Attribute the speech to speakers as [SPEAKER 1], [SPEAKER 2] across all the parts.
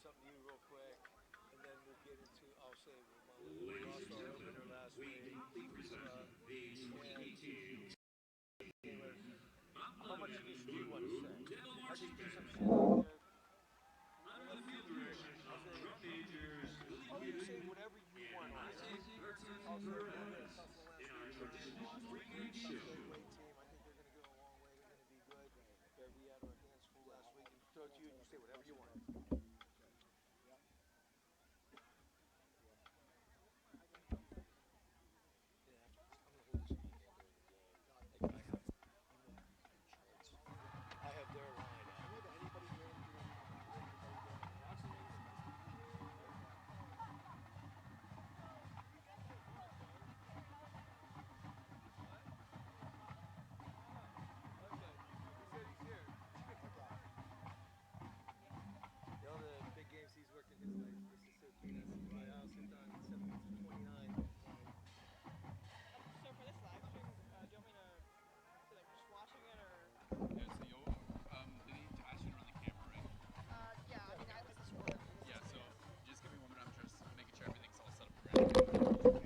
[SPEAKER 1] something to you real quick, and then we'll get into. I'll say we lost our opener last week, and anyway, how much of this do you want to say? I'll just do some shit like I'll say, oh, you say whatever you want on this. I'll say, yeah, we had a tough one last week. We lost to a tough heavyweight team. I think they're going to go a long way. They're going to be good. But we had our hands full last week, and throw it to you, and you say whatever you want. Yeah, I'm going to hold this for you during the game. Like I have their line up. The other big games he's worked in his life. This is so keen. That's my house hit on 729.
[SPEAKER 2] So for this live stream, do you want me to be like just watching it or?
[SPEAKER 3] Yeah, so they need to ask you to run the camera, right?
[SPEAKER 2] Yeah, I mean, I just recorded.
[SPEAKER 3] Yeah, so just give me 1 minute. I'm just making sure everything's all set up and ready.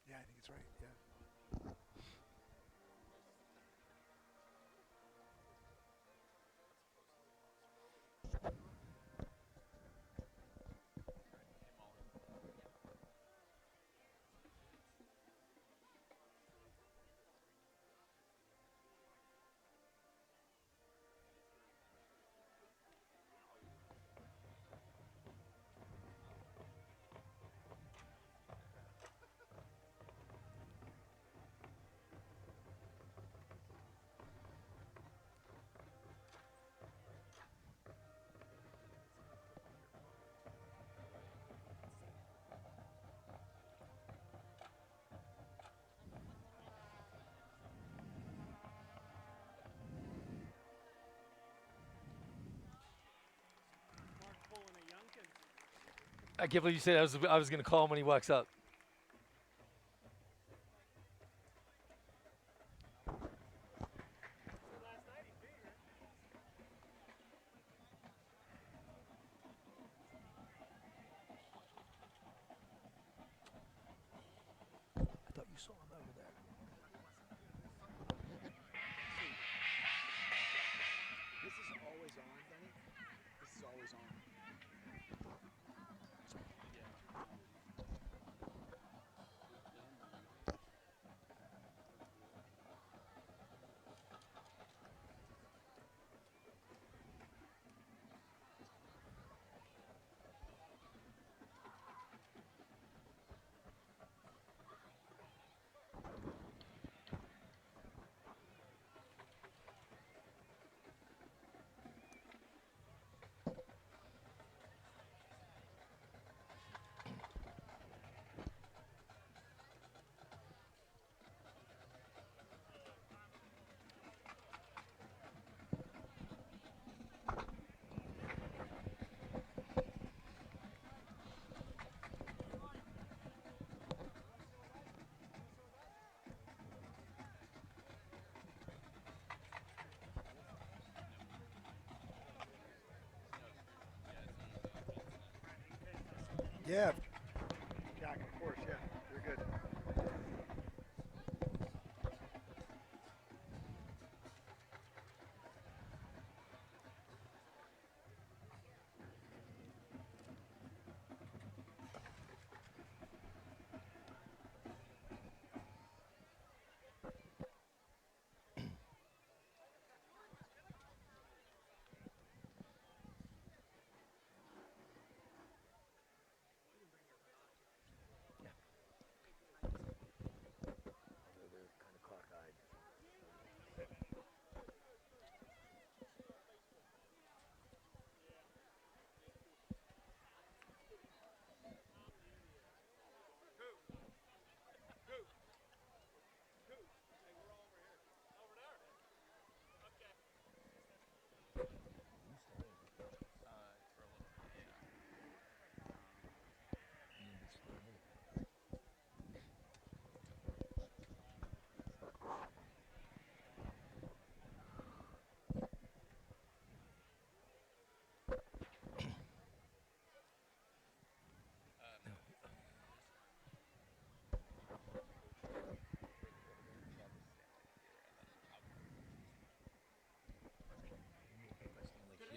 [SPEAKER 1] Yeah, I think it's right. Yeah. I can't believe you said I was going to call him when he walks up. you saw him over there.
[SPEAKER 4] This is always on, Benny. This is always on. Yeah. Jack, of course, yeah. You're good. They're kind of cockeyed.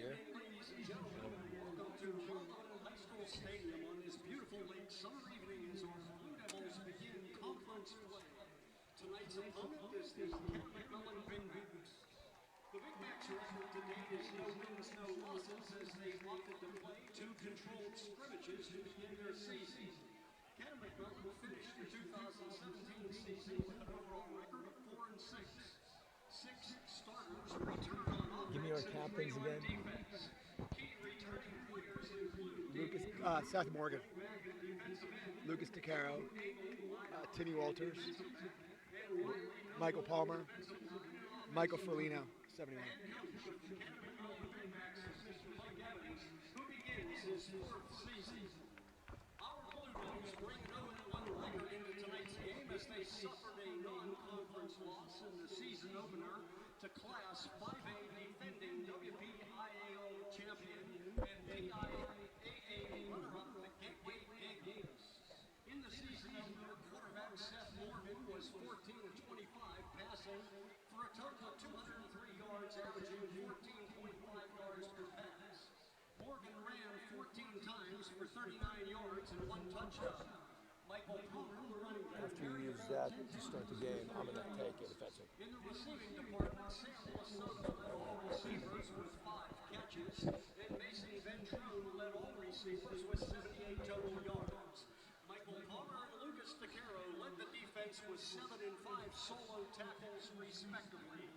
[SPEAKER 4] Here.
[SPEAKER 5] Ladies and gentlemen, welcome to Lebanon High School Stadium on this beautiful late summer evening as our Blue Devils begin conference play. Tonight's opponent is the Canon-McMillan Big-Backs. The Big-Backs record to date is no wins, no losses as they've opted to play two controlled scrimmages to begin their season. Canon-McMillan finished the 2017 season with an overall record of 4-6. 6 starters returned on offense.
[SPEAKER 1] Give me our captains again.
[SPEAKER 4] Lucas, Seth Morgan, Lucas DeCaro, Tinny Walters, Michael Palmer, Michael Ferlino, 71.
[SPEAKER 5] Who begins his 4th season. Our Blue Devils bring an 0-1 record into tonight's game as they suffered a non-conference loss in the season opener to Class 5A defending WPIAO champion and PIAA runner-up, the Gateway Games. In the season opener, quarterback Seth Morgan was 14 of 25, passing for a total of 203 yards, averaging 14.5 yards per pass. Morgan ran 14 times for 39 yards and 1 touchdown. Michael Palmer, the running back.
[SPEAKER 1] After you use that to start the game, I'm going to take it if that's okay.
[SPEAKER 5] In the receiving department, Sam Lasota led all receivers with 5 catches, and Mason Ventrone led all receivers with 78 total yards. Michael Palmer and Lucas DeCaro led the defense with 7 and 5 solo tackles, respectively.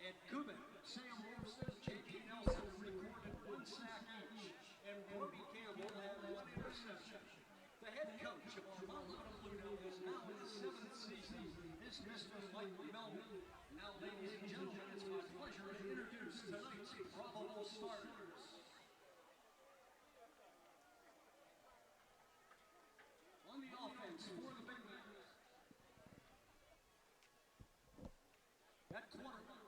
[SPEAKER 5] At Kubek, Sam Morrison, J.P. Nelson recorded 1 sack each, and Brody Campbell had 1 interception. The head coach of our Colorado Blue Devils now in his 7th season is Mr. Mike Melvin. Now, ladies and gentlemen, it's my pleasure to introduce tonight's probable starters. On the offense for the Big Backs. At quarterback.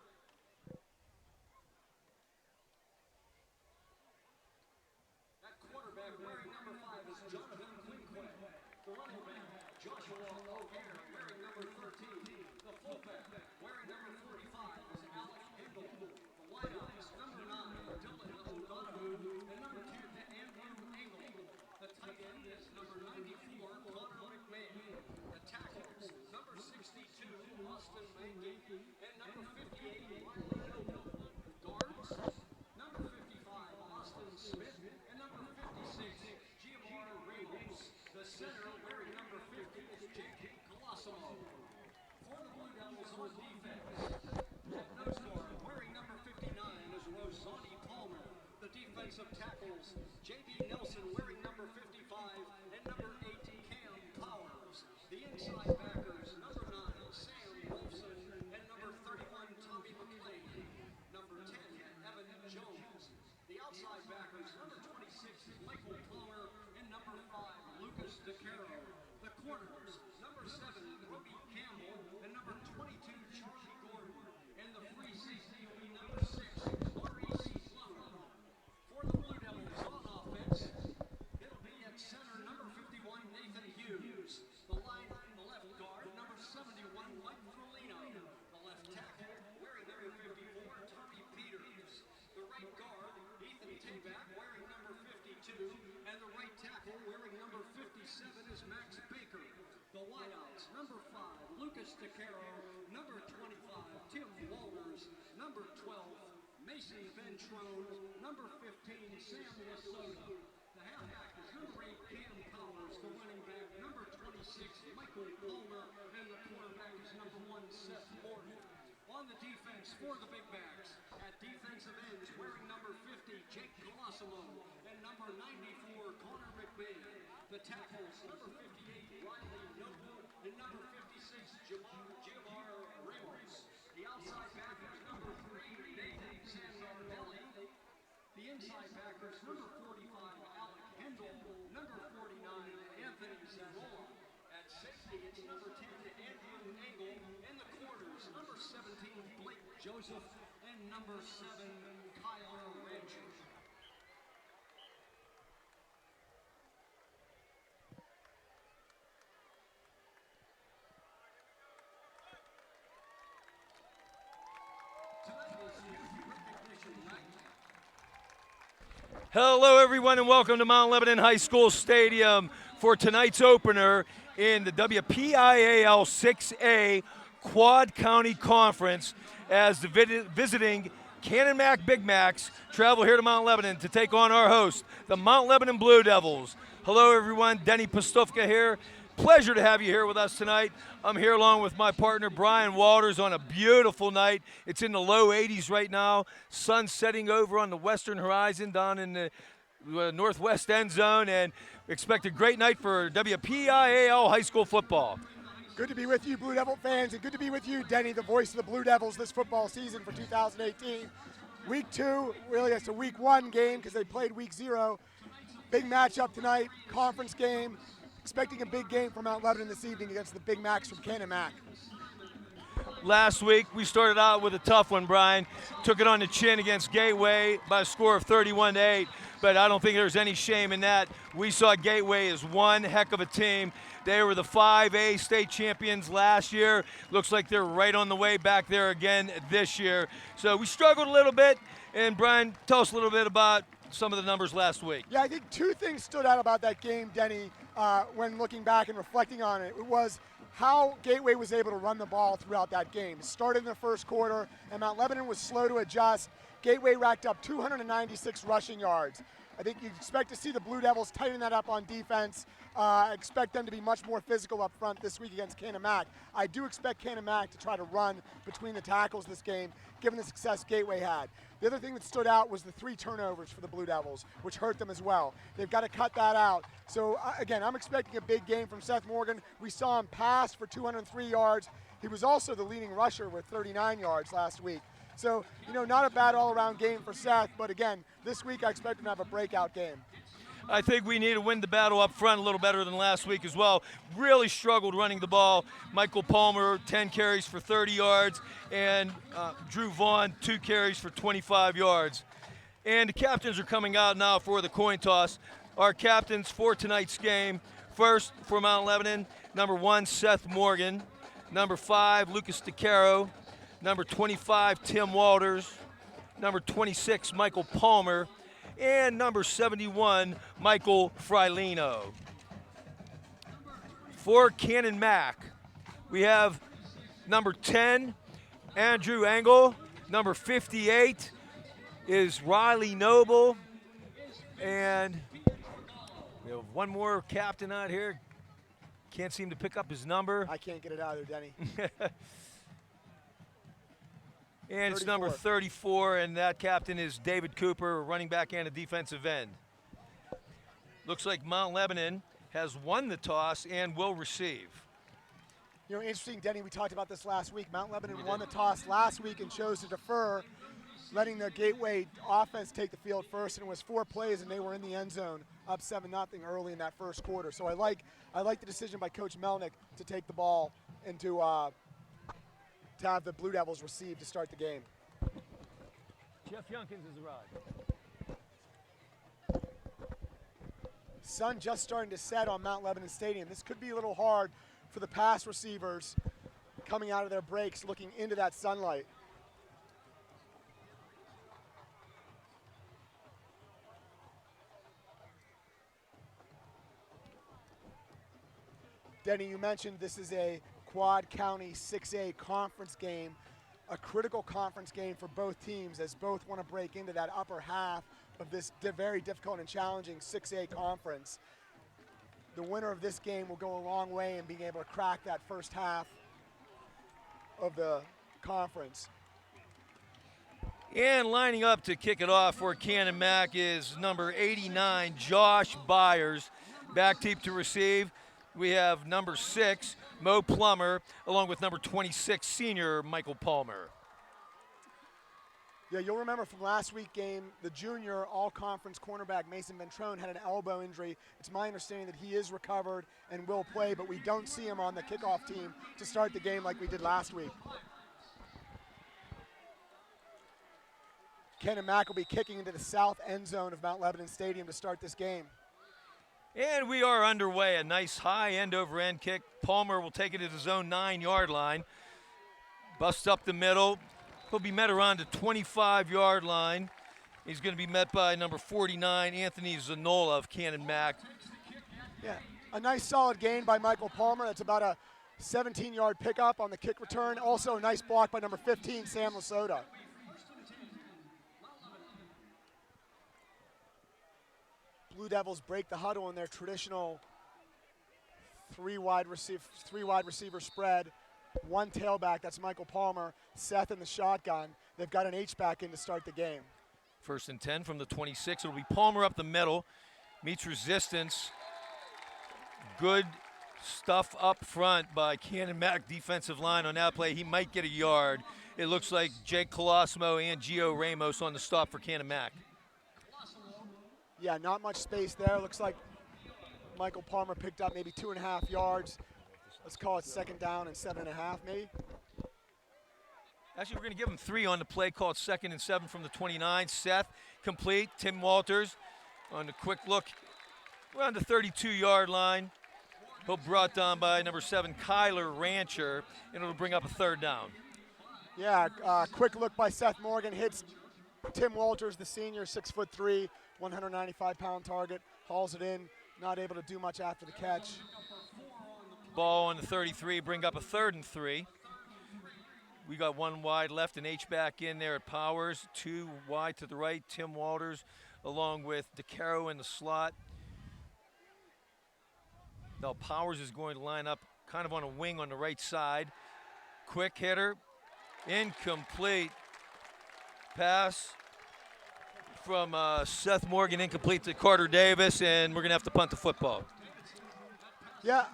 [SPEAKER 5] At quarterback, wearing number 5 is Jonathan Quinquet. The running back, Joshua O'Hare, wearing number defensive tackles, J.D. Nelson wearing number 55 and number 8, Cam Powers. The inside backers, number 9, Sam Wilson, and number 31, Tommy McLean. Number 10, Evan Jones. The outside backers, number 26, Michael Palmer, and number 5, Lucas DeCaro. The corners, number 7, Brody Campbell, and number 22, Charlie Gordon. And the free safety will be number 6, Maurice Sloan. For the Blue Devils on offense, it'll be at center, number 51, Nathan Hughes. The line on the left guard, number 71, Mike Frolino. The left tackle, wearing number 54, Tommy Peters. The right guard, Ethan Tabak, wearing number 52. And the right tackle, wearing number 57, is Max Baker. The wideouts, number 5, Lucas DeCaro. Number 25, Tim Walters. Number 12, Mason Ventrone. Number 15, Sam Lasota. The halfback is number 8, Cam Powers. The running back, number 26, Michael Palmer. And the quarterback is number 1, Seth Morgan. On the defense for the Big Backs, at defensive ends, wearing number 50, Jake Colosimo. And number 94, Connor McMillan. The tackles, number 58, Riley Noble. And number 56, Jamar Ramos. The outside backers, number 3, Nathan Sandardelli. The inside backers, number 45, Alec Hendel. Number 49, Anthony Zarola. At safety, it's number 10, Andrew Engel. And the corners, number 17, Blake Joseph. And number 7, Kyler Rancher.
[SPEAKER 6] Hello, everyone, and welcome to Mount Lebanon High School Stadium for tonight's opener in the WPIAL 6A Quad County Conference as the visiting Canon-Mac Big Macs travel here to Mount Lebanon to take on our host, the Mount Lebanon Blue Devils. Hello, everyone. Denny Pastufka here. Pleasure to have you here with us tonight. I'm here along with my partner, Brian Walters, on a beautiful night. It's in the low 80s right now. Sun setting over on the western horizon down in the northwest end zone, and expect a great night for WPIAL high school football.
[SPEAKER 4] Good to be with you, Blue Devil fans, and good to be with you, Denny, the voice of the Blue Devils this football season for 2018. Week 2, really it's a week 1 game because they played week 0. Big matchup tonight, conference game. Expecting a big game from Mount Lebanon this evening against the Big Macs from Canon-Mac.
[SPEAKER 6] Last week, we started out with a tough one, Brian. Took it on the chin against Gateway by a score of 31-8, but I don't think there's any shame in that. We saw Gateway as one heck of a team. They were the 5A state champions last year. Looks like they're right on the way back there again this year. So we struggled a little bit, and Brian, tell us a little bit about some of the numbers last week.
[SPEAKER 4] Yeah, I think 2 things stood out about that game, Denny, when looking back and reflecting on it. It was how Gateway was able to run the ball throughout that game. It started in the first quarter, and Mount Lebanon was slow to adjust. Gateway racked up 296 rushing yards. I think you expect to see the Blue Devils tighten that up on defense. Expect them to be much more physical up front this week against Canon-Mac. I do expect Canon-Mac to try to run between the tackles this game, given the success Gateway had. The other thing that stood out was the 3 turnovers for the Blue Devils, which hurt them as well. They've got to cut that out. So, again, I'm expecting a big game from Seth Morgan. We saw him pass for 203 yards. He was also the leading rusher with 39 yards last week. So, not a bad all-around game for Seth, but again, this week I expect him to have a breakout game.
[SPEAKER 6] I think we need to win the battle up front a little better than last week as well. Really struggled running the ball. Michael Palmer, 10 carries for 30 yards, and Drew Vaughn, 2 carries for 25 yards. And the captains are coming out now for the coin toss. Our captains for tonight's game, first for Mount Lebanon, number 1, Seth Morgan, number 5, Lucas DeCaro, number 25, Tim Walters, number 26, Michael Palmer, and number 71, Michael Frolino. For Canon-Mac, we have number 10, Andrew Engel. Number 58 is Riley Noble. And we have one more captain out here. Can't seem to pick up his number.
[SPEAKER 4] I can't get it out of there, Denny.
[SPEAKER 6] And it's number 34, and that captain is David Cooper, running back and a defensive end. Looks like Mount Lebanon has won the toss and will receive.
[SPEAKER 4] You know, interesting, Denny, we talked about this last week. Mount Lebanon won the toss last week and chose to defer, letting the Gateway offense take the field first, and it was 4 plays, and they were in the end zone, up 7-0 early in that first quarter. So I like the decision by Coach Melnick to take the ball and to have the Blue Devils receive to start the game.
[SPEAKER 6] Jeff Youngkins has arrived.
[SPEAKER 4] Sun just starting to set on Mount Lebanon Stadium. This could be a little hard for the pass receivers coming out of their breaks, looking into that sunlight. Denny, you mentioned this is a Quad County 6A conference game, a critical conference game for both teams as both want to break into that upper half of this very difficult and challenging 6A conference. The winner of this game will go a long way in being able to crack that first half of the conference.
[SPEAKER 6] And lining up to kick it off for Canon-Mac is number 89, Josh Byers. Back deep to receive. We have number 6, Mo Plummer, along with number 26, senior Michael Palmer.
[SPEAKER 4] Yeah, you'll remember from last week's game, the junior all-conference cornerback Mason Ventrone had an elbow injury. It's my understanding that he is recovered and will play, but we don't see him on the kickoff team to start the game like we did last week. Canon-Mac will be kicking into the south end zone of Mount Lebanon Stadium to start this game.
[SPEAKER 6] And we are underway. A nice high end-over-end kick. Palmer will take it to the zone 9-yard line. Busts up the middle. He'll be met around the 25-yard line. He's going to be met by number 49, Anthony Zanola of Canon-Mac.
[SPEAKER 4] Yeah, a nice solid gain by Michael Palmer. That's about a 17-yard pickup on the kick return. Also a nice block by number 15, Sam Lasota. Blue Devils break the huddle in their traditional three wide receiver spread. One tailback, that's Michael Palmer. Seth in the shotgun. They've got an H-back in to start the game.
[SPEAKER 6] 1st and 10 from the 26. It'll be Palmer up the middle. Meets resistance. Good stuff up front by Canon-Mac defensive line on that play. He might get a yard. It looks like Jake Colosimo and Gio Ramos on the stop for Canon-Mac.
[SPEAKER 4] Yeah, not much space there. Looks like Michael Palmer picked up maybe 2.5 yards. Let's call it 2nd down and 7.5 maybe.
[SPEAKER 6] Actually, we're going to give him 3 on the play called 2nd and 7 from the 29. Seth complete. Tim Walters on the quick look around the 32-yard line. He'll be brought down by number 7, Kyler Rancher, and it'll bring up a 3rd down.
[SPEAKER 4] Yeah, quick look by Seth Morgan. Hits Tim Walters, the senior, 6'3", 195-pound target. Hauls it in, not able to do much after the catch.
[SPEAKER 6] Ball on the 33, bring up a 3rd and 3. We got 1 wide left, and H-back in there at Powers. 2 wide to the right, Tim Walters, along with DeCaro in the slot. Now Powers is going to line up kind of on a wing on the right side. Quick hitter, incomplete. Pass from Seth Morgan, incomplete to Carter Davis, and we're going to have to punt the football.
[SPEAKER 4] Yeah,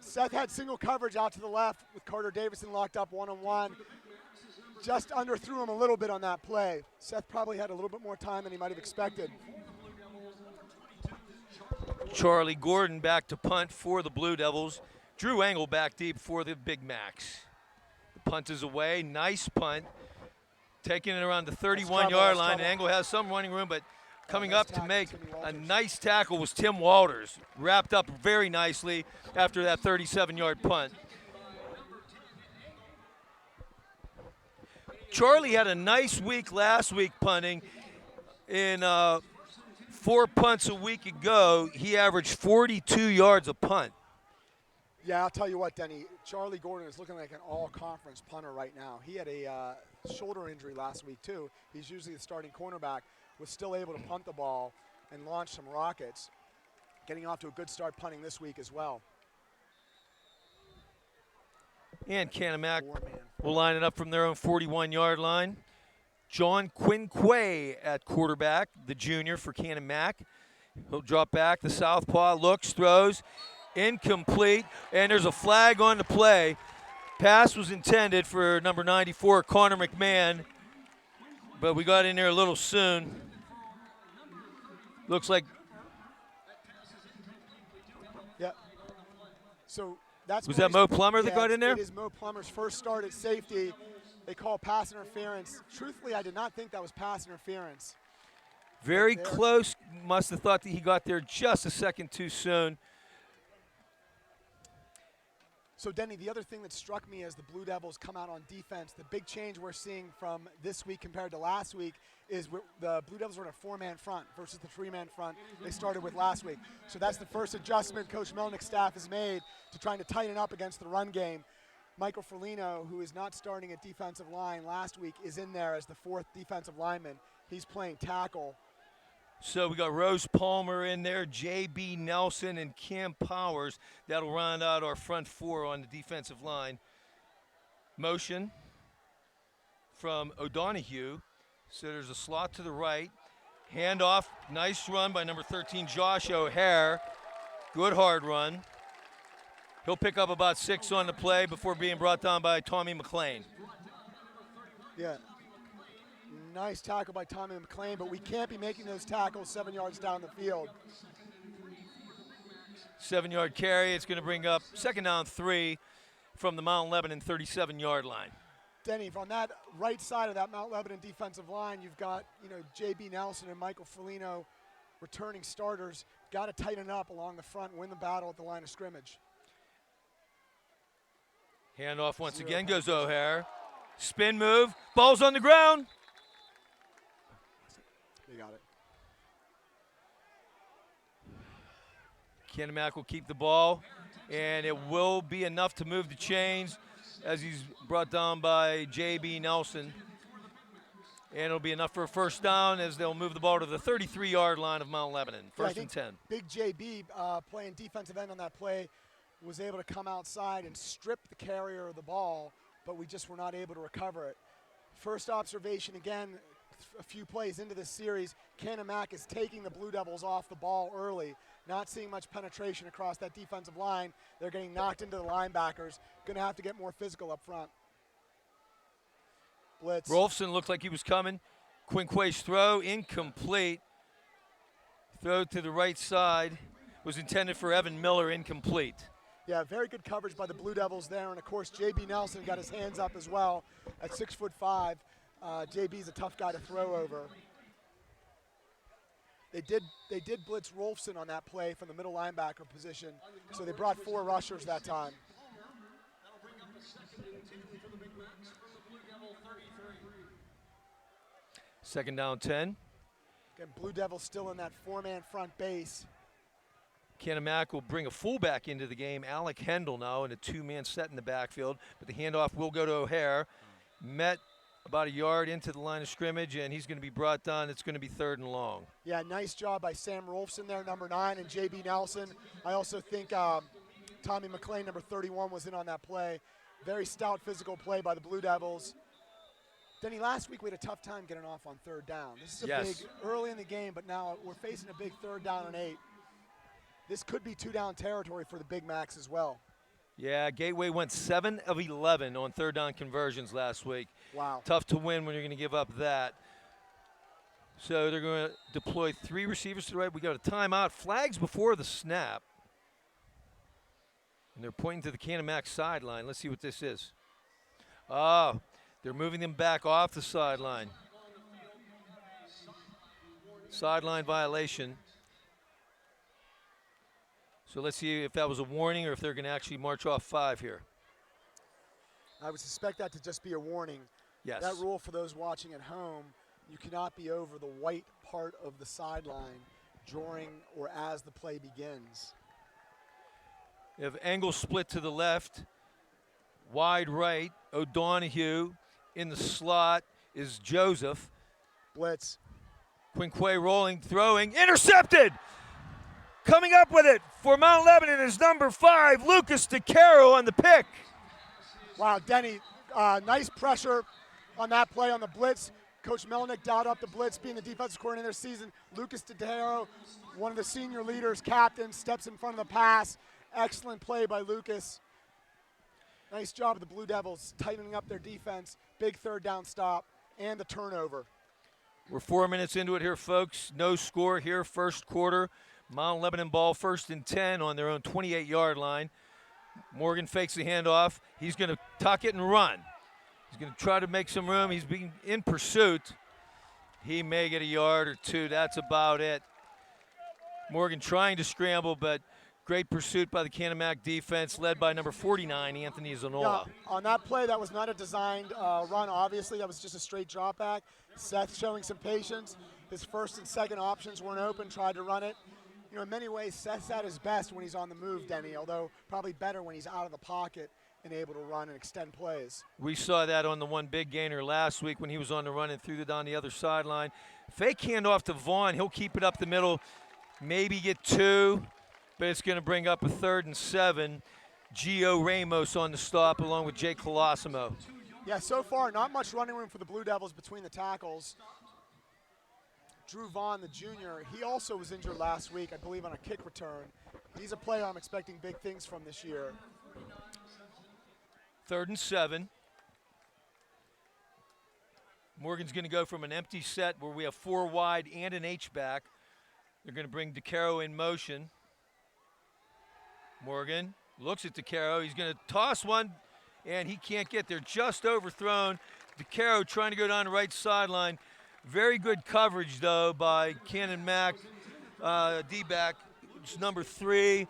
[SPEAKER 4] Seth had single coverage out to the left with Carter Davison locked up one-on-one. Just underthrew him a little bit on that play. Seth probably had a little bit more time than he might have expected.
[SPEAKER 6] Charlie Gordon back to punt for the Blue Devils. Drew Engel back deep for the Big Macs. The punt is away. Nice punt. Taking it around the 31-yard line. And Engel has some running room, but coming up to make a nice tackle was Tim Walters. Wrapped up very nicely after that 37-yard punt. Charlie had a nice week last week punting. In 4 punts a week ago, he averaged 42 yards a punt.
[SPEAKER 4] Yeah, I'll tell you what, Denny. Charlie Gordon is looking like an all-conference punter right now. He had a shoulder injury last week, too. He's usually the starting cornerback. Was still able to punt the ball and launch some rockets. Getting off to a good start punting this week as well.
[SPEAKER 6] And Canon-Mac
[SPEAKER 4] Four-man.
[SPEAKER 6] will line it up from their own 41-yard line. John Quinquay at quarterback, the junior for Canon-Mac. He'll drop back. The southpaw looks, throws, incomplete, and there's a flag on the play. Pass was intended for number 94, Canon-McMillan, but we got in there a little soon. Looks like.
[SPEAKER 4] Yeah. So that's.
[SPEAKER 6] Was that Mo Plummer that got in there?
[SPEAKER 4] It is Mo Plummer's first start at safety. They call pass interference. Truthfully, I did not think that was pass interference.
[SPEAKER 6] Very close. Must have thought that he got there just a second too soon.
[SPEAKER 4] So, Denny, the other thing that struck me as the Blue Devils come out on defense, the big change we're seeing from this week compared to last week is the Blue Devils were in a four-man front versus the three-man front they started with last week. So that's the first adjustment Coach Melnick's staff has made to trying to tighten up against the run game. Michael Ferlino, who is not starting at defensive line last week, is in there as the fourth defensive lineman. He's playing tackle.
[SPEAKER 6] So we got Rose Palmer in there, J.B. Nelson, and Cam Powers. That'll round out our front four on the defensive line. Motion from O'Donohue. So there's a slot to the right. Handoff, nice run by number 13, Josh O'Hare. Good hard run. He'll pick up about 6 on the play before being brought down by Tommy McLean.
[SPEAKER 4] Yeah. Nice tackle by Tommy McLean, but we can't be making those tackles 7 yards down the field.
[SPEAKER 6] 7-yard carry. It's going to bring up second down 3 from the Mount Lebanon 37-yard line.
[SPEAKER 4] Denny, on that right side of that Mount Lebanon defensive line, you've got, J.B. Nelson and Michael Ferlino returning starters. Got to tighten up along the front, win the battle at the line of scrimmage.
[SPEAKER 6] Handoff once again goes O'Hare. Spin move. Ball's on the ground.
[SPEAKER 4] You got it.
[SPEAKER 6] Canon-Mac will keep the ball, and it will be enough to move the chains as he's brought down by J.B. Nelson. And it'll be enough for a first down as they'll move the ball to the 33-yard line of Mount Lebanon. First and 10.
[SPEAKER 4] Big J.B. Playing defensive end on that play was able to come outside and strip the carrier of the ball, but we just were not able to recover it. First observation, again, a few plays into this series, Canon-Mac is taking the Blue Devils off the ball early, not seeing much penetration across that defensive line. They're getting knocked into the linebackers, going to have to get more physical up front. Blitz.
[SPEAKER 6] Rolfson looked like he was coming. Quinquay's throw, incomplete. Throw to the right side was intended for Evan Miller, incomplete.
[SPEAKER 4] Yeah, very good coverage by the Blue Devils there, and of course J.B. Nelson got his hands up as well at 6'5". JB's a tough guy to throw over. They did blitz Rolfson on that play from the middle linebacker position, so they brought 4 rushers that time.
[SPEAKER 5] That'll bring up a 2nd and 2 for the Big Macs from the Blue Devil 33.
[SPEAKER 6] Second down 10.
[SPEAKER 4] Again, Blue Devils still in that 4-man front base.
[SPEAKER 6] Canon-Mac will bring a fullback into the game, Alec Hendel now in a 2-man set in the backfield, but the handoff will go to O'Hare. Met about a yard into the line of scrimmage, and he's going to be brought down. It's going to be 3rd and long.
[SPEAKER 4] Yeah, nice job by Sam Rolfson there, number 9, and J.B. Nelson. I also think Tommy McLean, number 31, was in on that play. Very stout physical play by the Blue Devils. Denny, last week we had a tough time getting off on 3rd down. This is a big, early in the game, but now we're facing a big 3rd down and 8. This could be 2-down territory for the Big Macs as well.
[SPEAKER 6] Yeah, Gateway went 7 of 11 on 3rd down conversions last week.
[SPEAKER 4] Wow.
[SPEAKER 6] Tough to win when you're going to give up that. So they're going to deploy 3 receivers to the right. We got a timeout. Flags before the snap. And they're pointing to the Canon-Mac sideline. Let's see what this is. Oh, they're moving them back off the sideline. Sideline violation. So let's see if that was a warning or if they're going to actually march off 5 here.
[SPEAKER 4] I would suspect that to just be a warning.
[SPEAKER 6] Yes.
[SPEAKER 4] That rule for those watching at home, you cannot be over the white part of the sideline during or as the play begins.
[SPEAKER 6] If angle split to the left, wide right, O'Donohue. In the slot is Joseph.
[SPEAKER 4] Blitz.
[SPEAKER 6] Quinquay rolling, throwing, intercepted! Coming up with it for Mount Lebanon is number 5, Lucas DeCaro on the pick.
[SPEAKER 4] Wow, Denny, nice pressure on that play on the blitz. Coach Melnick dialed up the blitz, being the defensive coordinator this season. Lucas Tadero, one of the senior leaders, captain, steps in front of the pass. Excellent play by Lucas. Nice job of the Blue Devils tightening up their defense. Big third down stop and the turnover.
[SPEAKER 6] We're 4 minutes into it here, folks. No score here, first quarter. Mount Lebanon ball, 1st and 10 on their own 28-yard line. Morgan fakes the handoff. He's going to tuck it and run. He's going to try to make some room. He's being in pursuit. He may get a yard or two. That's about it. Morgan trying to scramble, but great pursuit by the Canon-Mac defense, led by number 49, Anthony Zanola.
[SPEAKER 4] Yeah, on that play, that was not a designed run, obviously. That was just a straight drop back. Seth showing some patience. His first and second options weren't open, tried to run it. You know, in many ways, Seth's at his best when he's on the move, Denny, although probably better when he's out of the pocket and able to run and extend plays.
[SPEAKER 6] We saw that on the one big gainer last week when he was on the run and threw it down the other sideline. Fake handoff to Vaughn. He'll keep it up the middle, maybe get 2, but it's going to bring up a 3rd and 7. Gio Ramos on the stop along with Jake Colosimo.
[SPEAKER 4] Yeah, so far, not much running room for the Blue Devils between the tackles. Drew Vaughn, the junior, he also was injured last week, I believe, on a kick return. He's a player I'm expecting big things from this year.
[SPEAKER 6] 3rd and 7. Morgan's going to go from an empty set where we have 4 wide and an H-back. They're going to bring DeCaro in motion. Morgan looks at DeCaro. He's going to toss one, and he can't get there. Just overthrown. DeCaro trying to go down the right sideline. Very good coverage, though, by Canon-Mac D-back. It's number 3,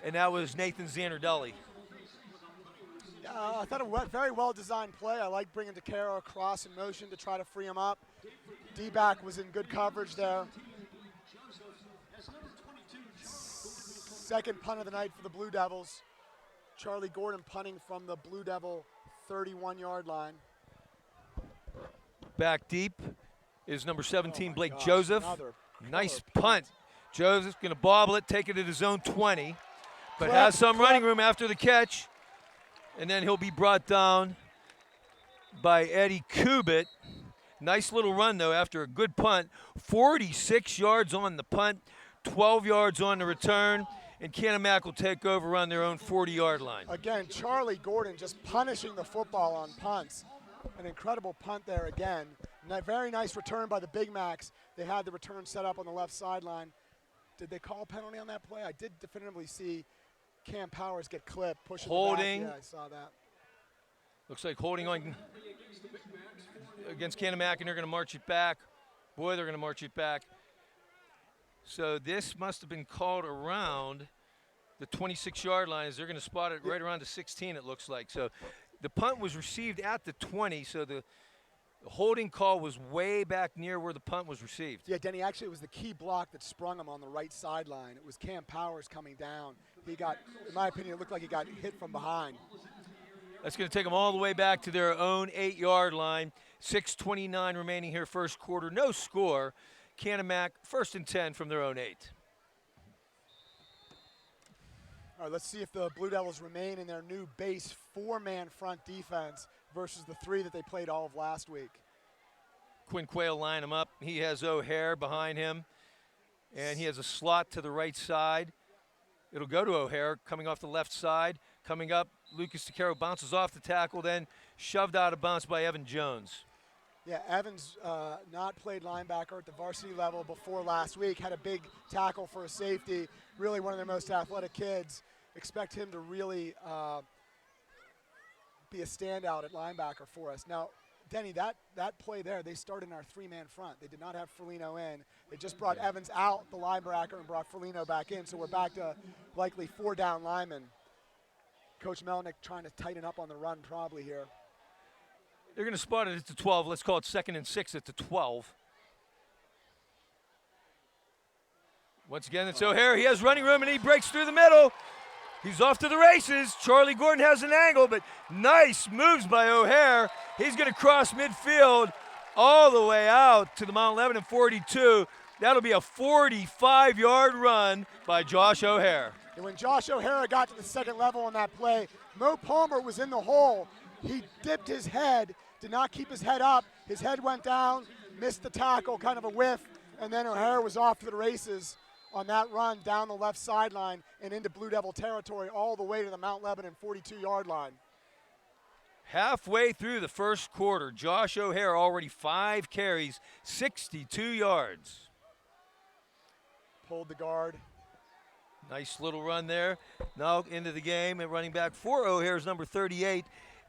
[SPEAKER 6] and that was Nathan Zanardelli.
[SPEAKER 4] I thought a very well-designed play. I like bringing DeCaro across in motion to try to free him up. D-back was in good coverage there. Second punt of the night for the Blue Devils. Charlie Gordon punting from the Blue Devil 31-yard line.
[SPEAKER 6] Back deep is number 17, Blake
[SPEAKER 4] gosh,
[SPEAKER 6] Joseph. Nice
[SPEAKER 4] killer
[SPEAKER 6] punt. Joseph's going to bobble it, take it at his own 20, but has some running room after the catch. And then he'll be brought down by Eddie Kubit. Nice little run, though, after a good punt. 46 yards on the punt, 12 yards on the return, and Canon-Mac will take over on their own 40-yard line.
[SPEAKER 4] Again, Charlie Gordon just punishing the football on punts. An incredible punt there again. Very nice return by the Big Macs. They had the return set up on the left sideline. Did they call a penalty on that play? I did definitively see Cam Powers get clipped, pushing
[SPEAKER 6] holding.
[SPEAKER 4] The back. Yeah, I saw that.
[SPEAKER 6] Looks like holding on against Canon-Mac, and they're going to march it back. Boy, they're going to march it back. So this must have been called around the 26-yard line, as they're going to spot it right around the 16, it looks like. So the punt was received at the 20, so the holding call was way back near where the punt was received.
[SPEAKER 4] Yeah, Denny, actually it was the key block that sprung him on the right sideline. It was Cam Powers coming down. He got, in my opinion, it looked like he got hit from behind.
[SPEAKER 6] That's going to take them all the way back to their own 8-yard line. 6:29 remaining here, first quarter. No score. Canon-Mac, 1st and 10 from their own 8.
[SPEAKER 4] All right, let's see if the Blue Devils remain in their new base 4-man front defense versus the 3 that they played all of last week.
[SPEAKER 6] Quinn Quayle line him up. He has O'Hare behind him, and he has a slot to the right side. It'll go to O'Hare, coming off the left side. Coming up, Lucas DeCaro bounces off the tackle, then shoved out of bounds by Evan Jones.
[SPEAKER 4] Yeah, Evans not played linebacker at the varsity level before last week. Had a big tackle for a safety. Really one of their most athletic kids. Expect him to really be a standout at linebacker for us. Now, Denny, that play there, they started in our 3-man front. They did not have Ferlino in. They just brought Evans out, the linebacker, and brought Ferlino back in. So we're back to likely 4-down linemen. Coach Melnick trying to tighten up on the run probably here.
[SPEAKER 6] They're going to spot it at the 12. Let's call it 2nd and 6 at the 12. Once again, it's O'Hare. He has running room, and he breaks through the middle. He's off to the races. Charlie Gordon has an angle, but nice moves by O'Hare. He's going to cross midfield all the way out to the Mount Lebanon 42. That'll be a 45-yard run by Josh O'Hare.
[SPEAKER 4] And when Josh O'Hara got to the second level on that play, Mo Palmer was in the hole. He dipped his head, did not keep his head up. His head went down, missed the tackle, kind of a whiff, and then O'Hare was off to the races on that run down the left sideline and into Blue Devil territory all the way to the Mount Lebanon 42-yard line.
[SPEAKER 6] Halfway through the first quarter, Josh O'Hare already 5 carries, 62 yards.
[SPEAKER 4] Pulled the guard.
[SPEAKER 6] Nice little run there. Now into the game and running back for O'Hare's number 38.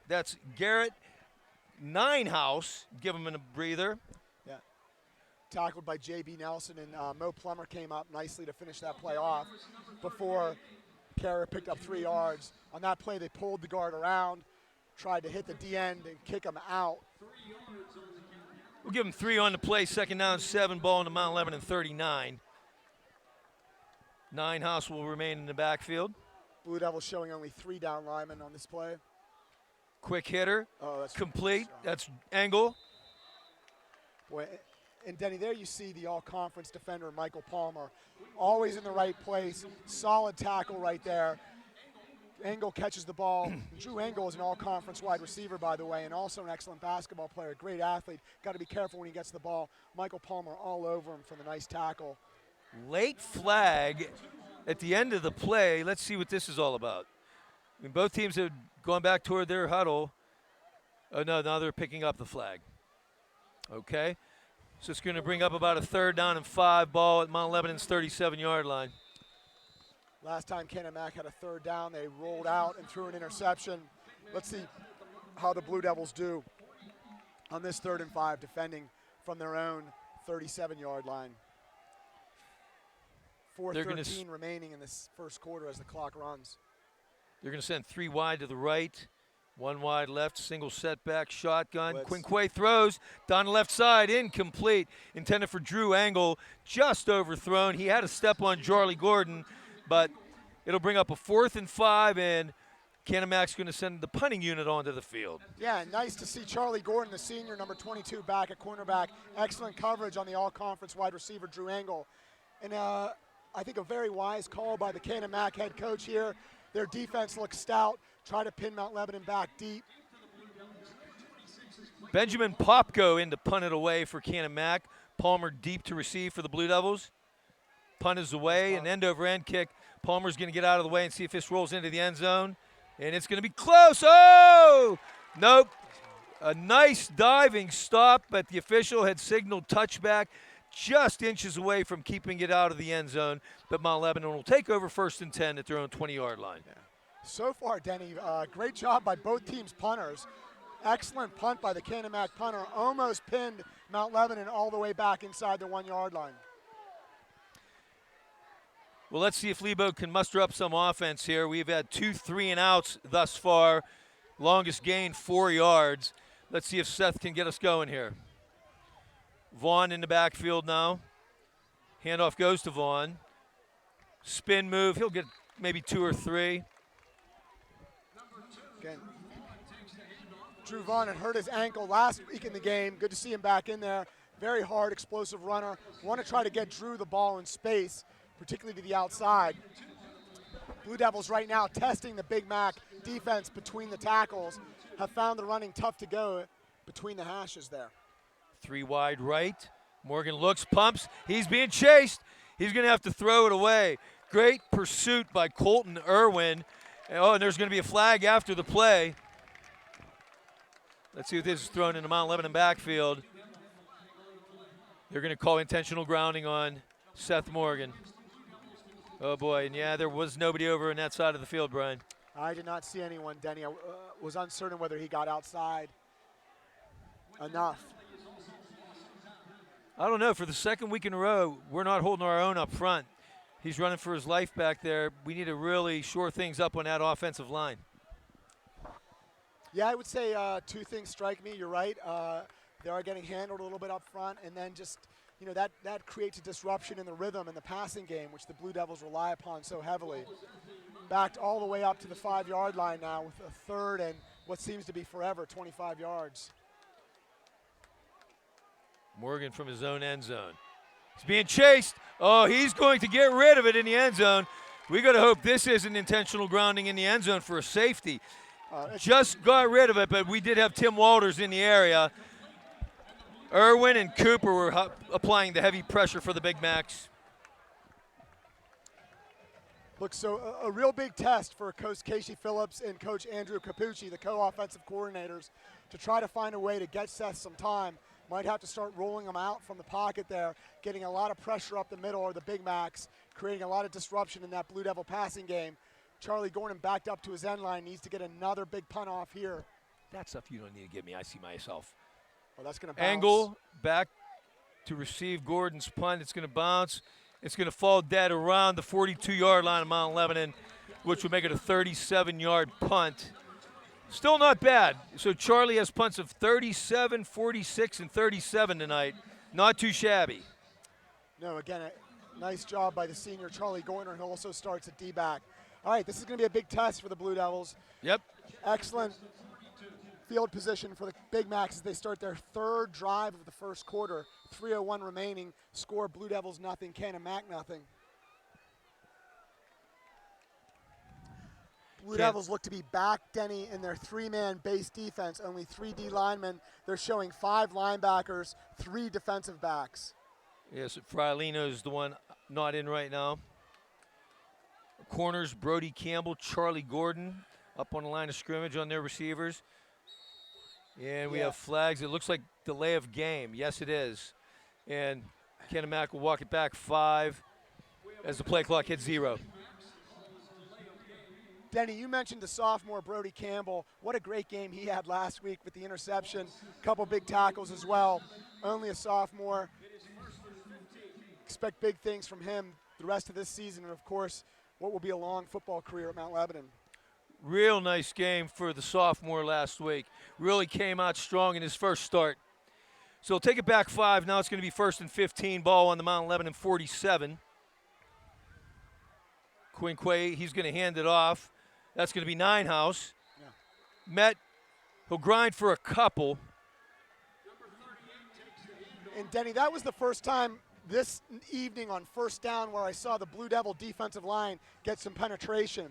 [SPEAKER 6] That's Garrett Ninehouse. Give him a breather.
[SPEAKER 4] Yeah. Tackled by J.B. Nelson, and Mo Plummer came up nicely to finish that play off before Kara picked up 3 yards. On that play, they pulled the guard around, tried to hit the D-end and kick him out.
[SPEAKER 6] We'll give him 3 on the play. Second down, 7, ball in the Mount Lebanon 39. Ninehouse will remain in the backfield.
[SPEAKER 4] Blue Devils showing only 3 down linemen on this play.
[SPEAKER 6] Quick hitter,
[SPEAKER 4] that's
[SPEAKER 6] complete.
[SPEAKER 4] strong.
[SPEAKER 6] That's Engel.
[SPEAKER 4] Boy, and Denny, there you see the all-conference defender, Michael Palmer, always in the right place. Solid tackle right there. Engel catches the ball. Drew Engel is an all-conference wide receiver, by the way, and also an excellent basketball player, great athlete. Got to be careful when he gets the ball. Michael Palmer all over him for the nice tackle.
[SPEAKER 6] Late flag at the end of the play. Let's see what this is all about. I mean, both teams have gone back toward their huddle. Oh, no, now they're picking up the flag. Okay. So it's going to bring up about a 3rd down and 5 ball at Mount Lebanon's 37-yard line.
[SPEAKER 4] Last time Canon-Mac had a 3rd down, they rolled out and threw an interception. Let's see how the Blue Devils do on this 3rd and 5, defending from their own 37-yard line. 4:13 remaining in this first quarter as the clock runs.
[SPEAKER 6] They're going to send 3 wide to the right, 1 wide left, single setback, shotgun.
[SPEAKER 4] Blitz.
[SPEAKER 6] Quinquay throws down the left side, incomplete. Intended for Drew Engel, just overthrown. He had a step on Charlie Gordon, but it'll bring up a 4th and 5, and Canon-Mac's going to send the punting unit onto the field.
[SPEAKER 4] Yeah, nice to see Charlie Gordon, the senior, number 22, back at cornerback. Excellent coverage on the all-conference wide receiver, Drew Engel. And I think a very wise call by the Canon-Mac head coach here. Their defense looks stout. Try to pin Mount Lebanon back deep.
[SPEAKER 6] Benjamin Popko in to punt it away for Canon-Mac. Palmer deep to receive for the Blue Devils. Punt is away, an end-over-end kick. Palmer's going to get out of the way and see if this rolls into the end zone. And it's going to be close. Oh! Nope. A nice diving stop, but the official had signaled touchback, just inches away from keeping it out of the end zone. But Mount Lebanon will take over 1st and 10 at their own 20-yard line.
[SPEAKER 4] Yeah. So far, Denny, great job by both teams' punters. Excellent punt by the Canon-Mac punter. Almost pinned Mount Lebanon all the way back inside the 1-yard line.
[SPEAKER 6] Well, let's see if Lebo can muster up some offense here. We've had 2 3-and-outs thus far. Longest gain, 4 yards. Let's see if Seth can get us going here. Vaughn in the backfield now. Handoff goes to Vaughn. Spin move. He'll get maybe 2 or 3.
[SPEAKER 4] Again, Drew Vaughn had hurt his ankle last week in the game. Good to see him back in there. Very hard, explosive runner. Want to try to get Drew the ball in space, particularly to the outside. Blue Devils right now testing the Big Mac defense between the tackles. Have found the running tough to go between the hashes there.
[SPEAKER 6] 3 wide right. Morgan looks, pumps. He's being chased. He's going to have to throw it away. Great pursuit by Colton Irwin. Oh, and there's going to be a flag after the play. Let's see if this is thrown in the Mount Lebanon backfield. They're going to call intentional grounding on Seth Morgan. Oh, boy. And, yeah, there was nobody over on that side of the field, Brian.
[SPEAKER 4] I did not see anyone, Denny. I was uncertain whether he got outside enough.
[SPEAKER 6] I don't know. For the 2nd week in a row, we're not holding our own up front. He's running for his life back there. We need to really shore things up on that offensive line.
[SPEAKER 4] Yeah, I would say 2 things strike me. You're right. They are getting handled a little bit up front, and then just, you know, that creates a disruption in the rhythm in the passing game, which the Blue Devils rely upon so heavily. Backed all the way up to the 5-yard line now with a 3rd and what seems to be forever, 25 yards.
[SPEAKER 6] Morgan from his own end zone. He's being chased. Oh, he's going to get rid of it in the end zone. We got to hope this isn't intentional grounding in the end zone for a safety. Just got rid of it, but we did have Tim Walters in the area. Irwin and Cooper were applying the heavy pressure for the Big Macs.
[SPEAKER 4] Look, so a real big test for Coach Casey Phillips and Coach Andrew Capucci, the co-offensive coordinators, to try to find a way to get Seth some time. Might have to start rolling them out from the pocket there, getting a lot of pressure up the middle or the Big Macs, creating a lot of disruption in that Blue Devil passing game. Charlie Gordon backed up to his end line, needs to get another big punt off here.
[SPEAKER 6] That's stuff you don't need to give me. I see myself.
[SPEAKER 4] Well, that's going to bounce.
[SPEAKER 6] Angle back to receive Gordon's punt. It's going to bounce. It's going to fall dead around the 42-yard line of Mount Lebanon, which would make it a 37-yard punt. Still not bad. So Charlie has punts of 37, 46, and 37 tonight. Not too shabby.
[SPEAKER 4] No, again, a nice job by the senior Charlie Gordon, who also starts at D-back. All right, this is going to be a big test for the Blue Devils.
[SPEAKER 6] Yep.
[SPEAKER 4] Excellent field position for the Big Macs as they start their third drive of the first quarter. 3:01 remaining. Score Blue Devils nothing, Canon-Mac nothing. Blue Devils look to be back, Denny, in their three-man base defense. Only 3 D linemen. They're showing 5 linebackers, 3 defensive backs.
[SPEAKER 6] Yes, Frialino is the one not in right now. Corners, Brody Campbell, Charlie Gordon up on the line of scrimmage on their receivers. And we have flags. It looks like delay of game. Yes, it is. And Canon-Mac will walk it back 5 as the play clock hits 0.
[SPEAKER 4] Denny, you mentioned the sophomore Brody Campbell. What a great game he had last week with the interception. Couple big tackles as well. Only a sophomore. Expect big things from him the rest of this season, and of course, what will be a long football career at Mount Lebanon.
[SPEAKER 6] Real nice game for the sophomore last week. Really came out strong in his first start. So take it back 5. Now it's going to be 1st and 15. Ball on the Mount Lebanon 47. Quinquay, he's going to hand it off. That's going to be Ninehouse.
[SPEAKER 4] Yeah.
[SPEAKER 6] Met, he'll grind for a couple.
[SPEAKER 4] And Denny, that was the first time this evening on first down where I saw the Blue Devil defensive line get some penetration,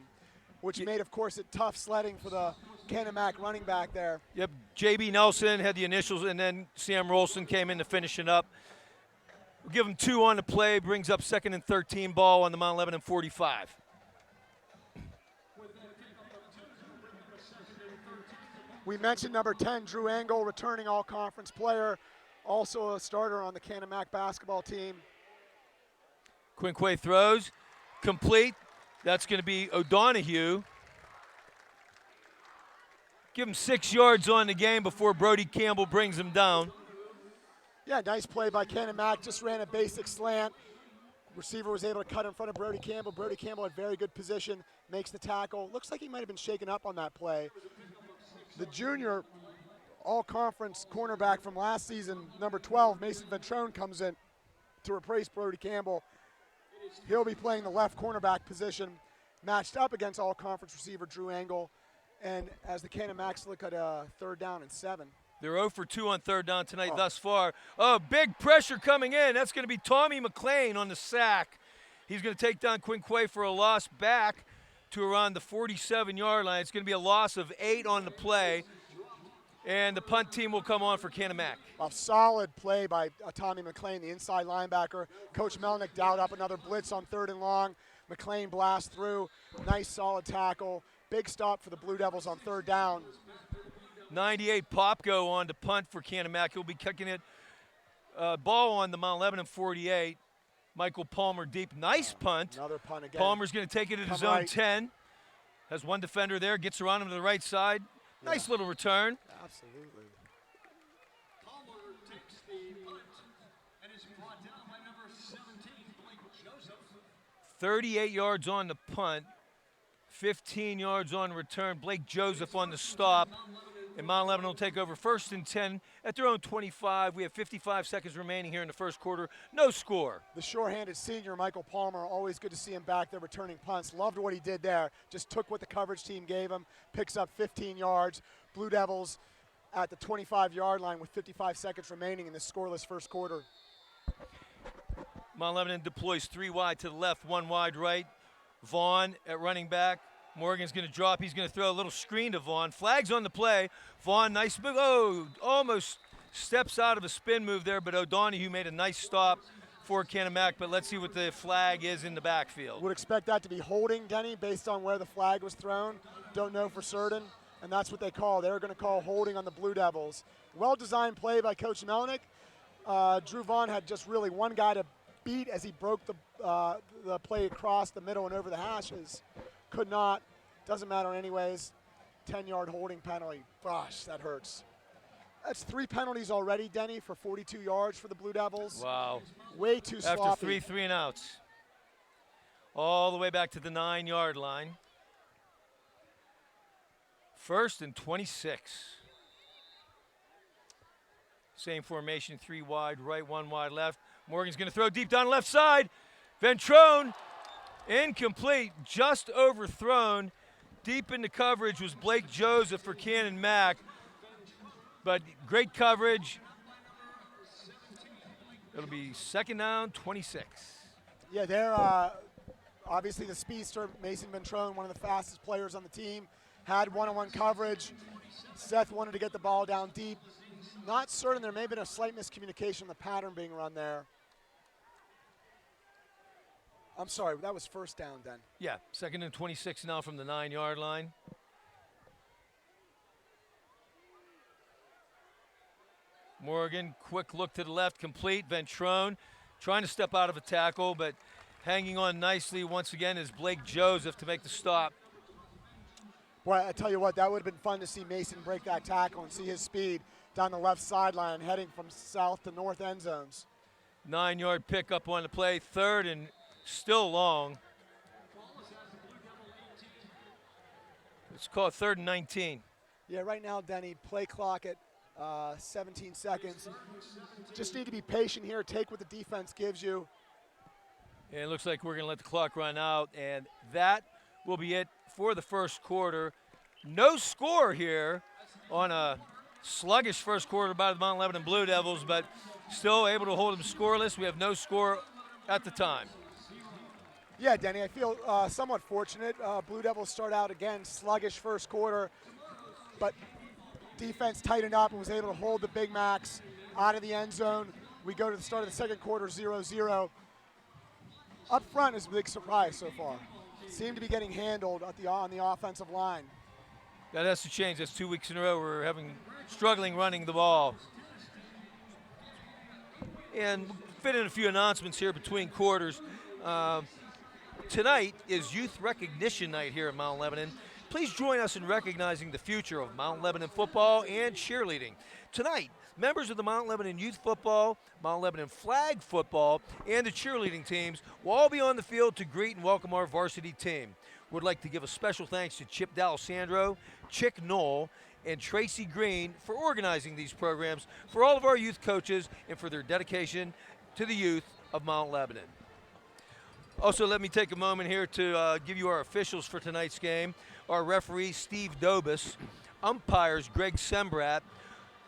[SPEAKER 4] which made, of course, it tough sledding for the Canon-Mac running back there.
[SPEAKER 6] Yep, J.B. Nelson had the initials, and then Sam Rolson came in to finish it up. We'll give him 2 on the play, brings up 2nd and 13. Ball on the Mount Lebanon 45.
[SPEAKER 4] We mentioned number 10, Drew Angle, returning all-conference player, also a starter on the Canon-Mac basketball team.
[SPEAKER 6] Quinquay throws, complete. That's going to be O'Donohue. Give him 6 yards on the game before Brody Campbell brings him down.
[SPEAKER 4] Yeah, nice play by Canon-Mac, just ran a basic slant. Receiver was able to cut in front of Brody Campbell. Brody Campbell had very good position, makes the tackle. Looks like he might have been shaken up on that play. The junior all-conference cornerback from last season, number 12, Mason Ventrone, comes in to replace Brody Campbell. He'll be playing the left cornerback position, matched up against all-conference receiver Drew Angle. And as the Canon-Macs look at a 3rd down and 7.
[SPEAKER 6] They're 0 for 2 on 3rd down tonight thus far. Oh, big pressure coming in. That's going to be Tommy McLean on the sack. He's going to take down Quinquay for a loss back to around the 47-yard line. It's going to be a loss of 8 on the play. And the punt team will come on for Canon-Mac.
[SPEAKER 4] A solid play by Tommy McLean, the inside linebacker. Coach Melnick dialed up another blitz on 3rd and long. McLean blasts through. Nice, solid tackle. Big stop for the Blue Devils on 3rd down.
[SPEAKER 6] 98 Popko on to punt for Canon-Mac. He'll be kicking it. Ball on the Mount Lebanon 48. Michael Palmer deep. Nice punt.
[SPEAKER 4] Another punt again.
[SPEAKER 6] Palmer's going to take it at his own 10. Has one defender there. Gets around him to the right side. Nice little return.
[SPEAKER 4] Absolutely.
[SPEAKER 5] Palmer takes the punt and is brought down by number 17, Blake Joseph.
[SPEAKER 6] 38 yards on the punt. 15 yards on return. Blake Joseph on the stop. And Mount Lebanon will take over 1st and 10 at their own 25. We have 55 seconds remaining here in the first quarter. No score.
[SPEAKER 4] The short-handed senior, Michael Palmer, always good to see him back there returning punts. Loved what he did there. Just took what the coverage team gave him. Picks up 15 yards. Blue Devils at the 25-yard line with 55 seconds remaining in this scoreless first quarter.
[SPEAKER 6] Mount Lebanon deploys 3 wide to the left, 1 wide right. Vaughn at running back. Morgan's going to drop. He's going to throw a little screen to Vaughn. Flag's on the play. Vaughn, nice move. Oh, almost steps out of a spin move there, but O'Donohue made a nice stop for Canon-Mac, but let's see what the flag is in the backfield.
[SPEAKER 4] Would expect that to be holding, Denny, based on where the flag was thrown. Don't know for certain, and that's what they call. They're going to call holding on the Blue Devils. Well-designed play by Coach Melnick. Drew Vaughn had just really one guy to beat as he broke the play across the middle and over the hashes. Could not. Doesn't matter anyways. 10-yard holding penalty. Gosh, that hurts. That's 3 penalties already, Denny, for 42 yards for the Blue Devils.
[SPEAKER 6] Wow.
[SPEAKER 4] Way too sloppy.
[SPEAKER 6] After 3 and outs. All the way back to the 9-yard line. 1st and 26. Same formation, 3 wide, right, 1 wide, left. Morgan's going to throw deep down left side. Ventrone, incomplete, just overthrown. Deep into coverage was Blake Joseph for Canon-Mac. But great coverage. It'll be 2nd down, 26.
[SPEAKER 4] Yeah, they're obviously the speedster, Mason Ventrone, one of the fastest players on the team, had one-on-one coverage. Seth wanted to get the ball down deep. Not certain, there may have been a slight miscommunication on the pattern being run there. I'm sorry, that was 1st down then.
[SPEAKER 6] Yeah, 2nd and 26 now from the 9-yard line. Morgan, quick look to the left, complete. Ventrone trying to step out of a tackle, but hanging on nicely once again is Blake Joseph to make the stop.
[SPEAKER 4] Boy, I tell you what, that would have been fun to see Mason break that tackle and see his speed down the left sideline heading from south to north end zones.
[SPEAKER 6] 9-yard pickup on the play, 3rd and still long. It's called 3rd and 19.
[SPEAKER 4] Yeah, right now, Denny, play clock at 17 seconds. Just need to be patient here, take what the defense gives you.
[SPEAKER 6] And it looks like we're going to let the clock run out, and that will be it for the 1st quarter. No score here on a sluggish 1st quarter by the Mount Lebanon Blue Devils, but still able to hold them scoreless. We have no score at the time.
[SPEAKER 4] Yeah, Denny, I feel somewhat fortunate. Blue Devils start out again, sluggish 1st quarter, but defense tightened up and was able to hold the Big Macs out of the end zone. We go to the start of the 2nd quarter, 0-0. Up front is a big surprise so far. Seem to be getting handled on the offensive line.
[SPEAKER 6] That has to change. That's 2 weeks in a row we're struggling running the ball. And fit in a few announcements here between quarters. Tonight is Youth Recognition Night here at Mount Lebanon. Please join us in recognizing the future of Mount Lebanon football and cheerleading. Tonight, members of the Mount Lebanon Youth Football, Mount Lebanon Flag Football, and the cheerleading teams will all be on the field to greet and welcome our varsity team. Would like to give a special thanks to Chip D'Alessandro, Chick Knoll, and Tracy Green for organizing these programs, for all of our youth coaches, and for their dedication to the youth of Mount Lebanon. Also, let me take a moment here to give you our officials for tonight's game. Our referee, Steve Dobus, umpires, Greg Sembrat,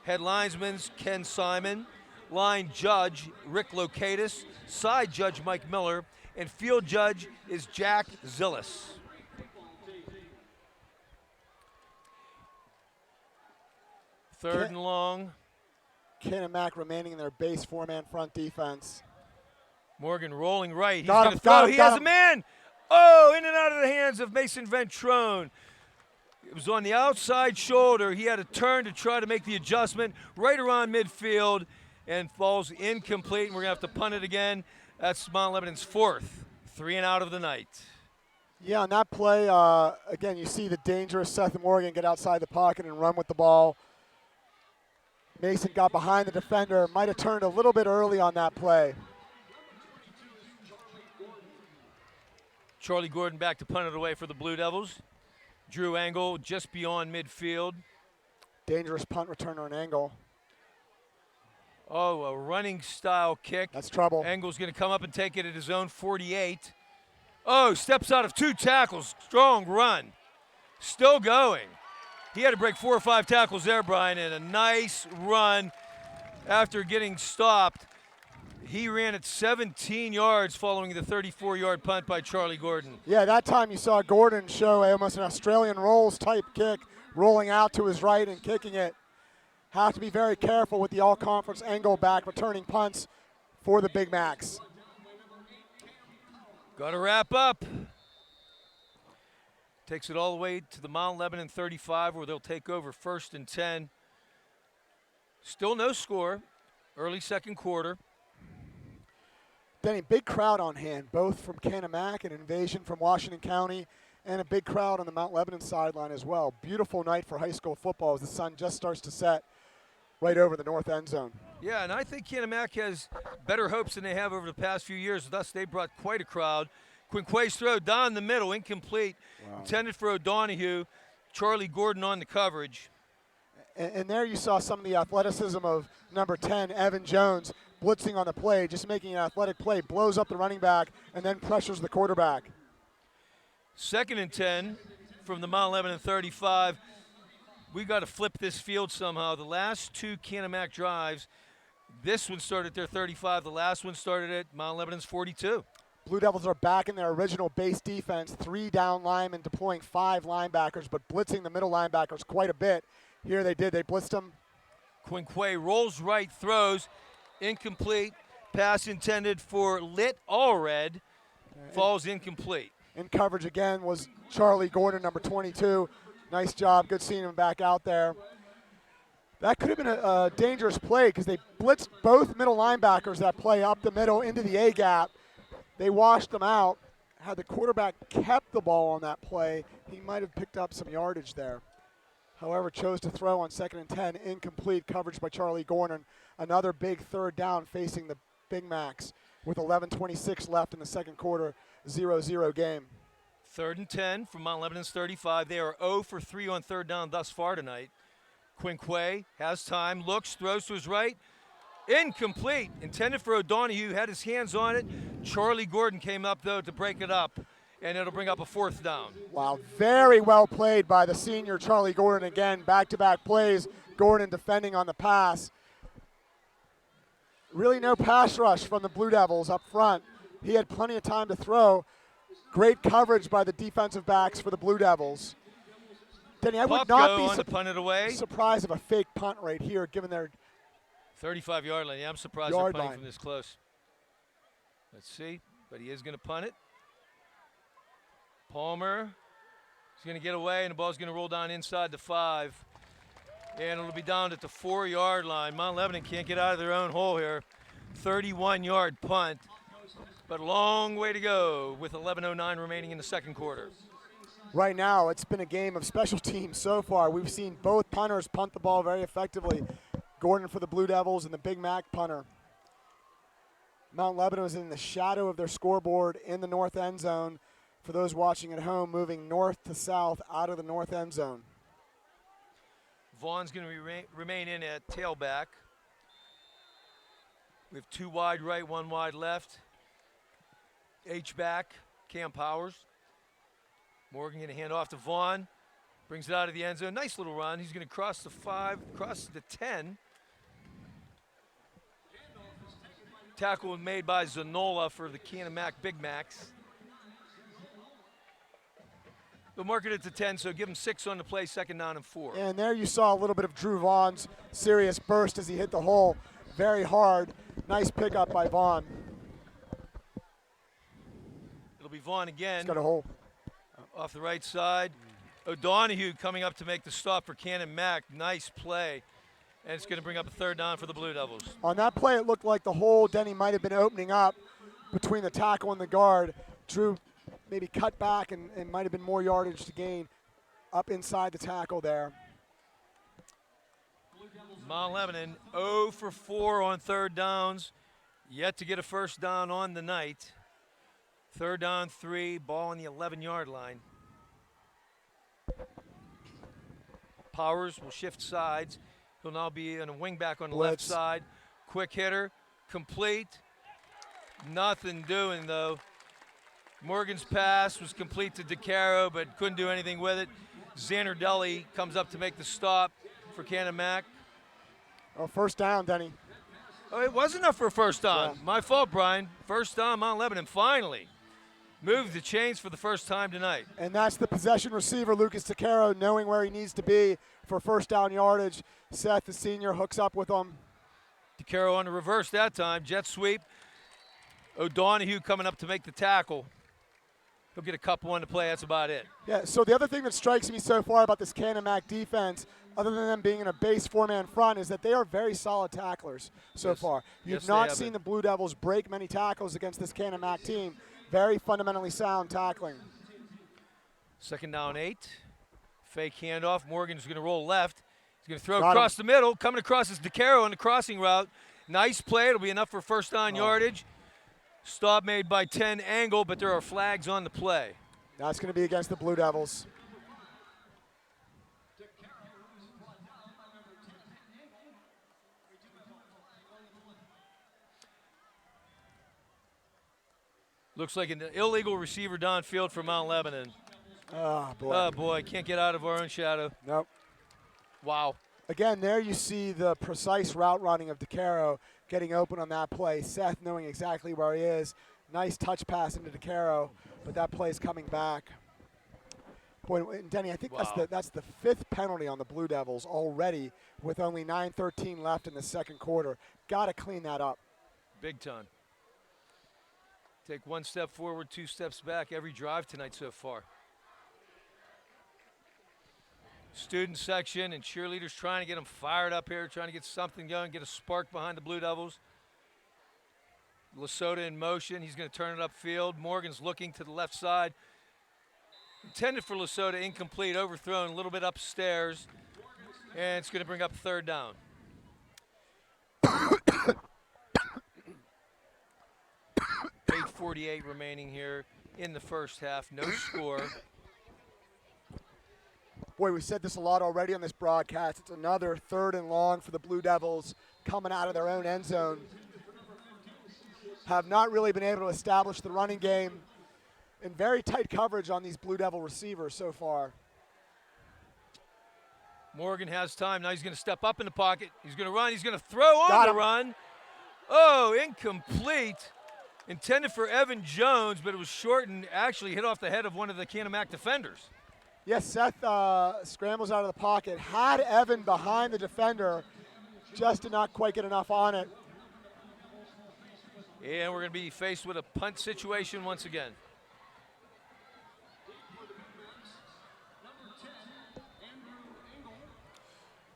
[SPEAKER 6] head linesmen, Ken Simon, line judge, Rick Locatus, side judge, Mike Miller, and field judge is Jack Zillis. Third and long.
[SPEAKER 4] Canon-Mac remaining in their base 4-man front defense.
[SPEAKER 6] Morgan rolling right. He's
[SPEAKER 4] Got
[SPEAKER 6] going
[SPEAKER 4] him,
[SPEAKER 6] to throw.
[SPEAKER 4] got him,
[SPEAKER 6] He
[SPEAKER 4] got
[SPEAKER 6] has a
[SPEAKER 4] him.
[SPEAKER 6] man. Oh, in and out of the hands of Mason Ventrone. It was on the outside shoulder. He had to turn to try to make the adjustment right around midfield and falls incomplete. And we're going to have to punt it again. That's Mount Lebanon's 4th. 3 and out of the night.
[SPEAKER 4] Yeah, on that play, again, you see the dangerous Seth Morgan get outside the pocket and run with the ball. Mason got behind the defender, might have turned a little bit early on that play.
[SPEAKER 6] Charlie Gordon back to punt it away for the Blue Devils. Drew Angle just beyond midfield.
[SPEAKER 4] Dangerous punt returner and Angle.
[SPEAKER 6] Oh, a running style kick.
[SPEAKER 4] That's trouble.
[SPEAKER 6] Angle's going to come up and take it at his own 48. Oh, steps out of 2 tackles. Strong run. Still going. He had to break 4 or 5 tackles there, Brian, and a nice run after getting stopped. He ran it 17 yards following the 34-yard punt by Charlie Gordon.
[SPEAKER 4] Yeah, that time you saw Gordon show almost an Australian rolls type kick, rolling out to his right and kicking it. Have to be very careful with the all-conference angle back returning punts for the Big Macs.
[SPEAKER 6] Got to wrap up. Takes it all the way to the Mount Lebanon 35 where they'll take over 1st and 10. Still no score. Early second quarter.
[SPEAKER 4] Denny, big crowd on hand, both from Canon-Mac, an invasion from Washington County, and a big crowd on the Mount Lebanon sideline as well. Beautiful night for high school football as the sun just starts to set right over the north end zone.
[SPEAKER 6] Yeah, and I think Canon-Mac has better hopes than they have over the past few years. Thus, they brought quite a crowd. Quinque's throw down the middle, incomplete. Wow. Intended for O'Donohue. Charlie Gordon on the coverage.
[SPEAKER 4] And there you saw some of the athleticism of number 10, Evan Jones, blitzing on the play, just making an athletic play, blows up the running back, and then pressures the quarterback.
[SPEAKER 6] 2nd and 10 from the Mount Lebanon 35. We got to flip this field somehow. The last 2 Canon-Mac drives, this one started at their 35. The last one started at Mount Lebanon's 42.
[SPEAKER 4] Blue Devils are back in their original base defense, 3 down linemen deploying 5 linebackers, but blitzing the middle linebackers quite a bit. Here they did. They blitzed them.
[SPEAKER 6] Quinque rolls right, throws, incomplete. Pass intended for Lit Allred, falls incomplete.
[SPEAKER 4] In coverage again was Charlie Gordon, number 22. Nice job. Good seeing him back out there. That could have been a dangerous play because they blitzed both middle linebackers that play up the middle into the A-gap. They washed them out. Had the quarterback kept the ball on that play, he might have picked up some yardage there. However, chose to throw on 2nd and 10, incomplete coverage by Charlie Gordon. Another big 3rd down facing the Big Macs with 11:26 left in the second quarter, 0-0 game.
[SPEAKER 6] 3rd and 10 from Mount Lebanon's 35. They are 0 for 3 on 3rd down thus far tonight. Quinque has time, looks, throws to his right. Incomplete. Intended for O'Donohue, had his hands on it. Charlie Gordon came up, though, to break it up, and it'll bring up a 4th down.
[SPEAKER 4] Wow, very well played by the senior Charlie Gordon. Again, back-to-back plays. Gordon defending on the pass. Really no pass rush from the Blue Devils up front. He had plenty of time to throw. Great coverage by the defensive backs for the Blue Devils. Denny, I would not be surprised of a fake punt right here, given their
[SPEAKER 6] 35-yard line. Yeah, I'm surprised they're punting from this close. Let's see, but he is going to punt it. Palmer is going to get away, and the ball's going to roll down inside the 5. And it'll be down at the 4-yard line. Mount Lebanon can't get out of their own hole here. 31-yard punt, but a long way to go with 11:09 remaining in the second quarter.
[SPEAKER 4] Right now, it's been a game of special teams so far. We've seen both punters punt the ball very effectively. Gordon for the Blue Devils and the Big Mac punter. Mount Lebanon is in the shadow of their scoreboard in the north end zone. For those watching at home, moving north to south out of the north end zone.
[SPEAKER 6] Vaughn's going to remain in at tailback. We have 2 wide right, 1 wide left. H-back, Cam Powers. Morgan going to hand off to Vaughn. Brings it out of the end zone. Nice little run. He's going to cross the 5, cross the 10. Tackle made by Zanola for the Canon-Mac Big Macs. They'll mark it at the 10, so give him 6 on the play, 2nd down and 4.
[SPEAKER 4] And there you saw a little bit of Drew Vaughn's serious burst as he hit the hole very hard. Nice pickup by Vaughn.
[SPEAKER 6] It'll be Vaughn again.
[SPEAKER 4] He's got a hole.
[SPEAKER 6] Off the right side. O'Donohue coming up to make the stop for Canon-Mac. Nice play. And it's going to bring up a 3rd down for the Blue Devils.
[SPEAKER 4] On that play, it looked like the hole Denny might have been opening up between the tackle and the guard. Drew maybe cut back and might have been more yardage to gain up inside the tackle there.
[SPEAKER 6] Mount Lebanon 0 for 4 on 3rd downs. Yet to get a 1st down on the night. 3rd down, 3, ball on the 11-yard line. Powers will shift sides. He'll now be in a wing back on the left side. Quick hitter, complete. Nothing doing, though. Morgan's pass was complete to DeCaro, but couldn't do anything with it. Zanardelli comes up to make the stop for Canon-Mac.
[SPEAKER 4] Oh, 1st down, Denny.
[SPEAKER 6] Oh, it was enough for a first down.
[SPEAKER 4] Yeah.
[SPEAKER 6] My fault, Brian. First down, Mount Lebanon finally moved the chains for the first time tonight.
[SPEAKER 4] And that's the possession receiver, Lucas Taquero, knowing where he needs to be for first down yardage. Seth, the senior, hooks up with him.
[SPEAKER 6] DeCaro on the reverse that time. Jet sweep. O'Donohue coming up to make the tackle. He'll get a couple on the play. That's about it.
[SPEAKER 4] Yeah, so the other thing that strikes me so far about this Canon-Mac defense, other than them being in a base four-man front, is that they are very solid tacklers so
[SPEAKER 6] Yes.
[SPEAKER 4] far. You've
[SPEAKER 6] Yes, they
[SPEAKER 4] not
[SPEAKER 6] have
[SPEAKER 4] seen
[SPEAKER 6] been.
[SPEAKER 4] the Blue Devils break many tackles against this Canon-Mac team. Very fundamentally sound tackling.
[SPEAKER 6] Second down 8. Fake handoff. Morgan's going to roll left. He's going to throw
[SPEAKER 4] Got
[SPEAKER 6] across
[SPEAKER 4] him.
[SPEAKER 6] the middle. Coming across is DeCaro on the crossing route. Nice play. It'll be enough for first down yardage. Stop made by 10 Angle, but there are flags on the play.
[SPEAKER 4] That's going to be against the Blue Devils.
[SPEAKER 6] Looks like an illegal receiver downfield for Mount Lebanon.
[SPEAKER 4] Oh, boy.
[SPEAKER 6] Oh, boy, can't get out of our own shadow.
[SPEAKER 4] Nope.
[SPEAKER 6] Wow.
[SPEAKER 4] Again, there you see the precise route running of DeCaro getting open on that play. Seth knowing exactly where he is. Nice touch pass into DeCaro, but that play is coming back. Boy, and Denny, I think
[SPEAKER 6] Wow.
[SPEAKER 4] that's the 5th penalty on the Blue Devils already with only 9:13 left in the second quarter. Got to clean that up.
[SPEAKER 6] Big time. Take one step forward, 2 steps back every drive tonight so far. Student section and cheerleaders trying to get them fired up here, trying to get something going, get a spark behind the Blue Devils. Lesotho in motion. He's going to turn it upfield. Morgan's looking to the left side. Intended for Lesotho, incomplete, overthrown a little bit upstairs. And it's going to bring up third down. 8:48 remaining here in the first half. No score.
[SPEAKER 4] Boy, we said this a lot already on this broadcast. It's another 3rd and long for the Blue Devils coming out of their own end zone. Have not really been able to establish the running game in very tight coverage on these Blue Devil receivers so far.
[SPEAKER 6] Morgan has time. Now he's going to step up in the pocket. He's going to run. He's going to throw on
[SPEAKER 4] Got
[SPEAKER 6] the
[SPEAKER 4] him.
[SPEAKER 6] run. Oh, incomplete. Intended for Evan Jones, but it was short and actually hit off the head of one of the Canon-Mac defenders.
[SPEAKER 4] Yes, Seth scrambles out of the pocket. Had Evan behind the defender, just did not quite get enough on it.
[SPEAKER 6] And we're going to be faced with a punt situation once again.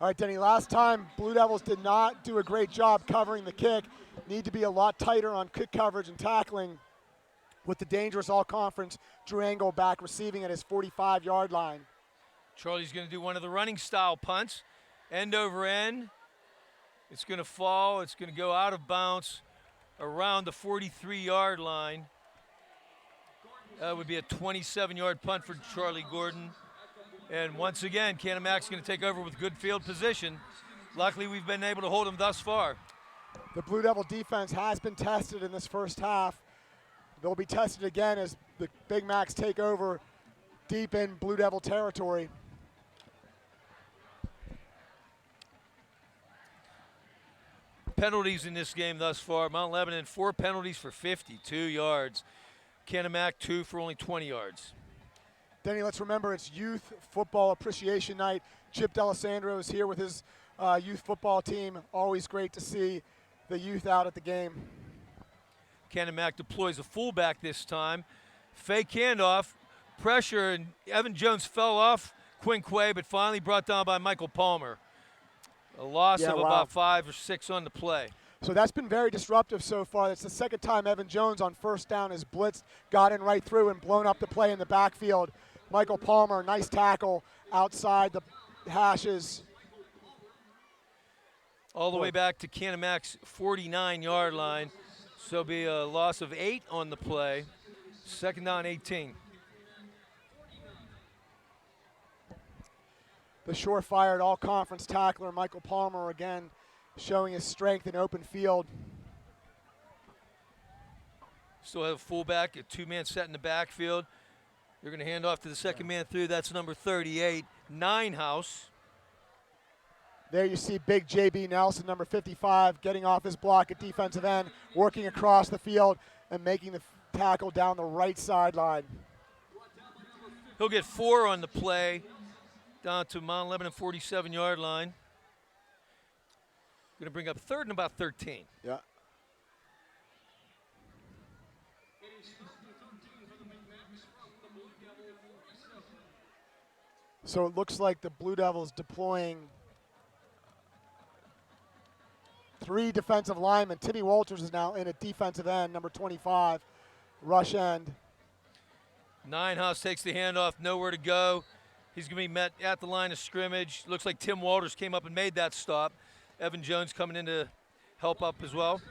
[SPEAKER 4] All right, Denny, last time Blue Devils did not do a great job covering the kick. Need to be a lot tighter on kick coverage and tackling with the dangerous all-conference Drew Angle back receiving at his 45-yard line.
[SPEAKER 6] Charlie's going to do one of the running style punts. End over end. It's going to fall. It's going to go out of bounds around the 43-yard line. That would be a 27-yard punt for Charlie Gordon. And once again, Canon-Mac's going to take over with good field position. Luckily, we've been able to hold them thus far.
[SPEAKER 4] The Blue Devil defense has been tested in this first half. They'll be tested again as the Big Macs take over deep in Blue Devil territory.
[SPEAKER 6] Penalties in this game thus far. Mount Lebanon, 4 penalties for 52 yards. Canon-Mac, 2 for only 20 yards.
[SPEAKER 4] Denny, let's remember it's Youth Football Appreciation Night. Chip D'Alessandro is here with his youth football team. Always great to see the youth out at the game.
[SPEAKER 6] Canon-Mac deploys a fullback this time. Fake handoff, pressure, and Evan Jones fell off Quinquay, but finally brought down by Michael Palmer. A loss of about 5 or 6 on the play.
[SPEAKER 4] So that's been very disruptive so far. That's the second time Evan Jones on first down has blitzed, got in right through and blown up the play in the backfield. Michael Palmer, nice tackle outside the hashes.
[SPEAKER 6] All the way back to Canon-Mac's 49-yard line. So it'll be a loss of 8 on the play. Second down, 18.
[SPEAKER 4] The sure-fired all-conference tackler, Michael Palmer, again showing his strength in open field.
[SPEAKER 6] Still have a fullback, a 2-man set in the backfield. They're going to hand off to the second man through. That's number 38, Ninehouse.
[SPEAKER 4] There you see big JB Nelson, number 55, getting off his block at defensive end, working across the field, and making the tackle down the right sideline.
[SPEAKER 6] He'll get 4 on the play, down to Mount Lebanon 47-yard line. Going to bring up 3rd and about 13.
[SPEAKER 4] Yeah. So it looks like the Blue Devils deploying 3 defensive linemen. Timmy Walters is now in at defensive end, number 25, rush end.
[SPEAKER 6] Ninehouse takes the handoff, nowhere to go. He's going to be met at the line of scrimmage. Looks like Tim Walters came up and made that stop. Evan Jones coming in to help up as well.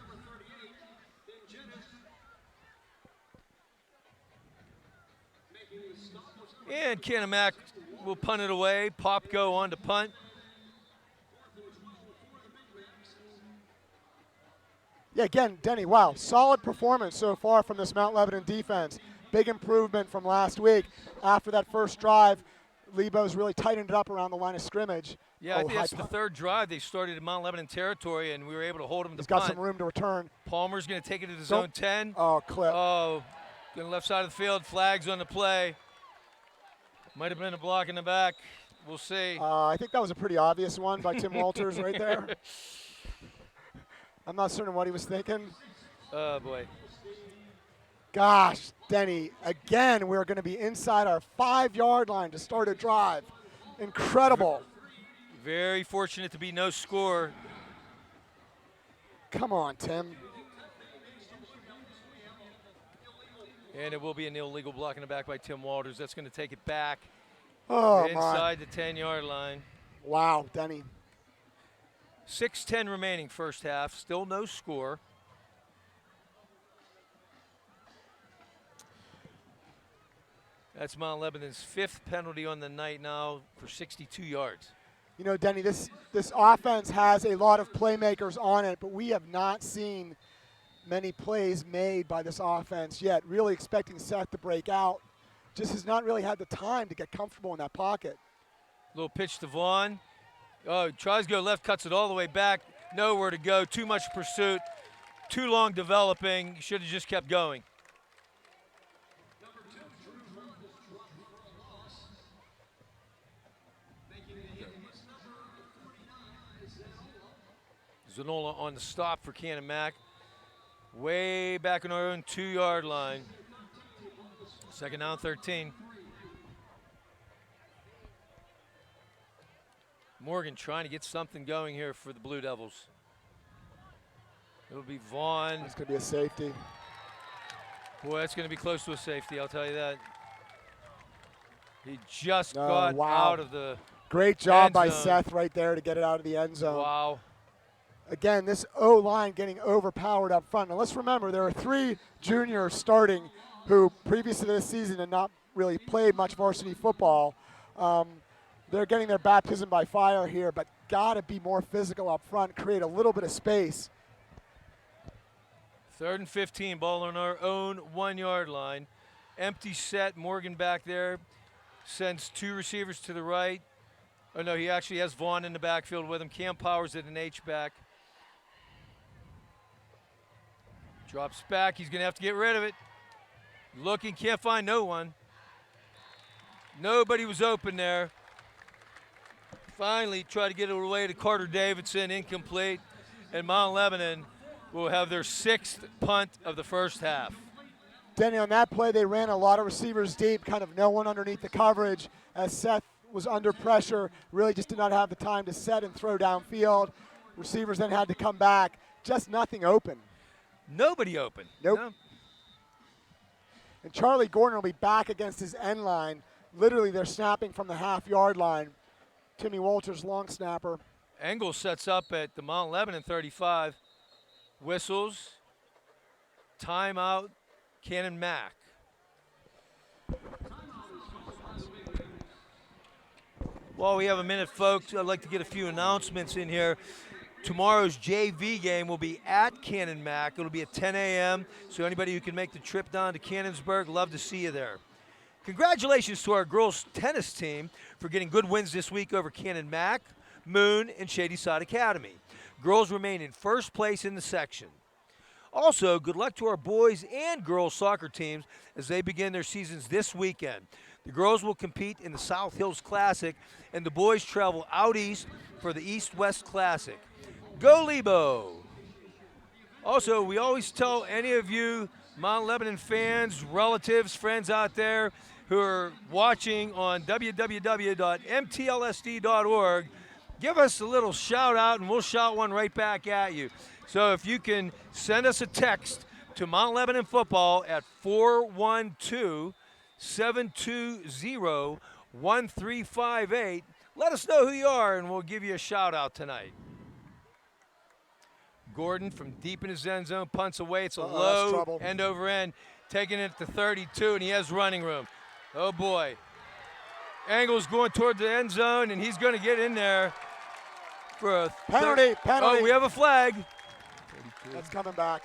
[SPEAKER 6] And Canon-Mac will punt it away. Pop go on to punt.
[SPEAKER 4] Yeah, again, Denny, wow, solid performance so far from this Mount Lebanon defense. Big improvement from last week. After that first drive, Lebo's really tightened it up around the line of scrimmage.
[SPEAKER 6] Yeah, I think that's the 3rd drive. They started in Mount Lebanon territory, and we were able to hold him to
[SPEAKER 4] He's
[SPEAKER 6] punt.
[SPEAKER 4] got some room to return.
[SPEAKER 6] Palmer's going to take it to the zone 10.
[SPEAKER 4] Oh, clip.
[SPEAKER 6] Oh, going left side of the field. Flags on the play. Might have been a block in the back. We'll see.
[SPEAKER 4] I think that was a pretty obvious one by Tim Walters right there. I'm not certain what he was thinking.
[SPEAKER 6] Oh, boy.
[SPEAKER 4] Gosh, Denny, again, we're going to be inside our 5-yard line to start a drive. Incredible.
[SPEAKER 6] Very fortunate to be no score.
[SPEAKER 4] Come on, Tim.
[SPEAKER 6] And it will be an illegal block in the back by Tim Walters. That's going to take it back
[SPEAKER 4] inside
[SPEAKER 6] the 10-yard line.
[SPEAKER 4] Wow, Denny.
[SPEAKER 6] 6:10 remaining first half. Still no score. That's Mount Lebanon's 5th penalty on the night now for 62 yards.
[SPEAKER 4] You know, Denny, this offense has a lot of playmakers on it, but we have not seen many plays made by this offense yet. Really expecting Seth to break out. Just has not really had the time to get comfortable in that pocket.
[SPEAKER 6] Little pitch to Vaughn. Oh, tries to go left, cuts it all the way back. Nowhere to go. Too much pursuit. Too long developing. Should have just kept going. Zanola on the stop for Canon-Mac. Way back on our own 2-yard line. 2nd down, 13. Morgan trying to get something going here for the Blue Devils. It'll be Vaughn.
[SPEAKER 4] It's going to be a safety.
[SPEAKER 6] Boy, that's going to be close to a safety, I'll tell you that. He just got out of the
[SPEAKER 4] Great job by
[SPEAKER 6] zone.
[SPEAKER 4] Seth right there to get it out of the end zone.
[SPEAKER 6] Wow.
[SPEAKER 4] Again, this O-line getting overpowered up front. Now let's remember there are 3 juniors starting who previous to this season had not really played much varsity football. They're getting their baptism by fire here, but got to be more physical up front, create a little bit of space.
[SPEAKER 6] 3rd and 15, ball on our own 1-yard line. Empty set, Morgan back there. Sends 2 receivers to the right. Oh, no, he actually has Vaughn in the backfield with him. Cam Powers at an H-back. Drops back. He's going to have to get rid of it. Looking, can't find no one. Nobody was open there. Finally tried to get it away to Carter Davidson, incomplete. And Mount Lebanon will have their 6th punt of the first half.
[SPEAKER 4] Denny, on that play, they ran a lot of receivers deep, kind of no one underneath the coverage as Seth was under pressure, really just did not have the time to set and throw downfield. Receivers then had to come back. Just nothing open.
[SPEAKER 6] Nobody open.
[SPEAKER 4] Nope.
[SPEAKER 6] No.
[SPEAKER 4] And Charlie Gordon will be back against his end line. Literally, they're snapping from the half-yard line. Timmy Walters, long snapper.
[SPEAKER 6] Engel sets up at the Mount Lebanon 35. Whistles. Timeout. Canon-Mac. While we have a minute, folks, I'd like to get a few announcements in here. Tomorrow's JV game will be at Canon-Mac. It'll be at 10 a.m., so anybody who can make the trip down to Cannonsburg, love to see you there. Congratulations to our girls tennis team for getting good wins this week over Canon-Mac. Moon, and Shadyside Academy. Girls remain in first place in the section. Also, good luck to our boys and girls soccer teams as they begin their seasons this weekend. The girls will compete in the South Hills Classic, and the boys travel out east for the East-West Classic. Go Lebo! Also, we always tell any of you Mount Lebanon fans, relatives, friends out there who are watching on www.mtlsd.org, give us a little shout out and we'll shout one right back at you. So if you can send us a text to Mount Lebanon Football at 412-720-1358, let us know who you are and we'll give you a shout out tonight. Gordon from deep in his end zone punts away. It's a low end over end, taking it to 32, and he has running room. Oh boy. Angle's going toward the end zone, and he's going to get in there for a
[SPEAKER 4] penalty.
[SPEAKER 6] Oh, we have a flag.
[SPEAKER 4] That's coming back.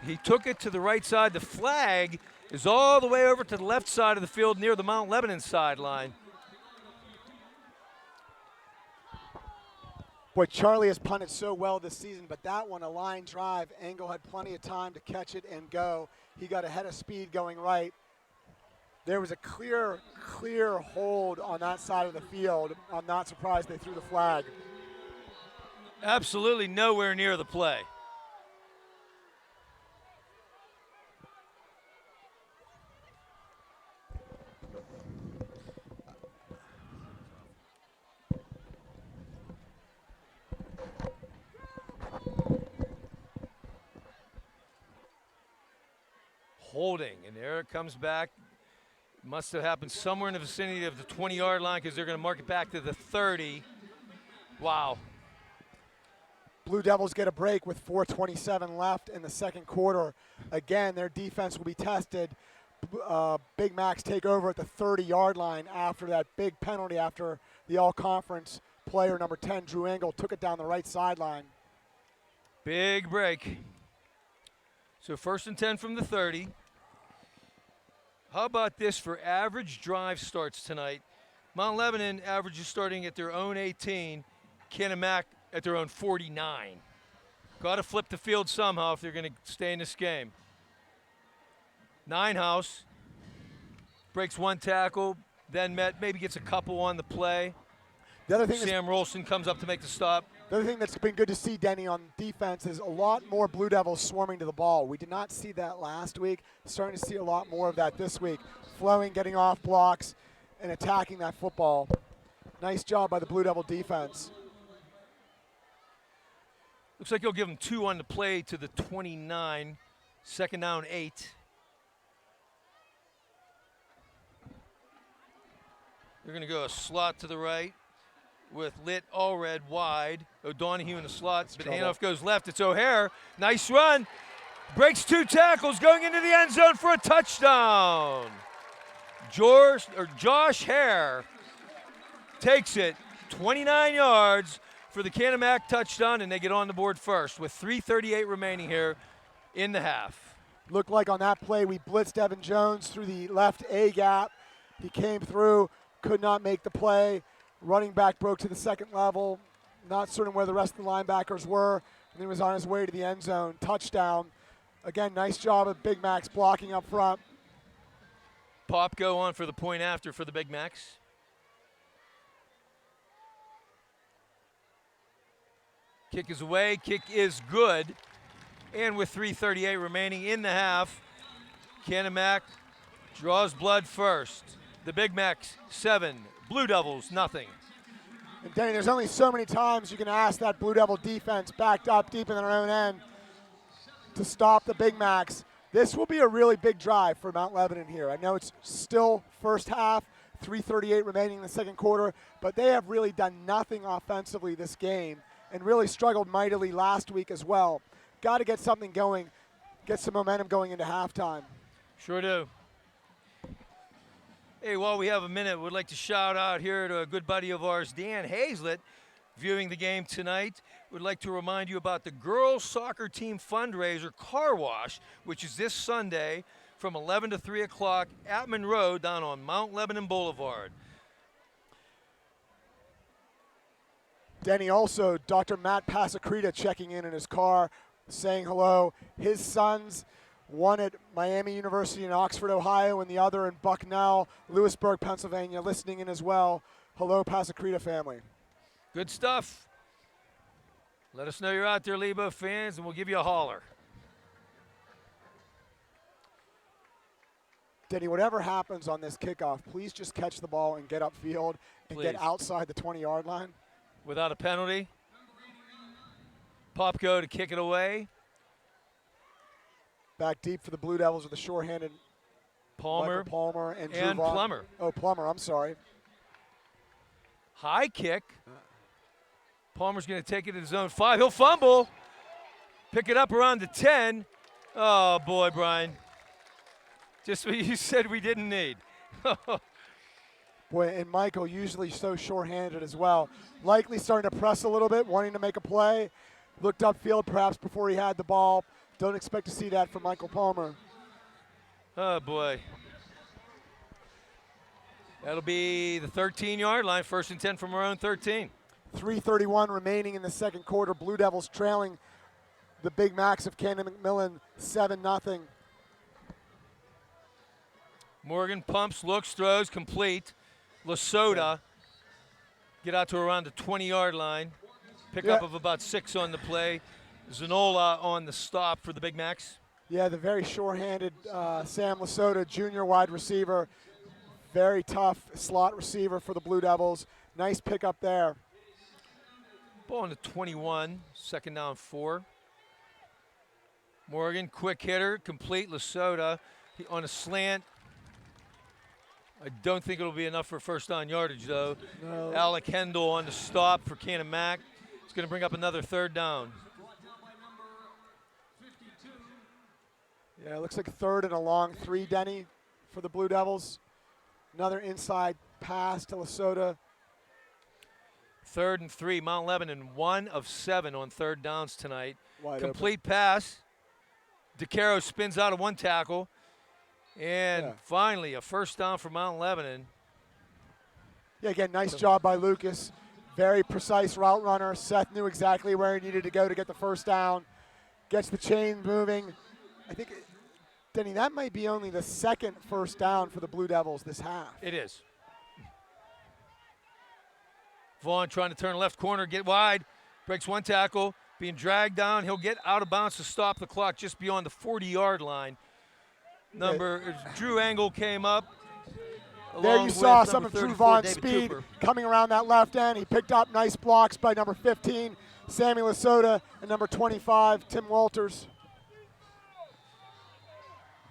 [SPEAKER 6] He took it to the right side. The flag is all the way over to the left side of the field near the Mount Lebanon sideline.
[SPEAKER 4] Boy, Charlie has punted so well this season, but that one, a line drive. Engel had plenty of time to catch it and go. He got ahead of speed going right. There was a clear hold on that side of the field. I'm not surprised they threw the flag.
[SPEAKER 6] Absolutely nowhere near the play. Holding, and there it comes back. Must have happened somewhere in the vicinity of the 20-yard line because they're going to mark it back to the 30. Wow.
[SPEAKER 4] Blue Devils get a break with 4:27 left in the second quarter. Again, their defense will be tested. Big Macs take over at the 30-yard line after that big penalty after the all-conference player, number 10, Drew Engel, took it down the right sideline.
[SPEAKER 6] Big break. So 1st and 10 from the 30. How about this for average drive starts tonight? Mount Lebanon averages starting at their own 18, Canon-Mac at their own 49. Got to flip the field somehow if they're going to stay in this game. Ninehouse breaks one tackle, then maybe gets a couple on the play.
[SPEAKER 4] The other thing
[SPEAKER 6] Sam Rolston comes up to make the stop.
[SPEAKER 4] The other thing that's been good to see, Denny, on defense is a lot more Blue Devils swarming to the ball. We did not see that last week. Starting to see a lot more of that this week. Flowing, getting off blocks, and attacking that football. Nice job by the Blue Devil defense.
[SPEAKER 6] Looks like he'll give him 2 on the play to the 29. 2nd down, 8. They're going to go a slot to the right with Litt, Allred wide. O'Donohue in the slot, but handoff goes left. It's O'Hare. Nice run. Breaks 2 tackles, going into the end zone for a touchdown. Josh Hare takes it 29 yards for the Canon-Mac touchdown, and they get on the board first with 3:38 remaining here in the half.
[SPEAKER 4] Looked like on that play we blitzed Evan Jones through the left A gap. He came through, could not make the play. Running back broke to the second level. Not certain where the rest of the linebackers were. And he was on his way to the end zone. Touchdown. Again, nice job of Big Macs blocking up front.
[SPEAKER 6] Pop go on for the point after for the Big Macs. Kick is away. Kick is good. And with 3:38 remaining in the half, Canon-Mac draws blood first. The Big Macs 7, Blue Devils nothing.
[SPEAKER 4] And Danny, there's only so many times you can ask that Blue Devil defense backed up deep in their own end to stop the Big Macs. This will be a really big drive for Mount Lebanon here. I know it's still first half, 3:38 remaining in the second quarter, but they have really done nothing offensively this game and really struggled mightily last week as well. Got to get something going, get some momentum going into halftime.
[SPEAKER 6] Sure do. Hey, while we have a minute, we'd like to shout out here to a good buddy of ours, Dan Hazlett, viewing the game tonight. We'd like to remind you about the girls soccer team fundraiser car wash, which is this Sunday from 11 to 3 o'clock at Monroe down on Mount Lebanon Boulevard.
[SPEAKER 4] Denny, also Dr. Matt Pasacreta checking in his car, saying hello. His sons, one at Miami University in Oxford, Ohio, and the other in Bucknell, Lewisburg, Pennsylvania, listening in as well. Hello, Pasacreta family.
[SPEAKER 6] Good stuff. Let us know you're out there, Lebo fans, and we'll give you a holler.
[SPEAKER 4] Denny, whatever happens on this kickoff, please just catch the ball and get upfield and get
[SPEAKER 6] Please.
[SPEAKER 4] outside the 20-yard line.
[SPEAKER 6] Without a penalty. Popko to kick it away.
[SPEAKER 4] Back deep for the Blue Devils with the short-handed
[SPEAKER 6] Palmer
[SPEAKER 4] Michael Palmer and Drew
[SPEAKER 6] and
[SPEAKER 4] Vaughn.
[SPEAKER 6] Plummer.
[SPEAKER 4] Oh, Plummer, I'm sorry.
[SPEAKER 6] High kick. Palmer's going to take it to the zone 5. He'll fumble. Pick it up around the 10. Oh, boy, Brian. Just what you said we didn't need.
[SPEAKER 4] Boy, and Michael usually so short-handed as well. Likely starting to press a little bit, wanting to make a play. Looked upfield perhaps before he had the ball. Don't expect to see that from Michael Palmer.
[SPEAKER 6] Oh, boy. That'll be the 13-yard line, 1st and 10 from our own 13.
[SPEAKER 4] 3:31 remaining in the second quarter. Blue Devils trailing the Big Macs of Canon-McMillan 7-0.
[SPEAKER 6] Morgan pumps, looks, throws, complete. Lasota get out to around the 20-yard line. Pickup of about 6 on the play. Zanola on the stop for the Big Macs.
[SPEAKER 4] Yeah, the very short-handed Sam Lasota, junior wide receiver. Very tough slot receiver for the Blue Devils. Nice pickup there.
[SPEAKER 6] Ball on the 21, 2nd down 4. Morgan, quick hitter, complete. Lasota on a slant. I don't think it'll be enough for 1st down yardage, though.
[SPEAKER 4] No.
[SPEAKER 6] Alec Hendel on the stop for Canon Mac. It's going to bring up another 3rd down.
[SPEAKER 4] Yeah, it looks like 3rd and a long 3, Denny, for the Blue Devils. Another inside pass to Lasota.
[SPEAKER 6] 3rd and 3. Mount Lebanon 1 of 7 on 3rd downs tonight.
[SPEAKER 4] Wide
[SPEAKER 6] Complete pass. DeCaro spins out of 1 tackle. And finally, a 1st down for Mount Lebanon.
[SPEAKER 4] Yeah, again, nice job by Lucas. Very precise route runner. Seth knew exactly where he needed to go to get the 1st down. Gets the chain moving. I think, Denny, that might be only the 2nd 1st down for the Blue Devils this half.
[SPEAKER 6] It is. Vaughn trying to turn left corner, get wide. Breaks 1 tackle. Being dragged down. He'll get out of bounds to stop the clock just beyond the 40-yard line. Drew Angle came up.
[SPEAKER 4] There you saw some of Drew Vaughn's speed coming around that left end. He picked up nice blocks by number 15, Sammy Lasota, and number 25, Tim Walters.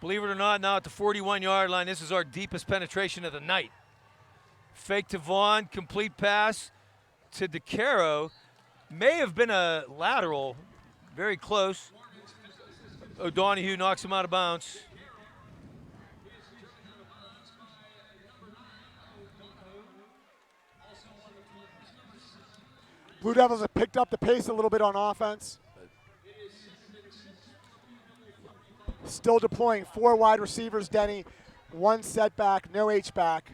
[SPEAKER 6] Believe it or not, now at the 41-yard line, this is our deepest penetration of the night. Fake to Vaughn, complete pass to DeCaro. May have been a lateral, very close. O'Donohue knocks him out of bounds.
[SPEAKER 4] Blue Devils have picked up the pace a little bit on offense. Still deploying 4 wide receivers, Denny. 1 setback, no H-back.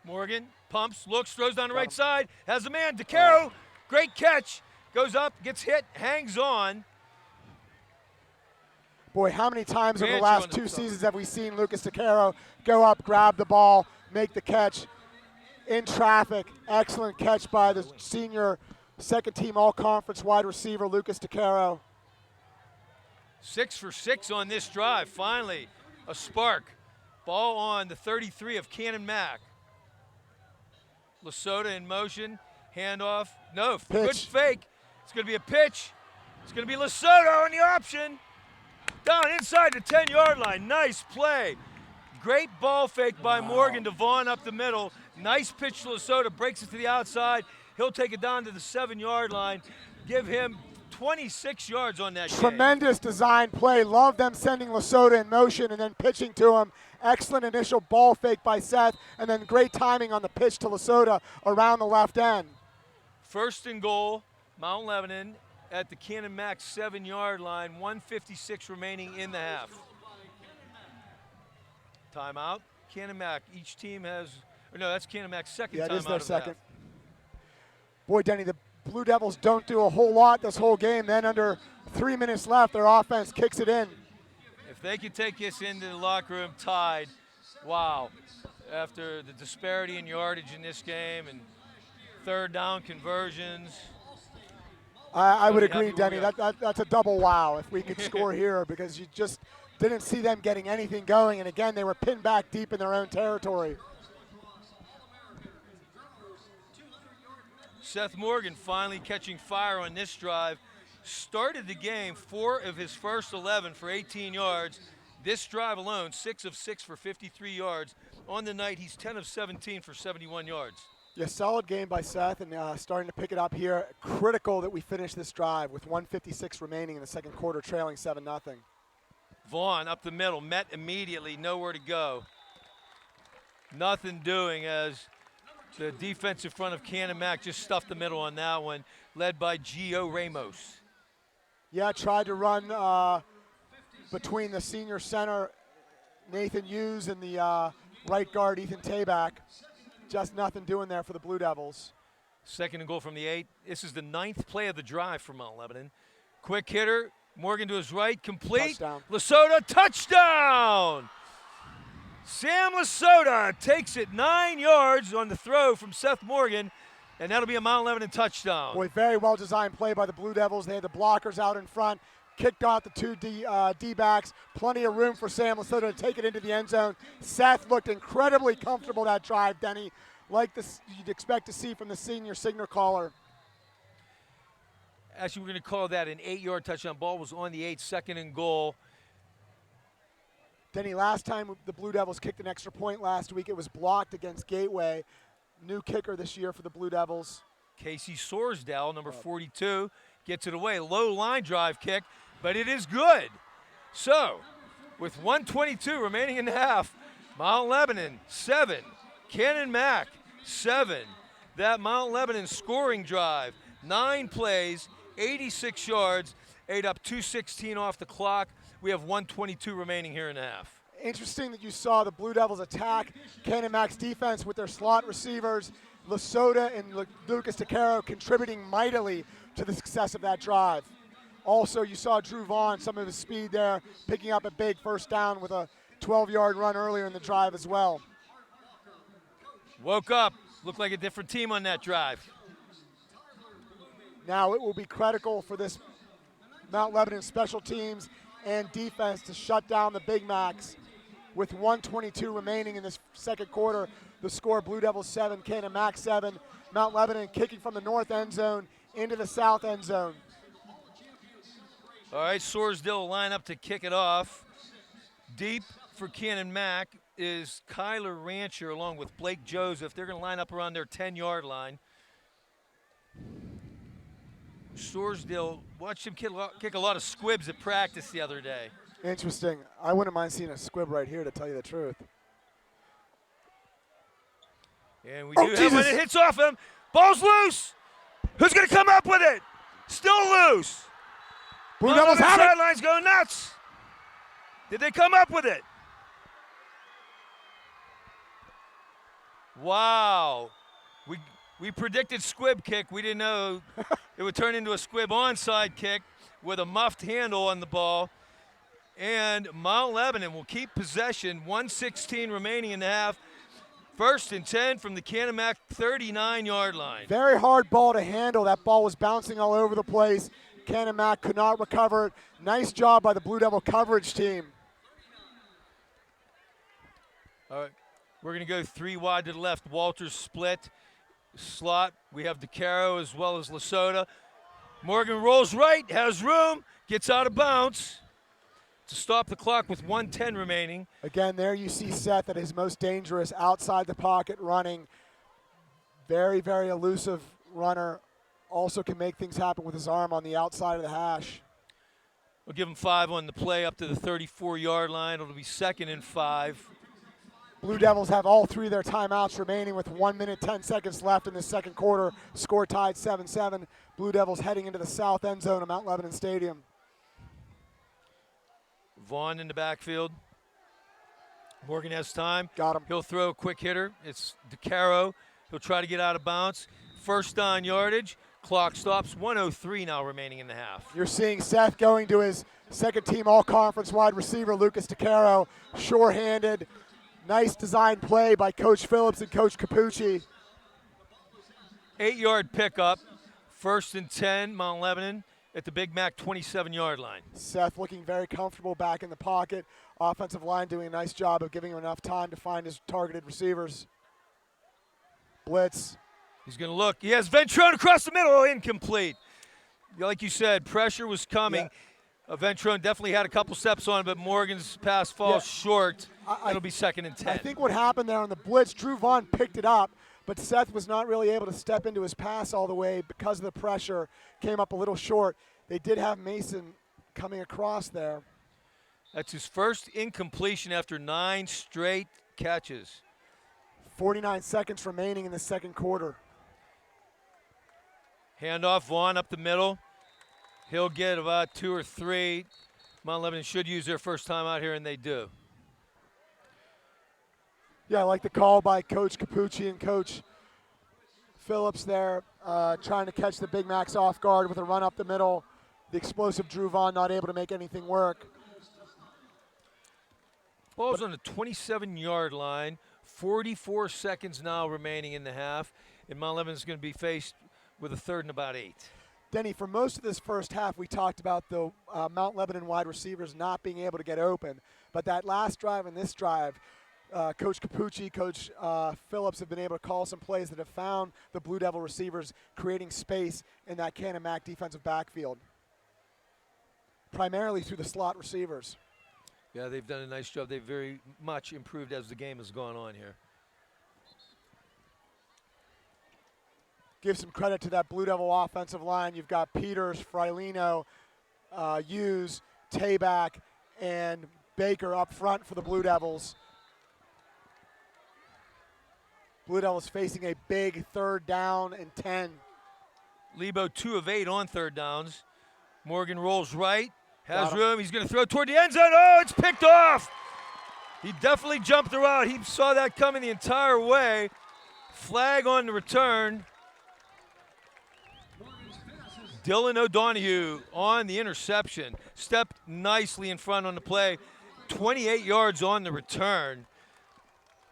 [SPEAKER 6] Morgan pumps, looks, throws down the right side. Has a man, DeCaro. Great catch. Goes up, gets hit, hangs on.
[SPEAKER 4] Boy, how many times over the last 2 seasons have we seen Lucas DeCaro go up, grab the ball, make the catch in traffic. Excellent catch by the senior second-team all-conference wide receiver, Lucas DeCaro.
[SPEAKER 6] 6 for 6 on this drive. Finally, a spark. Ball on the 33 of Canon Mac. Lasota in motion. Handoff. No, good fake. It's going to be a pitch. It's going to be Lasota on the option. Down inside the 10-yard line. Nice play. Great ball fake by Morgan to Vaughn up the middle. Nice pitch to Lasota. Breaks it to the outside. He'll take it down to the 7-yard line. Give him 26 yards on that
[SPEAKER 4] Tremendous design play. Love them sending Lasota in motion and then pitching to him. Excellent initial ball fake by Seth, and then great timing on the pitch to Lasota around the left end.
[SPEAKER 6] 1st and goal, Mount Lebanon at the Canon Mac 7-yard line. 1:56 remaining in the half. Timeout. Canon Mac. Each team has, or no, that's Canon Mac's second timeout.
[SPEAKER 4] Yeah, it is their
[SPEAKER 6] of the
[SPEAKER 4] second.
[SPEAKER 6] half.
[SPEAKER 4] Boy, Denny, the Blue Devils don't do a whole lot this whole game. Then under 3 minutes left, their offense kicks it in.
[SPEAKER 6] If they could take this into the locker room tied, wow. After the disparity in yardage in this game and third down conversions.
[SPEAKER 4] I would
[SPEAKER 6] Really
[SPEAKER 4] agree,
[SPEAKER 6] happy where
[SPEAKER 4] Denny.
[SPEAKER 6] we are.
[SPEAKER 4] That's a double wow if we could score here, because you just didn't see them getting anything going. And again, they were pinned back deep in their own territory.
[SPEAKER 6] Seth Morgan finally catching fire on this drive. Started the game 4 of his first 11 for 18 yards. This drive alone, 6 of 6 for 53 yards. On the night, he's 10 of 17 for 71 yards.
[SPEAKER 4] Yeah, solid game by Seth, and starting to pick it up here. Critical that we finish this drive with 1:56 remaining in the second quarter, trailing 7-0.
[SPEAKER 6] Vaughn up the middle, met immediately, nowhere to go. Nothing doing as the defensive front of Canon-Mac just stuffed the middle on that one, led by Gio Ramos.
[SPEAKER 4] Yeah, tried to run between the senior center, Nathan Hughes, and the right guard, Ethan Tabak. Just nothing doing there for the Blue Devils.
[SPEAKER 6] Second and goal from the 8. This is the 9th play of the drive for Mount Lebanon. Quick hitter, Morgan to his right, complete.
[SPEAKER 4] Touchdown.
[SPEAKER 6] Lasota, touchdown! Sam Lasota takes it 9 yards on the throw from Seth Morgan, and that'll be a Mount Lebanon touchdown.
[SPEAKER 4] Boy, very well designed play by the Blue Devils. They had the blockers out in front, kicked out the two D-backs. Plenty of room for Sam Lasota to take it into the end zone. Seth looked incredibly comfortable that drive, Denny, like this you'd expect to see from the senior signal caller.
[SPEAKER 6] Actually, we're going to call that an 8-yard touchdown. Ball was on the 8, second and goal.
[SPEAKER 4] Denny, last time the Blue Devils kicked an extra point last week, it was blocked against Gateway. New kicker this year for the Blue Devils.
[SPEAKER 6] Casey Sorsdale, number 42, gets it away. Low line drive kick, but it is good. So, with 1:22 remaining in the half, Mount Lebanon 7, Canon-Mac 7. That Mount Lebanon scoring drive, 9 plays, 86 yards, ate up 2:16 off the clock. We have 1:22 remaining here in the half.
[SPEAKER 4] Interesting that you saw the Blue Devils attack Canon-Mac's defense with their slot receivers, Lasota and Lucas DeCaro, contributing mightily to the success of that drive. Also, you saw Drew Vaughn, some of his speed there, picking up a big first down with a 12-yard run earlier in the drive as well.
[SPEAKER 6] Woke up, looked like a different team on that drive.
[SPEAKER 4] Now it will be critical for this Mount Lebanon special teams and defense to shut down the Big Macs. With 1:22 remaining in this second quarter, the score Blue Devils 7, Canon-Mac 7. Mount Lebanon kicking from the north end zone into the south end zone.
[SPEAKER 6] All right, Sorsdale will line up to kick it off. Deep for Canon-Mac is Kyler Rancher along with Blake Joseph. They're going to line up around their 10-yard line. Sorsdale, watched him kick a lot of squibs at practice the other day.
[SPEAKER 4] Interesting. I wouldn't mind seeing a squib right here, to tell you the truth.
[SPEAKER 6] And we do have when it hits off him. Ball's loose. Who's going to come up with it? Still loose.
[SPEAKER 4] Blue Devils have it.
[SPEAKER 6] Sidelines go nuts. Did they come up with it? Wow. We predicted squib kick. We didn't know it would turn into a squib onside kick with a muffed handle on the ball. And Mount Lebanon will keep possession. 1:16 remaining in the half. First and 10 from the Canon-Mac 39-yard line.
[SPEAKER 4] Very hard ball to handle. That ball was bouncing all over the place. Canon-Mac could not recover it. Nice job by the Blue Devil coverage team.
[SPEAKER 6] All right, we're going to go 3 wide to the left. Walters split. Slot, we have DeCaro as well as Lasota. Morgan rolls right, has room, gets out of bounds to stop the clock with 1:10 remaining.
[SPEAKER 4] Again, there you see Seth at his most dangerous, outside the pocket running. Very, very elusive runner. Also can make things happen with his arm on the outside of the hash.
[SPEAKER 6] We'll give him 5 on the play up to the 34-yard line. It'll be 2nd and 5.
[SPEAKER 4] Blue Devils have all 3 of their timeouts remaining with 1 minute, 10 seconds left in the second quarter. Score tied 7-7. Blue Devils heading into the south end zone of Mount Lebanon Stadium.
[SPEAKER 6] Vaughn in the backfield. Morgan has time.
[SPEAKER 4] Got him.
[SPEAKER 6] He'll throw a quick hitter. It's DeCaro. He'll try to get out of bounds. First down yardage. Clock stops. 1:03 now remaining in the half.
[SPEAKER 4] You're seeing Seth going to his second team all-conference wide receiver, Lucas DeCaro, sure-handed. Nice design play by Coach Phillips and Coach Capucci.
[SPEAKER 6] 8-yard pickup. 1st and 10, Mount Lebanon at the Big Mac 27-yard line.
[SPEAKER 4] Seth looking very comfortable back in the pocket. Offensive line doing a nice job of giving him enough time to find his targeted receivers. Blitz.
[SPEAKER 6] He's going to look. He has Ventrone across the middle. Incomplete. Like you said, pressure was coming.
[SPEAKER 4] Yeah.
[SPEAKER 6] Ventrone definitely had a couple steps on, but Morgan's pass falls short. It'll be 2nd and 10.
[SPEAKER 4] I think what happened there on the blitz, Drew Vaughn picked it up, but Seth was not really able to step into his pass all the way because of the pressure. Came up a little short. They did have Mason coming across there.
[SPEAKER 6] That's his first incompletion after 9 straight catches.
[SPEAKER 4] 49 seconds remaining in the second quarter.
[SPEAKER 6] Handoff, Vaughn up the middle. He'll get about 2 or 3. Mount Lebanon should use their first time out here, and they do.
[SPEAKER 4] Yeah, I like the call by Coach Capucci and Coach Phillips there, trying to catch the Big Macs off guard with a run up the middle. The explosive Drew Vaughn not able to make anything work.
[SPEAKER 6] Ball's on the 27-yard line. 44 seconds now remaining in the half, and Mount Lebanon's going to be faced with a 3rd and about 8.
[SPEAKER 4] Denny, for most of this first half, we talked about the Mount Lebanon wide receivers not being able to get open. But that last drive and this drive, Coach Capucci, Coach Phillips have been able to call some plays that have found the Blue Devil receivers creating space in that Canon-Mac defensive backfield, primarily through the slot receivers.
[SPEAKER 6] Yeah, they've done a nice job. They've very much improved as the game has gone on here.
[SPEAKER 4] Give some credit to that Blue Devil offensive line. You've got Peters, Frailino, Hughes, Tabak, and Baker up front for the Blue Devils. Blue Devils facing a big 3rd down and 10.
[SPEAKER 6] Lebo 2 of 8 on 3rd downs. Morgan rolls right, has
[SPEAKER 4] Got him.
[SPEAKER 6] room. He's going to throw toward the end zone. Oh, it's picked off. He definitely jumped the route. He saw that coming the entire way. Flag on the return. Dylan O'Donohue on the interception. Stepped nicely in front on the play. 28 yards on the return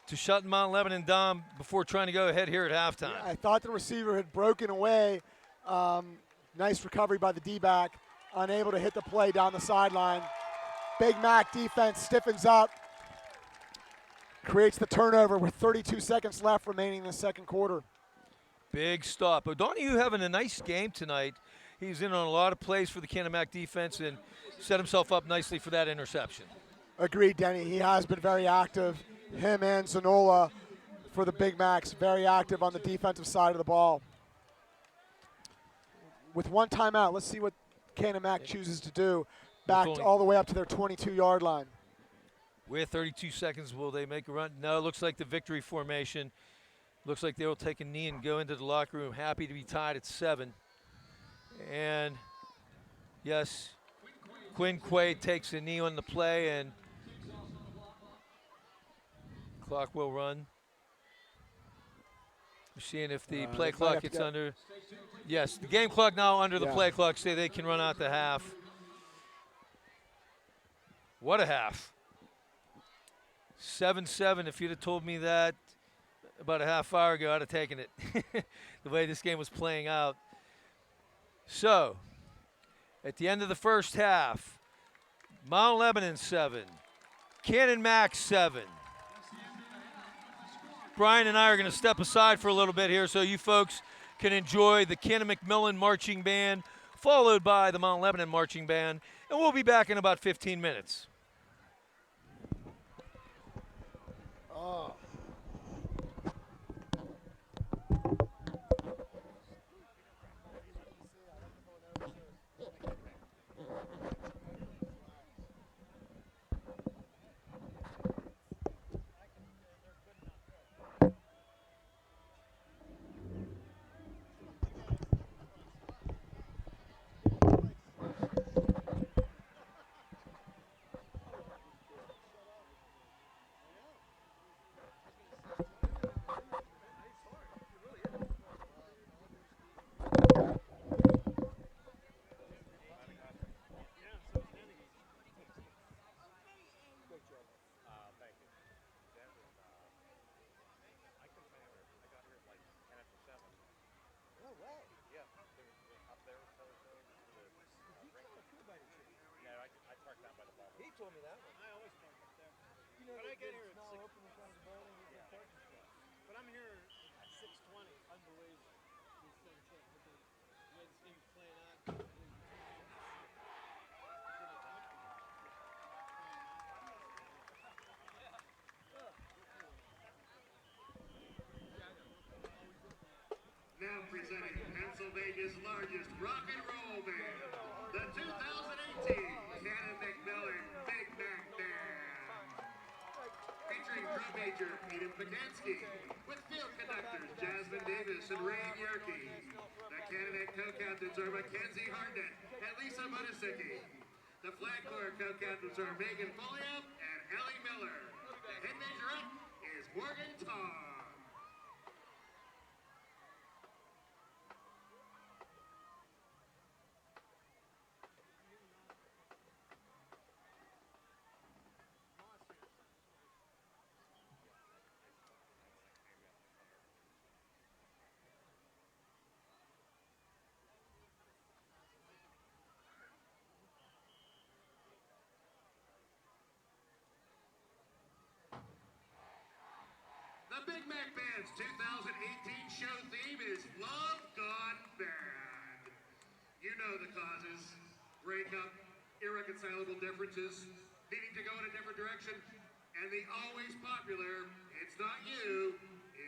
[SPEAKER 6] to shut Mount Lebanon down before trying to go ahead here at halftime.
[SPEAKER 4] I thought the receiver had broken away. Nice recovery by the D-back. Unable to hit the play down the sideline. Big Mac defense stiffens up. Creates the turnover with 32 seconds left remaining in the second quarter.
[SPEAKER 6] Big stop. O'Donohue having a nice game tonight. He's in on a lot of plays for the Canon-Mac defense and set himself up nicely for that interception.
[SPEAKER 4] Agreed, Denny. He has been very active. Him and Zanola for the Big Macs, very active on the defensive side of the ball. With 1 timeout, let's see what Canon-Mac chooses to do. Backed all the way up to their 22-yard line.
[SPEAKER 6] With 32 seconds, will they make a run? No, it looks like the victory formation. Looks like they will take a knee and go into the locker room, happy to be tied at 7. And, yes, Quinn Quaid takes a knee on the play, and clock will run. We're seeing if the play clock gets under. Yes, the game clock now under the play clock, say they can run out the half. What a half. 7-7. If you'd have told me that about a half hour ago, I'd have taken it. The way this game was playing out. So, at the end of the first half, Mount Lebanon 7, Canon-Mac 7. Brian and I are going to step aside for a little bit here so you folks can enjoy the Canon-McMillan Marching Band, followed by the Mount Lebanon Marching Band, and we'll be back in about 15 minutes.
[SPEAKER 4] Oh.
[SPEAKER 1] told me that one.
[SPEAKER 2] I always park up there.
[SPEAKER 1] You know,
[SPEAKER 2] When I get here,
[SPEAKER 1] it's
[SPEAKER 2] it's
[SPEAKER 1] not
[SPEAKER 2] 6.
[SPEAKER 1] open in front of the building. You can park and stuff.
[SPEAKER 2] But I'm here at 6:20.
[SPEAKER 1] Unbelievable. These things that freaking
[SPEAKER 2] When this game's playing on.
[SPEAKER 5] Now presenting Pennsylvania's largest rock and roll band, the 2018 Canon-McMillan Big Mac Band. Featuring drum major Aiden Pagansky, with field conductors Jasmine Davis and Ray Yerke. The Canon co-captains are Mackenzie Hartnett and Lisa Budasicki. The flag corps co-captains are Megan Folliam and Ellie Miller. The head majorette is Morgan Tarr. The Big Mac Band's 2018 show theme is Love Gone Bad. You know the causes: breakup, irreconcilable differences, needing to go in a different direction, and the always popular, it's not you,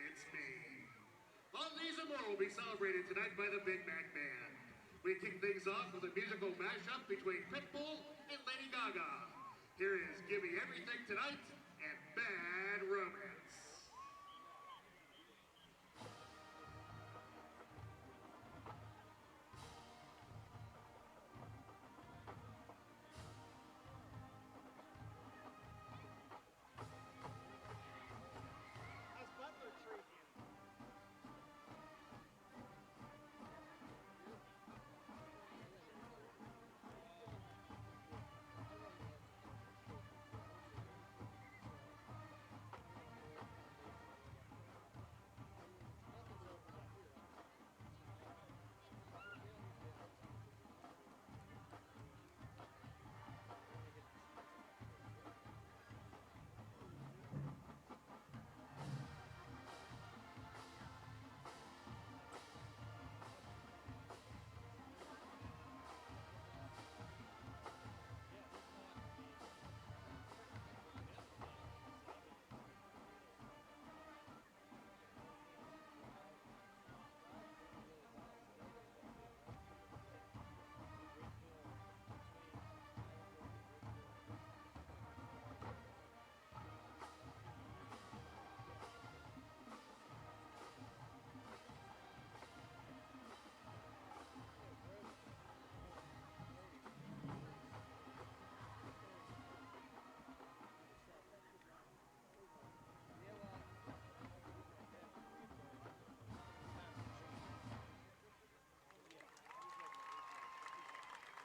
[SPEAKER 5] it's me. All these and more will be celebrated tonight by the Big Mac Band. We kick things off with a musical mashup between Pitbull and Lady Gaga. Here is Give Me Everything Tonight and Bad Romance.
[SPEAKER 2] How's Butler treating you?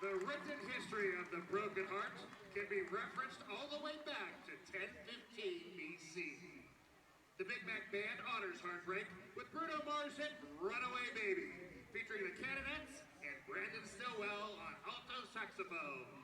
[SPEAKER 5] The written history of the broken heart can be referenced all the way back to 1015 BC. The Big Mac Band honors heartbreak with Bruno Mars' hit Runaway Baby, featuring the Cananettes and Brandon Stillwell on alto saxophone.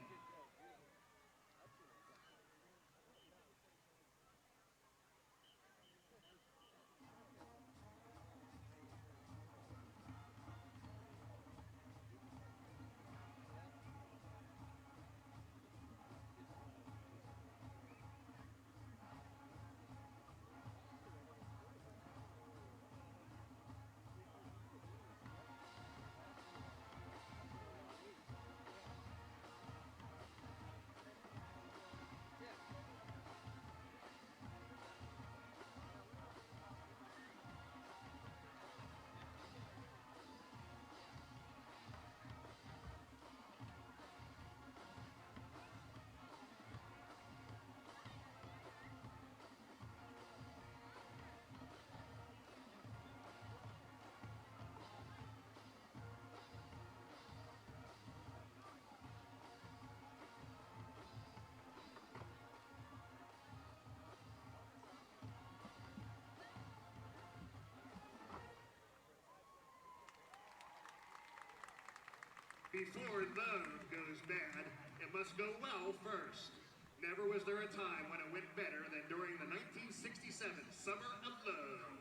[SPEAKER 5] Before love goes bad, it must go well first.
[SPEAKER 7] Never was there a time when it went better than during the 1967 Summer of Love.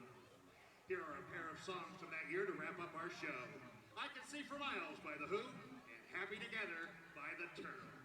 [SPEAKER 7] Here are a pair of songs from that year to wrap up our show. I Can See for Miles by The Who and Happy Together by The Turtles.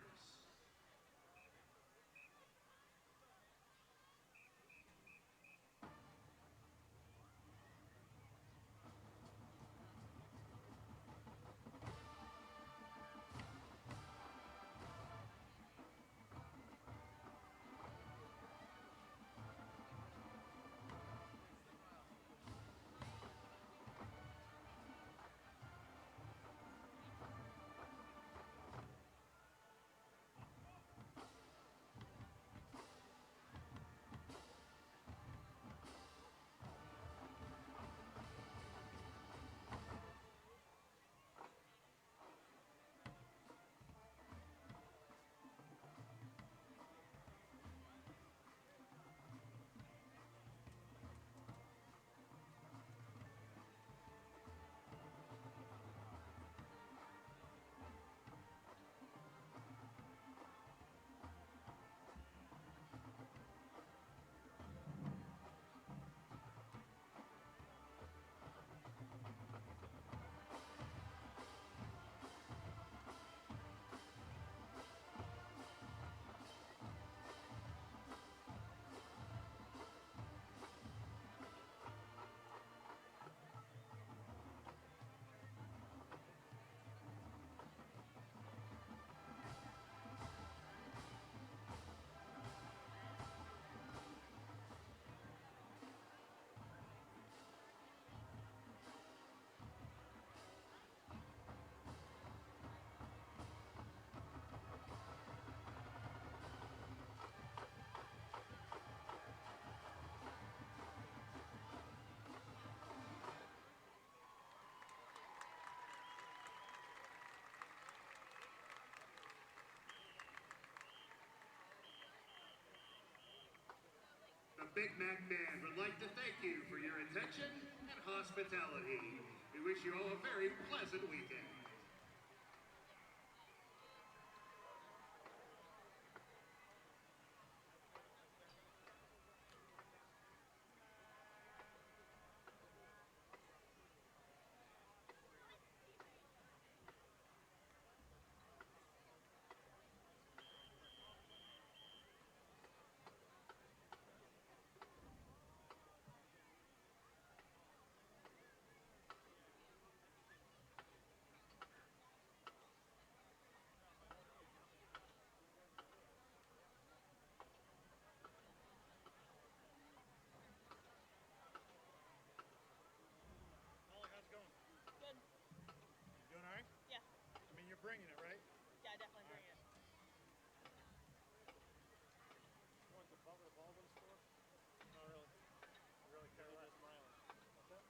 [SPEAKER 7] The Big Mac Band would like to thank you for your attention and hospitality. We wish you all a very pleasant weekend.
[SPEAKER 2] Good.
[SPEAKER 1] You doing all right?
[SPEAKER 2] Yeah.
[SPEAKER 1] I mean, you're bringing it, right?
[SPEAKER 2] Yeah, definitely bring it.
[SPEAKER 1] You want the Butler Baldwin store? Not really. I really care less. What's that?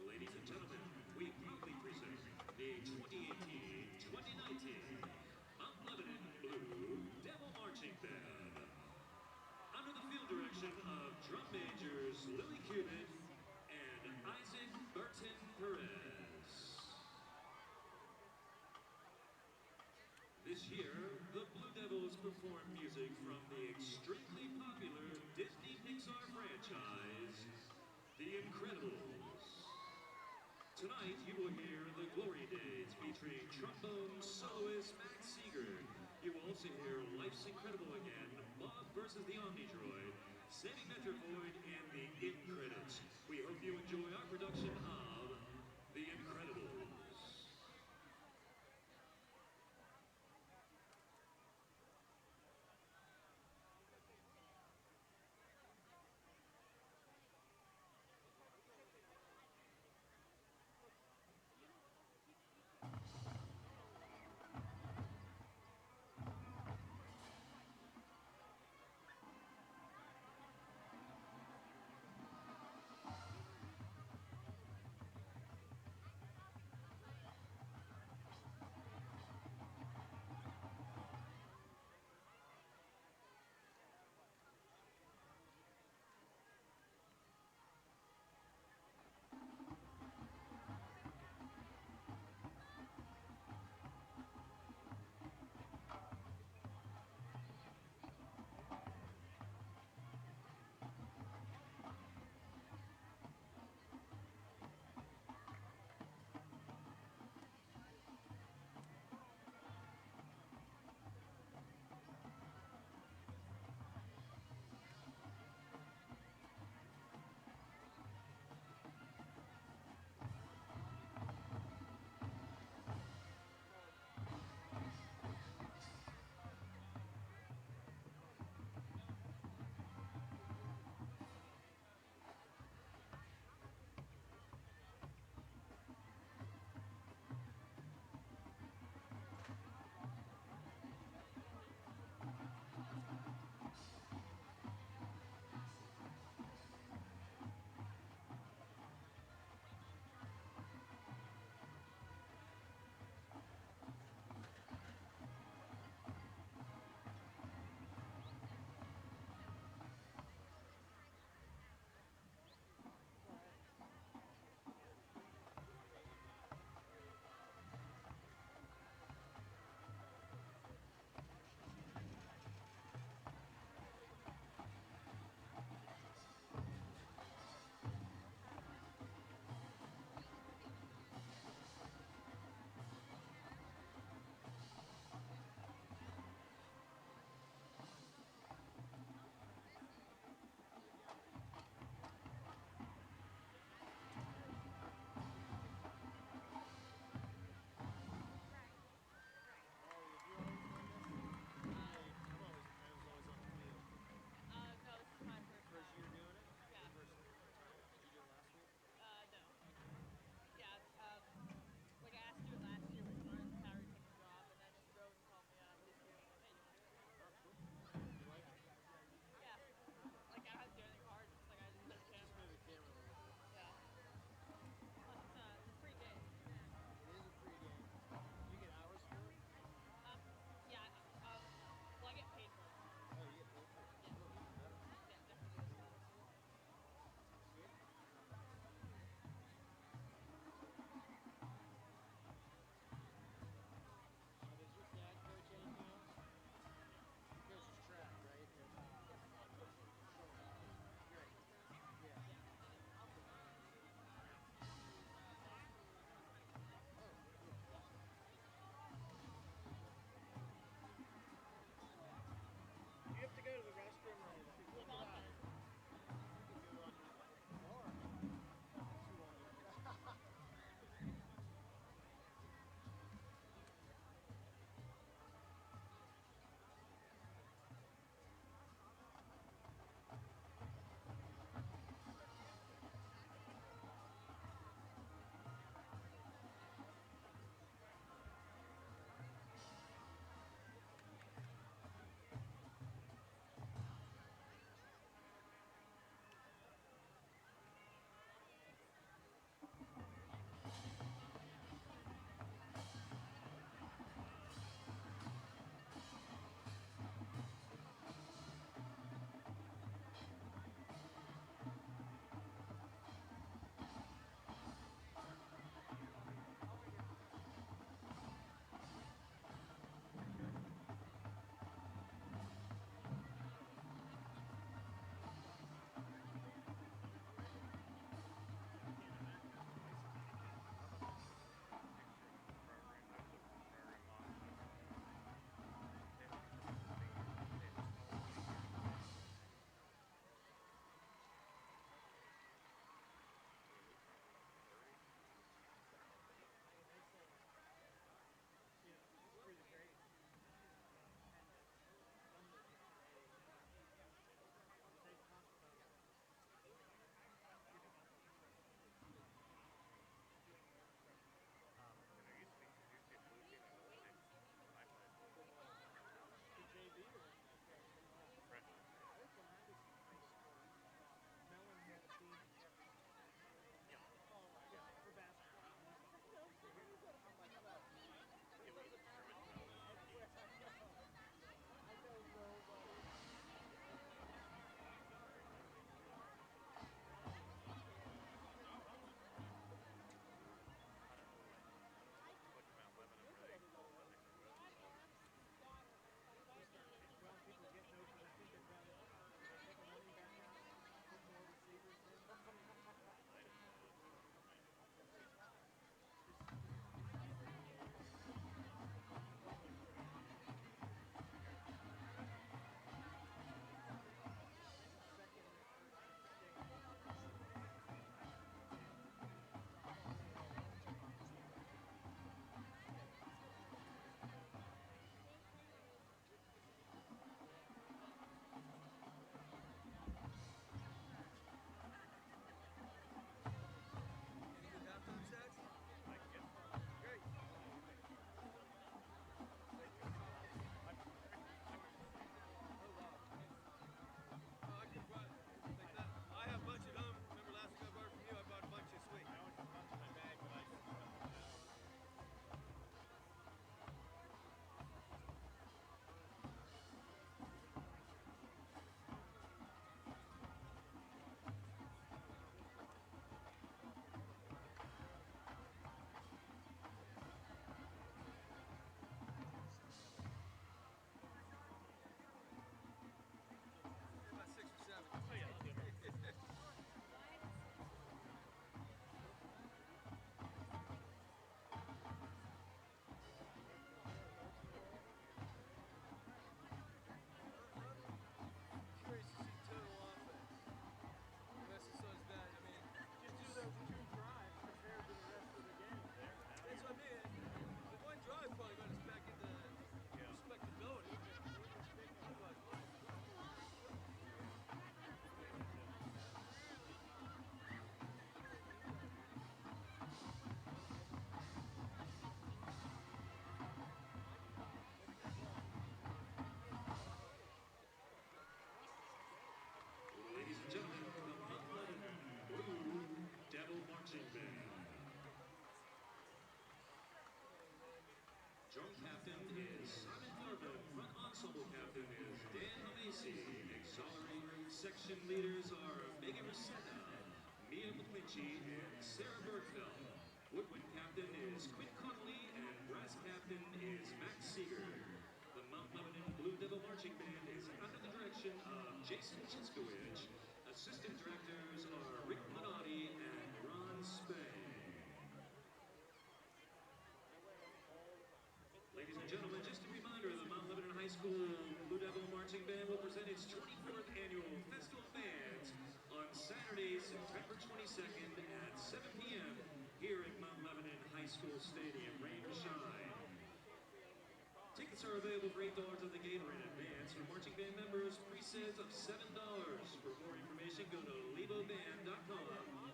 [SPEAKER 7] Ladies and gentlemen, we proudly present the 2018-2019 Mount Lebanon Blue Devil Marching Band. Under the field direction of drum majors Lily Cuban and Isaac Burton Perez. This year, the Blue Devils perform music from the extremely popular Disney Pixar franchise, The Incredibles. Tonight, you will hear The Glory Days featuring trombone soloist Max Seeger. You will also hear Life's Incredible Again, Bob versus the Omnidroid, Saving Metroid, and The End Credits. We hope you enjoy our production of The Incredibles. captain is Dan Macy. Auxiliary section leaders are Megan Rosetta, Mia McClinchy, and Sarah Bergfeld. Woodwind captain is Quinn Connolly, and brass captain is Max Seeger. The Mount Lebanon Blue Devil Marching Band is under the direction of Jason Chiskowicz. Assistant directors are Rick Minotti and Ron Spang. Ladies and gentlemen, just a reminder, the Mount Lebanon High School Blue Devil Marching Band will present its 24th annual Festival of Bands on Saturday, September 22nd at 7 p.m. here at Mount Lebanon High School Stadium, rain or shine. Tickets are available for $8 at the gate or in advance. For marching band members, pre-sales of $7. For more information, go to leboband.com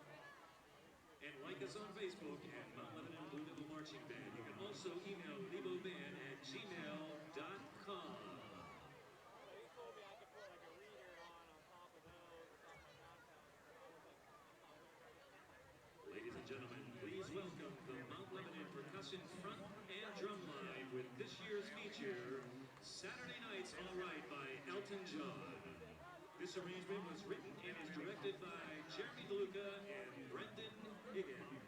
[SPEAKER 7] and like us on Facebook at Mount Lebanon Blue Devil Marching Band. You can also email leboband@gmail.com. Ladies and gentlemen, please welcome the Mount Lebanon Percussion Front and Drum Line with this year's feature, Saturday Night's All Right by Elton John. This arrangement was written and is directed by Jeremy DeLuca and Brendan Higgins.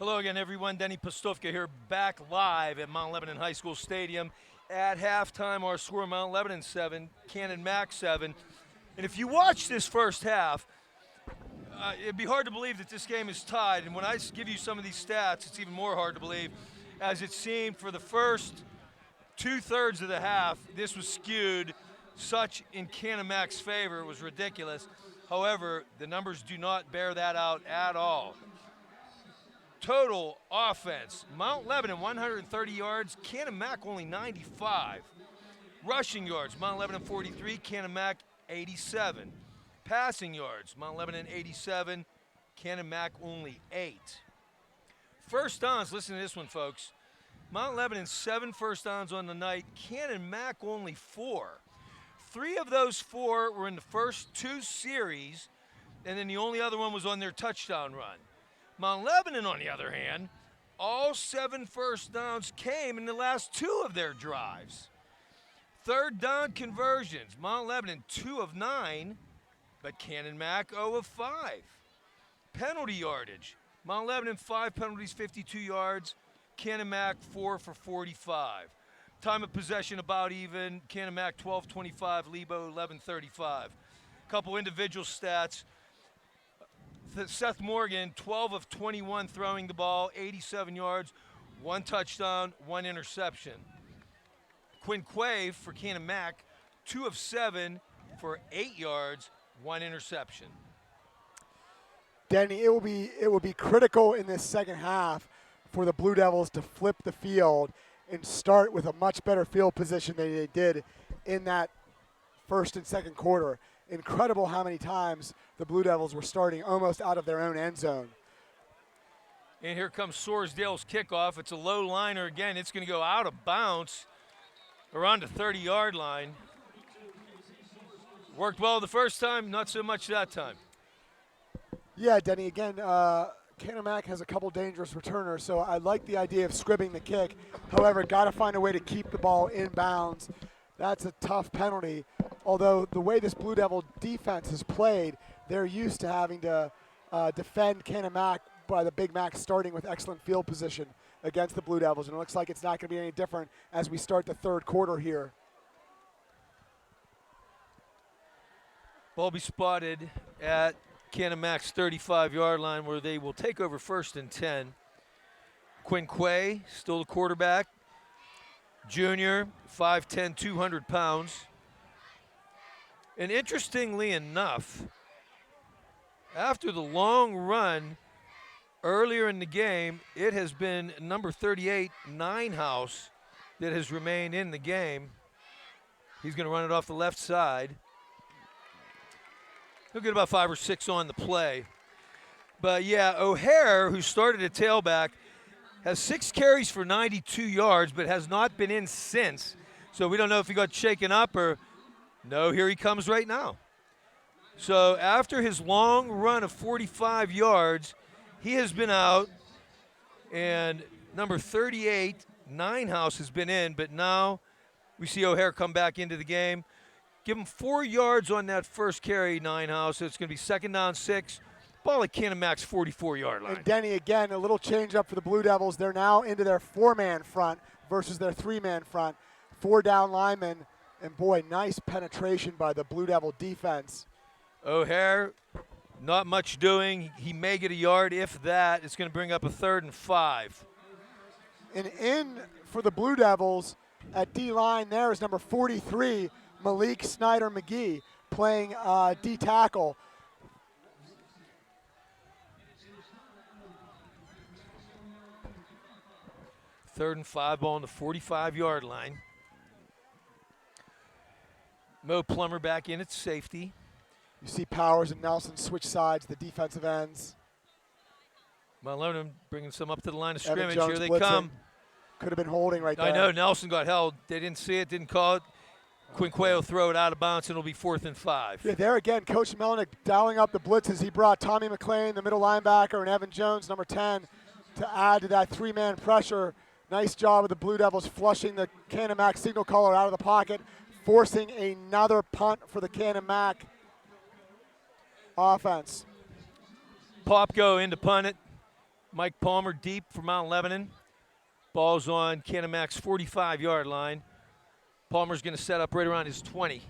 [SPEAKER 6] Hello again, everyone. Denny Postovka here, back live at Mount Lebanon High School Stadium. At halftime, our score, Mount Lebanon 7, Canon-Mac 7. And if you watch this first half, it'd be hard to believe that this game is tied. And when I give you some of these stats, it's even more hard to believe, as it seemed for the first 2/3 of the half, this was skewed such in Canon-Mac's favor. It was ridiculous. However, the numbers do not bear that out at all. Total offense, Mount Lebanon 130 yards, Canon-Mac only 95. Rushing yards, Mount Lebanon 43, Canon-Mac 87. Passing yards, Mount Lebanon 87, Canon-Mac only 8. First downs, listen to this one, folks. Mount Lebanon 7 first downs on the night, Canon-Mac only 4. 3 of those 4 were in the first 2 series, and then the only other one was on their touchdown run. Mount Lebanon, on the other hand, all 7 first downs came in the last 2 of their drives. Third down conversions, Mount Lebanon 2 of 9, but Canon-Mac 0 of 5. Penalty yardage, Mount Lebanon 5 penalties, 52 yards, Canon-Mac 4 for 45. Time of possession about even, Canon-Mac 12-25, Lebo 11-35. Couple individual stats. Seth Morgan, 12 of 21 throwing the ball, 87 yards, 1 touchdown, 1 interception. Quinn Quay for Canon-Mac, 2 of 7 for 8 yards, 1 interception.
[SPEAKER 4] Denny, it will be critical in this second half for the Blue Devils to flip the field and start with a much better field position than they did in that first and second quarter. Incredible how many times the Blue Devils were starting almost out of their own end zone.
[SPEAKER 6] And here comes Sorsdale's kickoff. It's a low liner again. It's going to go out of bounds around the 30-yard line. Worked well the first time, not so much that time.
[SPEAKER 4] Yeah, Denny, again, Canon-Mac has a couple dangerous returners, so I like the idea of scribbing the kick. However, got to find a way to keep the ball in bounds. That's a tough penalty. Although the way this Blue Devil defense has played, they're used to having to defend Canon-Mac by the Big Mac starting with excellent field position against the Blue Devils. And it looks like it's not going to be any different as we start the third quarter here.
[SPEAKER 6] Ball be spotted at Canon-Mac's 35-yard line where they will take over 1st and 10. Quinn Quay, still the quarterback. Junior, 5'10", 200 pounds. And interestingly enough, after the long run earlier in the game, it has been number 38, Ninehouse, that has remained in the game. He's going to run it off the left side. He'll get about 5 or 6 on the play. But yeah, O'Hare, who started at tailback, has 6 carries for 92 yards, but has not been in since. So we don't know if he got shaken up or no, here he comes right now. So after his long run of 45 yards, he has been out, and number 38, Ninehouse, has been in, but now we see O'Hare come back into the game. Give him 4 yards on that first carry, Ninehouse. So it's going to be 2nd down 6. Ball at Canon-Mac's 44-yard line.
[SPEAKER 4] And Denny, again, a little change up for the Blue Devils. They're now into their 4-man front versus their 3-man front. 4 down linemen, and boy, nice penetration by the Blue Devil defense.
[SPEAKER 6] O'Hare, not much doing. He may get a yard, if that. It's going to bring up a 3rd and 5.
[SPEAKER 4] And in for the Blue Devils at D-line there is number 43, Malik Snyder-McGee, playing D-tackle.
[SPEAKER 6] Third and 5, ball on the 45-yard line. Mo Plummer back in at safety.
[SPEAKER 4] You see Powers and Nelson switch sides, the defensive ends.
[SPEAKER 6] Mount Lebanon bringing some up to the line of
[SPEAKER 4] Evan
[SPEAKER 6] scrimmage.
[SPEAKER 4] Jones
[SPEAKER 6] Here they
[SPEAKER 4] blitzing.
[SPEAKER 6] come.
[SPEAKER 4] Could have been holding right there.
[SPEAKER 6] I know Nelson got held. They didn't see it, didn't call it. Quinn Quay will throw it out of bounds, and it'll be 4th and 5.
[SPEAKER 4] Yeah, there again, Coach Melnick dialing up the blitzes. He brought Tommy McLean, the middle linebacker, and Evan Jones, number 10, to add to that 3-man pressure. Nice job of the Blue Devils flushing the Canon-Mac signal caller out of the pocket, forcing another punt for the Canon-Mac offense.
[SPEAKER 6] Popko in to punt it. Mike Palmer deep for Mount Lebanon. Ball's on Canon-Mac's 45-yard line. Palmer's going to set up right around his 20.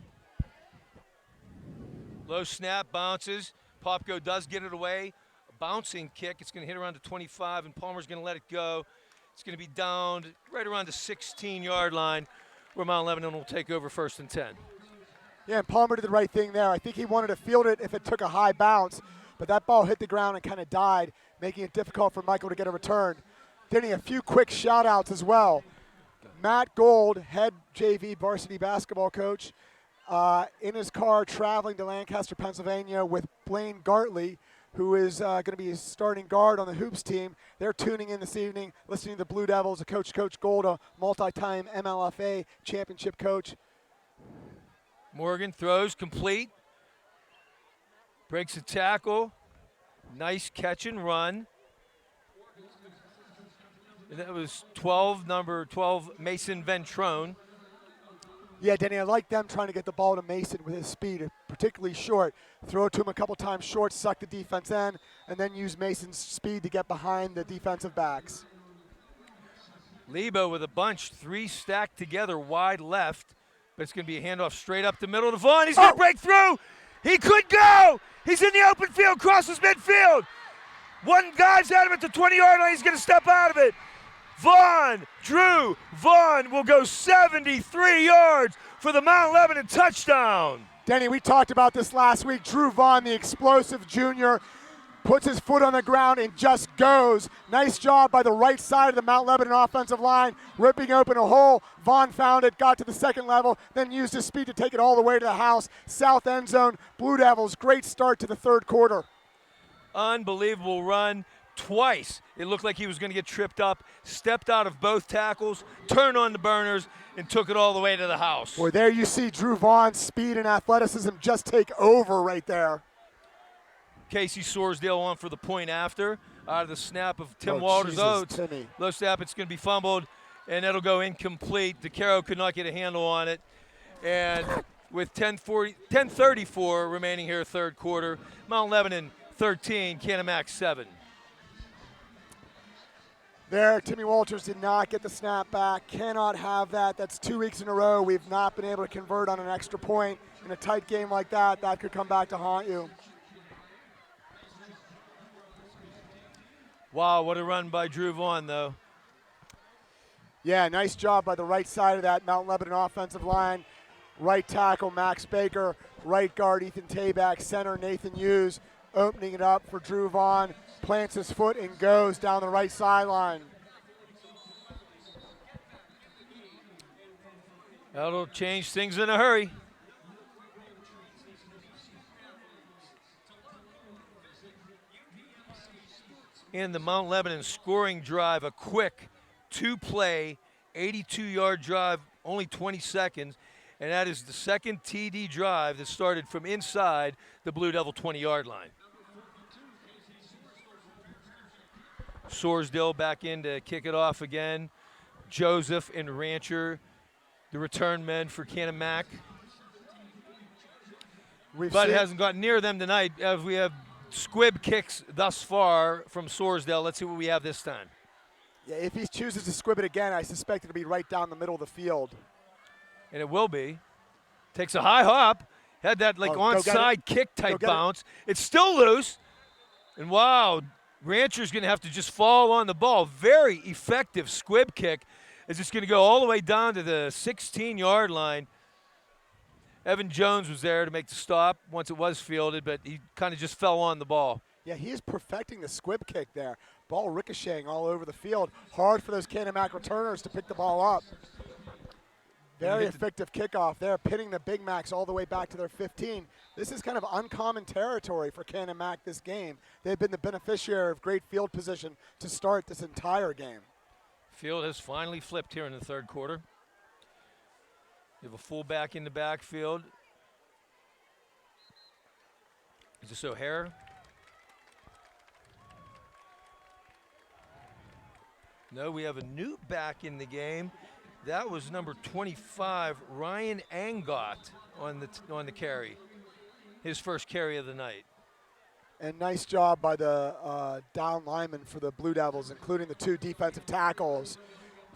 [SPEAKER 6] Low snap, bounces. Popko does get it away. A bouncing kick. It's going to hit around the 25, and Palmer's going to let it go. It's going to be downed right around the 16-yard line, where Mount Lebanon will take over 1st and 10.
[SPEAKER 4] Yeah, and Palmer did the right thing there. I think he wanted to field it if it took a high bounce, but that ball hit the ground and kind of died, making it difficult for Michael to get a return. Denny, a few quick shout-outs as well. Matt Gold, head JV varsity basketball coach, in his car traveling to Lancaster, Pennsylvania with Blaine Gartley, who is going to be starting guard on the Hoops team. They're tuning in this evening, listening to the Blue Devils, Coach Gold, a multi-time MLFA championship coach.
[SPEAKER 6] Morgan throws complete. Breaks a tackle. Nice catch and run. And that was number 12, Mason Ventrone.
[SPEAKER 4] Yeah, Denny, I like them trying to get the ball to Mason with his speed, particularly short. Throw it to him a couple times short, suck the defense in, and then use Mason's speed to get behind the defensive backs.
[SPEAKER 6] Lebo with a bunch, 3 stacked together wide left, but it's going to be a handoff straight up the middle to Vaughn. He's going to break through. He could go. He's in the open field, crosses midfield. One guy's at him at the 20-yard line. He's going to step out of it. Drew Vaughn will go 73 yards for the Mount Lebanon touchdown.
[SPEAKER 4] Denny, we talked about this last week. Drew Vaughn, the explosive junior, puts his foot on the ground and just goes. Nice job by the right side of the Mount Lebanon offensive line, ripping open a hole. Vaughn found it, got to the second level, then used his speed to take it all the way to the house. South end zone, Blue Devils, great start to the third quarter.
[SPEAKER 6] Unbelievable run. Twice it looked like he was going to get tripped up, stepped out of both tackles, turned on the burners, and took it all the way to the house.
[SPEAKER 4] Boy, there you see Drew Vaughn's speed and athleticism just take over right there.
[SPEAKER 6] Casey Sorsdale on for the point after. Out of the snap of Tim
[SPEAKER 4] Oh,
[SPEAKER 6] Walters.
[SPEAKER 4] Jesus, Timmy.
[SPEAKER 6] Low snap, it's going to be fumbled, and it'll go incomplete. DeCaro could not get a handle on it. And with 10:34 remaining here, third quarter, Mount Lebanon 13, Canon-Mac 7.
[SPEAKER 4] There, Timmy Walters did not get the snap back. Cannot have that. That's 2 weeks in a row. We've not been able to convert on an extra point. In a tight game like that, that could come back to haunt you.
[SPEAKER 6] Wow, what a run by Drew Vaughn, though.
[SPEAKER 4] Yeah, nice job by the right side of that Mount Lebanon offensive line. Right tackle, Max Baker. Right guard, Ethan Tabak. Center, Nathan Hughes. Opening it up for Drew Vaughn. Plants his foot and goes down the right sideline.
[SPEAKER 6] That'll change things in a hurry. In the Mount Lebanon scoring drive, a quick 2-play, 82-yard drive, only 20 seconds, and that is the second TD drive that started from inside the Blue Devil 20-yard line. Sorsdale back in to kick it off again. Joseph and Rancher, the return men for Canon-Mac. But it hasn't gotten near them tonight, as we have squib kicks thus far from Sorsdale. Let's see what we have this time.
[SPEAKER 4] Yeah, if he chooses to squib it again, I suspect it'll be right down the middle of the field.
[SPEAKER 6] And it will be. Takes a high hop. Had that like onside kick type bounce. It's still loose. And wow, Rancher's going to have to just fall on the ball. Very effective squib kick. It's just going to go all the way down to the 16-yard line. Evan Jones was there to make the stop once it was fielded, but he kind of just fell on the ball.
[SPEAKER 4] Yeah, he is perfecting the squib kick there. Ball ricocheting all over the field. Hard for those Canon-Mac returners to pick the ball up. Very effective kickoff there, pinning the Big Macs all the way back to their 15. This is kind of uncommon territory for Canon-Mac this game. They've been the beneficiary of great field position to start this entire game.
[SPEAKER 6] Field has finally flipped here in the third quarter. You have a fullback in the backfield. Is this O'Hare? No, we have a new back in the game. That was number 25, Ryan Angot on the carry. His first carry of the night.
[SPEAKER 4] And nice job by the down linemen for the Blue Devils, including the 2 defensive tackles,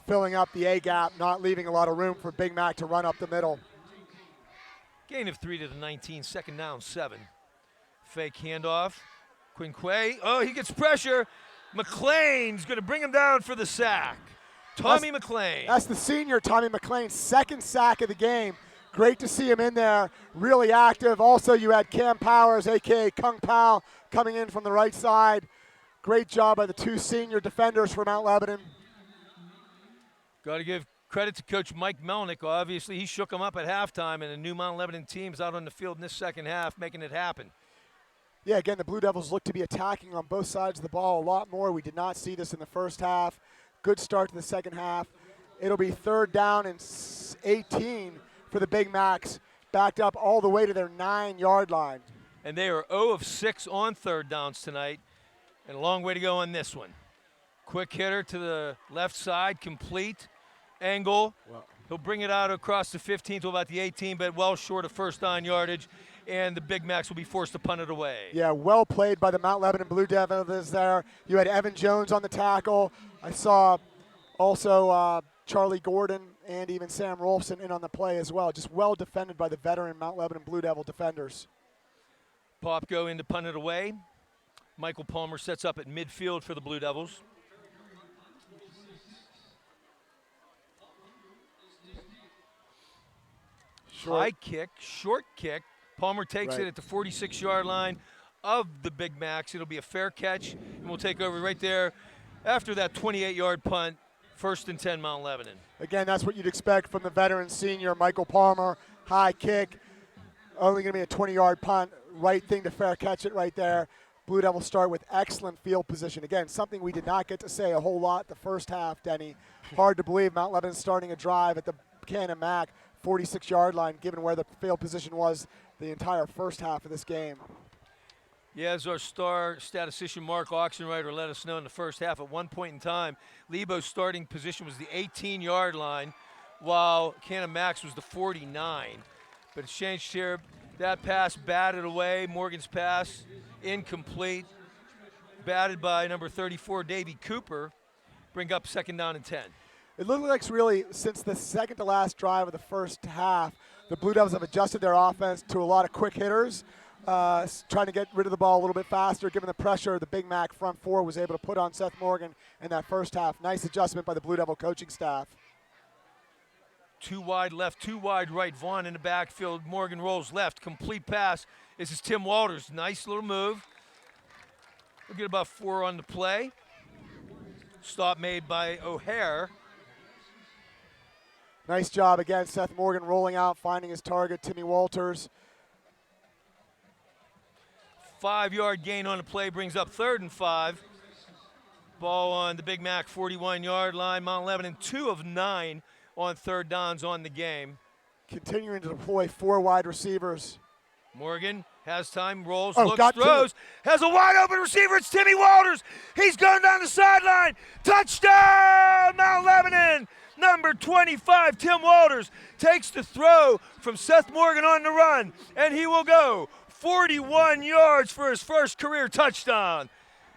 [SPEAKER 4] filling up the A gap, not leaving a lot of room for Big Mac to run up the middle.
[SPEAKER 6] Gain of 3 to the 19, second down, 7. Fake handoff. Quinquay, oh, he gets pressure. McLean's going to bring him down for the sack. Tommy McLean.
[SPEAKER 4] That's the senior, Tommy McLean, second sack of the game. Great to see him in there, really active. Also, you had Cam Powers, a.k.a. Kung Pao, coming in from the right side. Great job by the 2 senior defenders for Mount Lebanon.
[SPEAKER 6] Got to give credit to Coach Mike Melnick. Obviously, he shook him up at halftime, and the new Mount Lebanon team's out on the field in this second half, making it happen.
[SPEAKER 4] Yeah, again, the Blue Devils look to be attacking on both sides of the ball a lot more. We did not see this in the first half. Good start to the second half. It'll be 3rd down and 18 for the Big Macs, backed up all the way to their 9-yard line.
[SPEAKER 6] And they are 0 of 6 on 3rd downs tonight, and a long way to go on this one. Quick hitter to the left side, complete. Angle. He'll bring it out across the 15 to about the 18, but well short of first down yardage, and the Big Macs will be forced to punt it away.
[SPEAKER 4] Yeah, well played by the Mount Lebanon Blue Devils there. You had Evan Jones on the tackle. I saw also Charlie Gordon and even Sam Rolfson in on the play as well. Just well defended by the veteran Mount Lebanon Blue Devil defenders.
[SPEAKER 6] Popko in to punt it away. Michael Palmer sets up at midfield for the Blue Devils. High kick, short kick. Palmer takes it at the 46-yard line of the Big Macs. It'll be a fair catch, and we'll take over right there after that 28-yard punt. 1st and 10, Mount Lebanon.
[SPEAKER 4] Again, that's what you'd expect from the veteran senior, Michael Palmer. High kick, only going to be a 20-yard punt. Right thing to fair catch it right there. Blue Devils start with excellent field position. Again, something we did not get to say a whole lot the first half, Denny. Hard to believe Mount Lebanon starting a drive at the Canon-Mac 46-yard line, given where the field position was the entire first half of this game.
[SPEAKER 6] Yeah, as our star statistician Mark Oxenreiter let us know in the first half, at one point in time, Lebo's starting position was the 18-yard line, while Canon-Mac's was the 49. But it's changed here. That pass batted away. Morgan's pass incomplete. Batted by number 34, Davey Cooper. Bring up 2nd down and 10.
[SPEAKER 4] It looks like really since the second to last drive of the first half, the Blue Devils have adjusted their offense to a lot of quick hitters, trying to get rid of the ball a little bit faster, given the pressure the Big Mac front 4 was able to put on Seth Morgan in that first half. Nice adjustment by the Blue Devil coaching staff.
[SPEAKER 6] 2 wide left, 2 wide right. Vaughn in the backfield. Morgan rolls left. Complete pass. This is Tim Walters. Nice little move. We'll get about 4 on the play. Stop made by O'Hare.
[SPEAKER 4] Nice job again, Seth Morgan rolling out, finding his target, Timmy Walters.
[SPEAKER 6] 5-yard gain on the play brings up 3rd and 5. Ball on the Big Mac 41-yard line. Mount Lebanon 2 of 9 on 3rd downs on the game.
[SPEAKER 4] Continuing to deploy 4 wide receivers.
[SPEAKER 6] Morgan has time, rolls,
[SPEAKER 4] looks,
[SPEAKER 6] throws, has a wide open receiver. It's Timmy Walters. He's going down the sideline. Touchdown, Mount Lebanon. Number 25, Tim Walters, takes the throw from Seth Morgan on the run, and he will go 41 yards for his first career touchdown.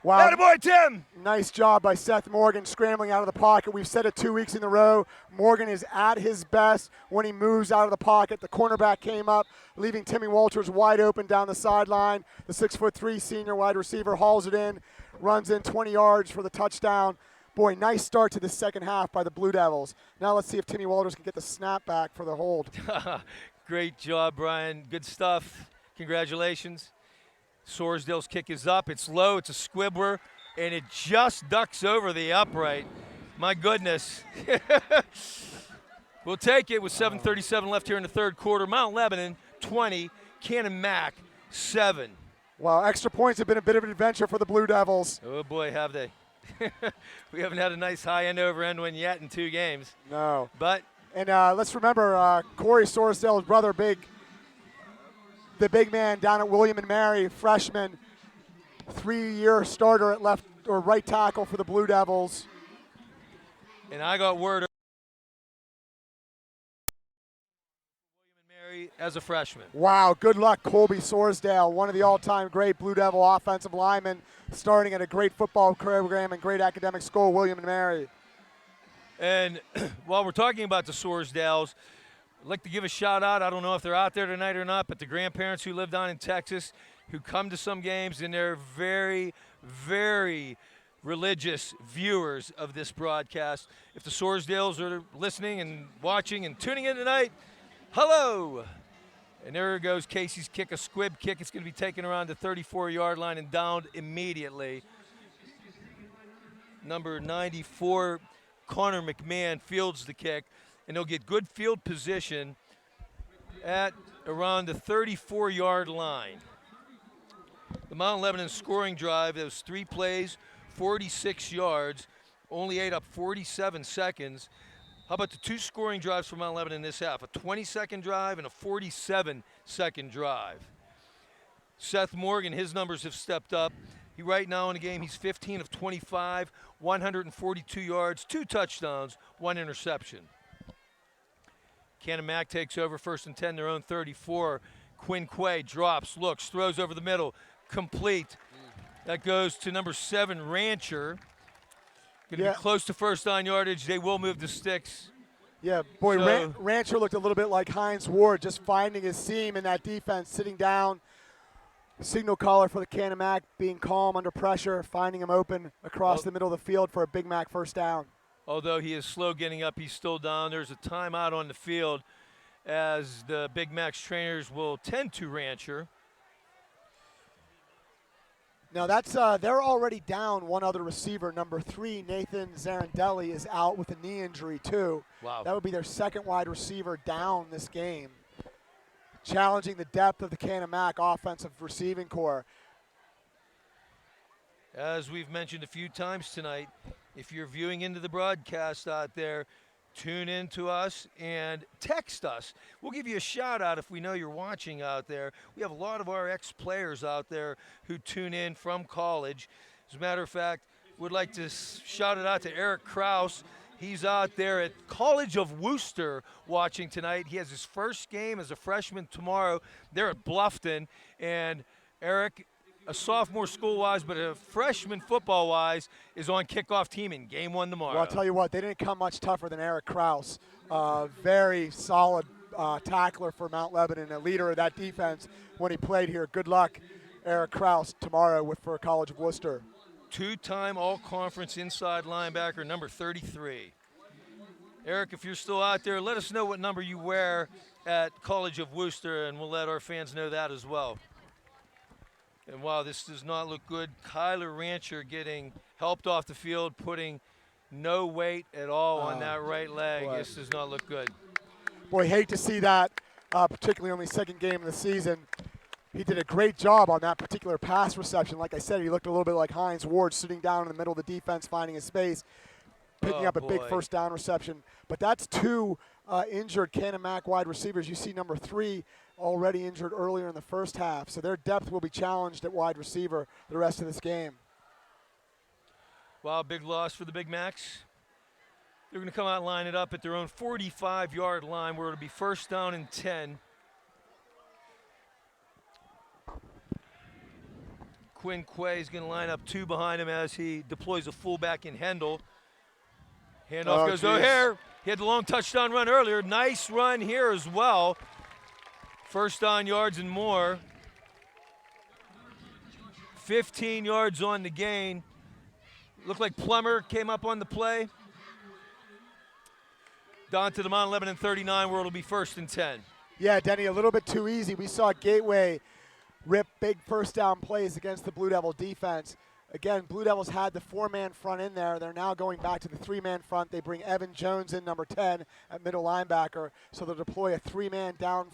[SPEAKER 4] Wow.
[SPEAKER 6] Attaboy, Tim.
[SPEAKER 4] Nice job by Seth Morgan scrambling out of the pocket. We've said it 2 weeks in a row. Morgan is at his best when he moves out of the pocket. The cornerback came up, leaving Timmy Walters wide open down the sideline. The 6'3" senior wide receiver hauls it in, runs in 20 yards for the touchdown. Boy, nice start to the second half by the Blue Devils. Now let's see if Timmy Walters can get the snap back for the hold.
[SPEAKER 6] Great job, Brian. Good stuff. Congratulations. Sorsdale's kick is up. It's low. It's a squibbler, and it just ducks over the upright. My goodness. We'll take it with 7:37 left here in the third quarter. Mount Lebanon 20, Canon-Mac 7.
[SPEAKER 4] Wow, extra points have been a bit of an adventure for the Blue Devils.
[SPEAKER 6] Oh, boy, have they. We haven't had a nice high end over end one yet in 2 games.
[SPEAKER 4] No.
[SPEAKER 6] But
[SPEAKER 4] and let's remember Corey Sorsdale's brother, the big man down at William and Mary, freshman, 3-year starter at left or right tackle for the Blue Devils.
[SPEAKER 6] And I got word William and Mary as a freshman.
[SPEAKER 4] Wow, good luck, Colby Sorsdale, one of the all-time great Blue Devil offensive linemen, starting at a great football program and great academic school, William and Mary.
[SPEAKER 6] And while we're talking about the Sorsdales, I'd like to give a shout out. I don't know if they're out there tonight or not, but the grandparents who live down in Texas who come to some games, and they're very, very religious viewers of this broadcast. If the Sorsdales are listening and watching and tuning in tonight, hello. And there goes Casey's kick, a squib kick. It's going to be taken around the 34-yard line and downed immediately. Number 94, Canon-McMillan, fields the kick, and they'll get good field position at around the 34-yard line. The Mount Lebanon scoring drive, that was 3 plays, 46 yards, only ate up 47 seconds. How about the 2 scoring drives for Mount Lebanon this half? A 20-second drive and a 47-second drive. Seth Morgan, his numbers have stepped up. Right now in the game, he's 15 of 25, 142 yards, 2 touchdowns, 1 interception. Canon-Mac takes over, 1st and 10, their own 34. Quinn Quay drops, looks, throws over the middle, complete. That goes to number 7, Rancher. Going to be close to first down yardage. They will move the sticks.
[SPEAKER 4] Yeah, boy,
[SPEAKER 6] So,
[SPEAKER 4] Rancher looked a little bit like Hines Ward, just finding his seam in that defense, sitting down. Signal caller for the Canon-Mac, being calm under pressure, finding him open across the middle of the field for a Big Mac first down.
[SPEAKER 6] Although he is slow getting up, he's still down. There's a timeout on the field as the Big Mac's trainers will tend to Rancher.
[SPEAKER 4] Now that's they're already down one other receiver. Number 3, Nathan Zarandelli, is out with a knee injury too.
[SPEAKER 6] Wow.
[SPEAKER 4] That would be their 2nd wide receiver down this game, challenging the depth of the Canon-Mac offensive receiving core.
[SPEAKER 6] As we've mentioned a few times tonight, if you're viewing into the broadcast out there, tune in to us and text us. We'll give you a shout out if we know you're watching out there. We have a lot of our ex-players out there who tune in from college. As a matter of fact, we'd like to shout it out to Eric Kraus. He's out there at College of Worcester watching tonight. He has his first game as a freshman tomorrow. They're at Bluffton. And Eric, a sophomore school-wise, but a freshman football-wise, is on kickoff team in game 1 tomorrow.
[SPEAKER 4] Well, I'll tell you what, they didn't come much tougher than Eric Kraus. Very solid tackler for Mount Lebanon, a leader of that defense when he played here. Good luck, Eric Kraus, tomorrow for College of Worcester.
[SPEAKER 6] 2-time all-conference inside linebacker, number 33. Eric, if you're still out there, let us know what number you wear at College of Worcester, and we'll let our fans know that as well. And wow, this does not look good. Kyler Rancher getting helped off the field, putting no weight at all on that right leg.
[SPEAKER 4] Boy.
[SPEAKER 6] This does not look good.
[SPEAKER 4] Boy, hate to see that, particularly only 2nd game of the season. He did a great job on that particular pass reception. Like I said, he looked a little bit like Hines Ward, sitting down in the middle of the defense, finding his space, picking up a big first down reception. But that's 2 injured Canon-Mac wide receivers. You see number 3 already injured earlier in the first half. So their depth will be challenged at wide receiver the rest of this game.
[SPEAKER 6] Wow, big loss for the Big Macs. They're going to come out and line it up at their own 45-yard line where it'll be first down and 10. Quinn Quay is going to line up 2 behind him as he deploys a fullback in Hendel. Handoff goes to O'Hare. He had the long touchdown run earlier. Nice run here as well. First down yards and more. 15 yards on the gain. Looked like Plummer came up on the play. Down to the Mount Lebanon 39 where it'll be first and 10.
[SPEAKER 4] Yeah, Denny, a little bit too easy. We saw Gateway rip big first down plays against the Blue Devil defense. Again, Blue Devils had the 4-man front in there. They're now going back to the 3-man front. They bring Evan Jones in, number 10, at middle linebacker. So they'll deploy a 3-man down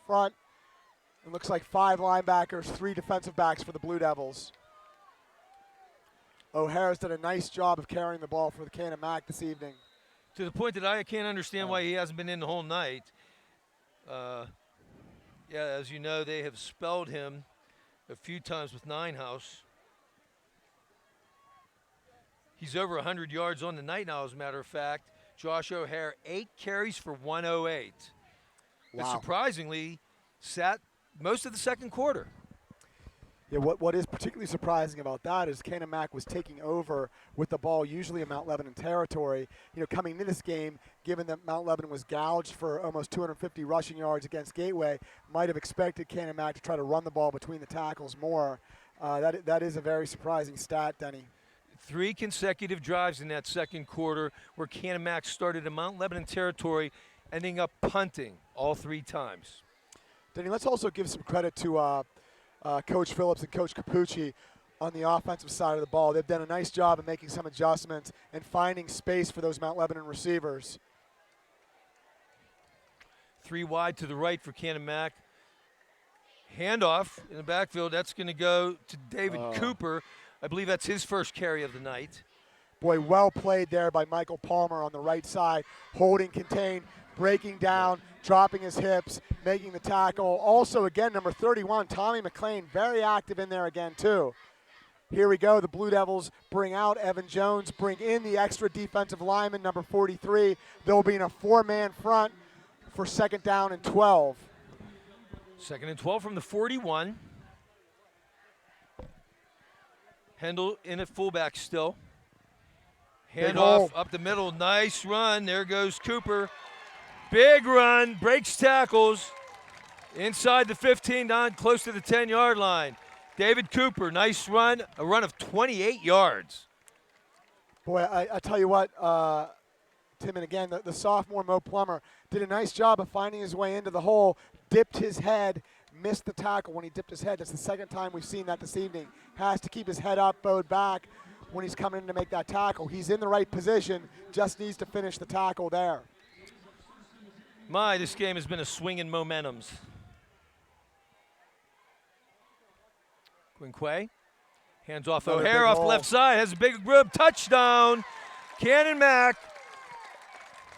[SPEAKER 4] front. It looks like 5 linebackers, 3 defensive backs for the Blue Devils. O'Hara's done a nice job of carrying the ball for the Canon-Mac this evening.
[SPEAKER 6] To the point that I can't understand why he hasn't been in the whole night. Yeah, as you know, they have spelled him a few times with Ninehouse. He's over 100 yards on the night now, as a matter of fact. Josh O'Hare, 8 carries for 108. But
[SPEAKER 4] Wow.
[SPEAKER 6] surprisingly, sat most of the second quarter.
[SPEAKER 4] Yeah, what is particularly surprising about that is Canon-Mac was taking over with the ball usually in Mount Lebanon territory. You know, coming into this game, given that Mount Lebanon was gouged for almost 250 rushing yards against Gateway, might have expected Canon-Mac to try to run the ball between the tackles more. That is a very surprising stat, Denny.
[SPEAKER 6] 3 consecutive drives in that second quarter where Canon-Mac started in Mount Lebanon territory, ending up punting all 3 times.
[SPEAKER 4] Denny, let's also give some credit to Coach Phillips and Coach Capucci on the offensive side of the ball. They've done a nice job of making some adjustments and finding space for those Mount Lebanon receivers.
[SPEAKER 6] 3 wide to the right for Canon-Mac. Handoff in the backfield. That's going to go to David Cooper. I believe that's his first carry of the night.
[SPEAKER 4] Boy, well played there by Michael Palmer on the right side, holding contained, breaking down, dropping his hips, making the tackle. Also, again, number 31, Tommy McLean, very active in there again, too. Here we go. The Blue Devils bring out Evan Jones, bring in the extra defensive lineman, number 43. They'll be in a 4-man front for 2nd down and 12.
[SPEAKER 6] 2nd and 12 from the 41. Hendel in at fullback still. Handoff up the middle. Nice run. There goes Cooper. Big run. Breaks tackles. Inside the 15, down close to the 10-yard line. David Cooper, nice run. A run of 28 yards.
[SPEAKER 4] Boy, I tell you what, Tim, and again, the sophomore Mo Plummer did a nice job of finding his way into the hole, dipped his head, missed the tackle when he dipped his head. That's the second time we've seen that this evening. Has to keep his head up, bowed back when he's coming in to make that tackle. He's in the right position, just needs to finish the tackle there.
[SPEAKER 6] This game has been a swing in momentums. Quinquay hands off O'Hare off the left side, has a big rib, touchdown. Canon-Mac.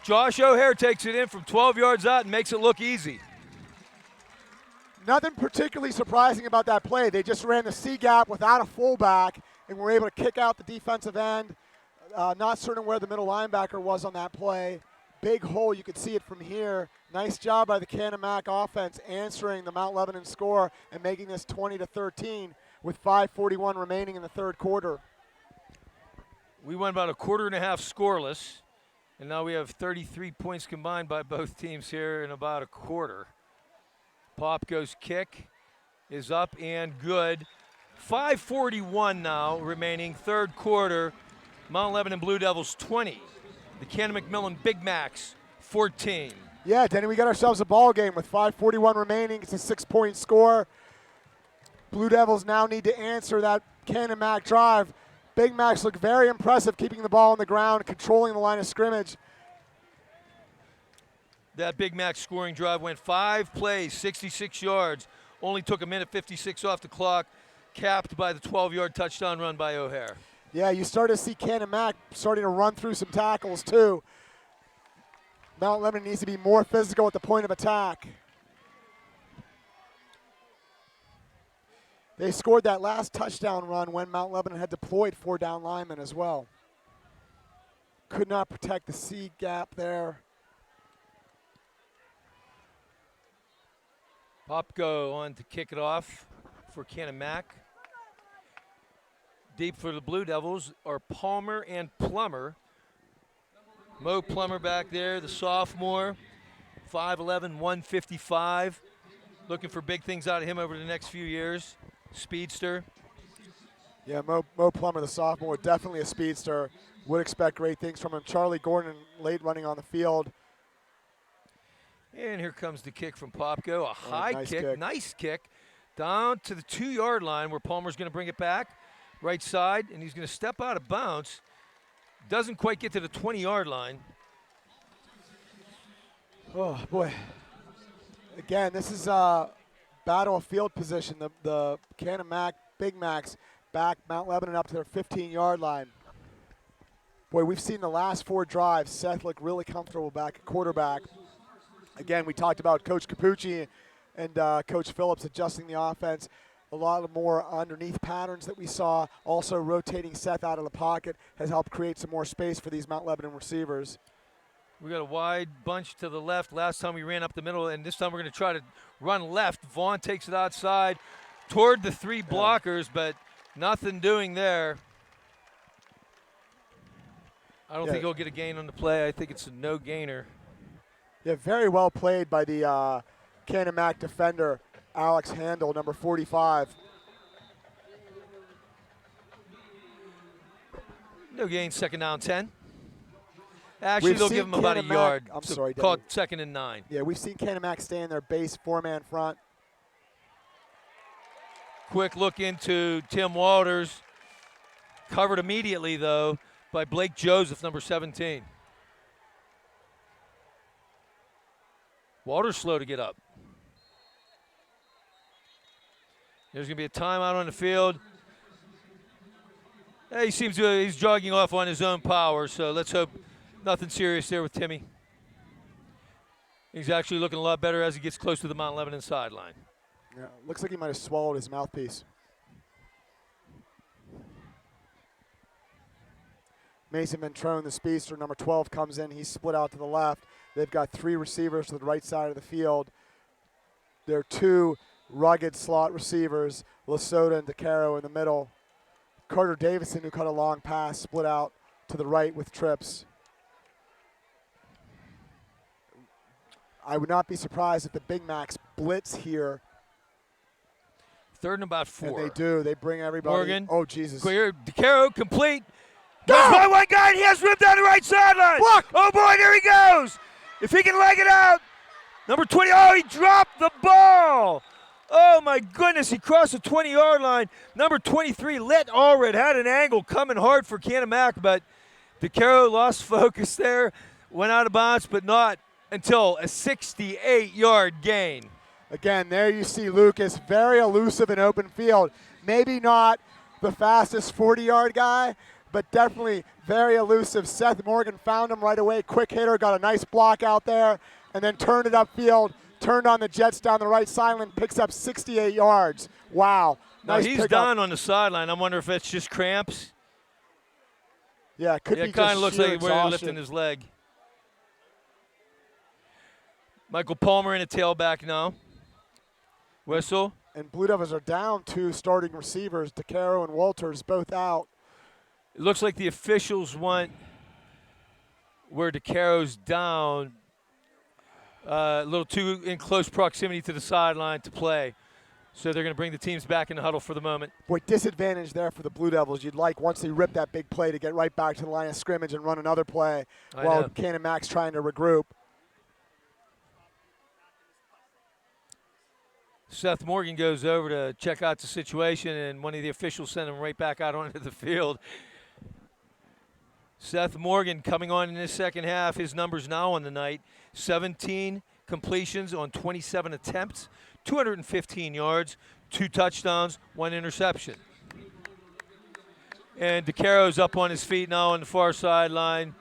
[SPEAKER 6] Josh O'Hare takes it in from 12 yards out and makes it look easy.
[SPEAKER 4] Nothing particularly surprising about that play. They just ran the C gap without a fullback and were able to kick out the defensive end. Not certain where the middle linebacker was on that play. Big hole, you could see it from here. Nice job by the Canon-Mac offense answering the Mount Lebanon score and making this 20-13 with 5:41 remaining in the third quarter.
[SPEAKER 6] We went about a quarter and a half scoreless, and now we have 33 points combined by both teams here in about a quarter. Popko's kick is up and good. 5:41 now remaining, third quarter. Mount Lebanon Blue Devils 20. The Canon-McMillan Big Macs 14.
[SPEAKER 4] Yeah, Denny, we got ourselves a ball game with 5:41 remaining. It's a 6-point score. Blue Devils now need to answer that Canon-Mac drive. Big Macs look very impressive, keeping the ball on the ground, controlling the line of scrimmage.
[SPEAKER 6] That Big Mac scoring drive went 5 plays, 66 yards. Only took a minute 56 off the clock, capped by the 12-yard touchdown run by O'Hare.
[SPEAKER 4] Yeah, you start to see Canon-Mac starting to run through some tackles too. Mount Lebanon needs to be more physical at the point of attack. They scored that last touchdown run when Mount Lebanon had deployed 4 down linemen as well. Could not protect the C gap there.
[SPEAKER 6] Popko on to kick it off for Canon-Mac. Deep for the Blue Devils are Palmer and Plummer. Mo Plummer back there, the sophomore, 5'11", 155. Looking for big things out of him over the next few years. Speedster.
[SPEAKER 4] Yeah, Mo Plummer, the sophomore, definitely a speedster. Would expect great things from him. Charlie Gordon late running on the field.
[SPEAKER 6] And here comes the kick from Popko. A high
[SPEAKER 4] nice
[SPEAKER 6] kick, nice kick. Down to the 2-yard line where Palmer's going to bring it back. Right side, and he's going to step out of bounds. Doesn't quite get to the 20-yard line.
[SPEAKER 4] Oh, boy. Again, this is a battle of field position. The Canon-Mac Big Macs back Mount Lebanon up to their 15-yard line. Boy, we've seen the last 4 drives. Seth looked really comfortable back at quarterback. Again, we talked about Coach Capucci and Coach Phillips adjusting the offense. A lot of more underneath patterns that we saw. Also rotating Seth out of the pocket has helped create some more space for these Mount Lebanon receivers.
[SPEAKER 6] We got a wide bunch to the left. Last time we ran up the middle, and this time we're going to try to run left. Vaughn takes it outside toward the three blockers, but nothing doing there. I don't think he'll get a gain on the play. I think it's a no gainer.
[SPEAKER 4] Yeah, very well played by the Canon-Mac defender, Alex Handel, number 45.
[SPEAKER 6] No gain, second down 10. Actually, they'll give him about a yard.
[SPEAKER 4] I'm sorry,
[SPEAKER 6] call it 2nd and 9.
[SPEAKER 4] Yeah, we've seen Canon-Mac stay in their base four-man front.
[SPEAKER 6] Quick look into Tim Walters. Covered immediately, though, by Blake Joseph, number 17. Walters slow to get up. There's going to be a timeout on the field. He seems he's jogging off on his own power, so let's hope nothing serious there with Timmy. He's actually looking a lot better as he gets close to the Mount Lebanon sideline.
[SPEAKER 4] Yeah, looks like he might have swallowed his mouthpiece. Mason Ventrone, the speedster, number 12, comes in. He's split out to the left. They've got 3 receivers to the right side of the field. There are 2 rugged slot receivers, Lesota and DeCaro in the middle. Carter Davison, who caught a long pass, split out to the right with trips. I would not be surprised if the Big Macs blitz here.
[SPEAKER 6] 3rd and about 4.
[SPEAKER 4] And they do. They bring everybody.
[SPEAKER 6] Morgan.
[SPEAKER 4] Oh, Jesus.
[SPEAKER 6] Clear. DeCaro, complete. Goes by one guy, and he has room down the right sideline.
[SPEAKER 4] Block.
[SPEAKER 6] Oh, boy, there he goes. If he can leg it out. Number 20. Oh, he dropped the ball. Oh, my goodness. He crossed the 20-yard line. Number 23, Lit Allred, had an angle coming hard for Canon-Mac, but DeCaro lost focus there. Went out of bounds, but not until a 68-yard gain.
[SPEAKER 4] Again, there you see Lucas, very elusive in open field. Maybe not the fastest 40-yard guy, but definitely very elusive. Seth Morgan found him right away. Quick hitter, got a nice block out there, and then turned it upfield, turned on the Jets down the right sideline, picks up 68 yards. Wow. Nice
[SPEAKER 6] he's
[SPEAKER 4] pickup.
[SPEAKER 6] down on the sideline. I wonder if it's just cramps.
[SPEAKER 4] Yeah, it could be
[SPEAKER 6] It kind
[SPEAKER 4] just
[SPEAKER 6] of looks
[SPEAKER 4] sheer
[SPEAKER 6] like we're
[SPEAKER 4] exhaustion.
[SPEAKER 6] lifting his leg. Michael Palmer in a tailback now. Whistle.
[SPEAKER 4] And Blue Devils are down 2 starting receivers, DeCaro and Walters, both out.
[SPEAKER 6] It looks like the officials want where DeCaro's down a little too in close proximity to the sideline to play. So they're going to bring the teams back in the huddle for the moment.
[SPEAKER 4] Boy, disadvantage there for the Blue Devils. You'd like, once they rip that big play, to get right back to the line of scrimmage and run another play while Canon-Mac's trying to regroup.
[SPEAKER 6] Seth Morgan goes over to check out the situation, and one of the officials sent him right back out onto the field. Seth Morgan coming on in this second half. His numbers now on the night: 17 completions on 27 attempts, 215 yards, 2 touchdowns, 1 interception. And DeCaro's up on his feet now on the far sideline,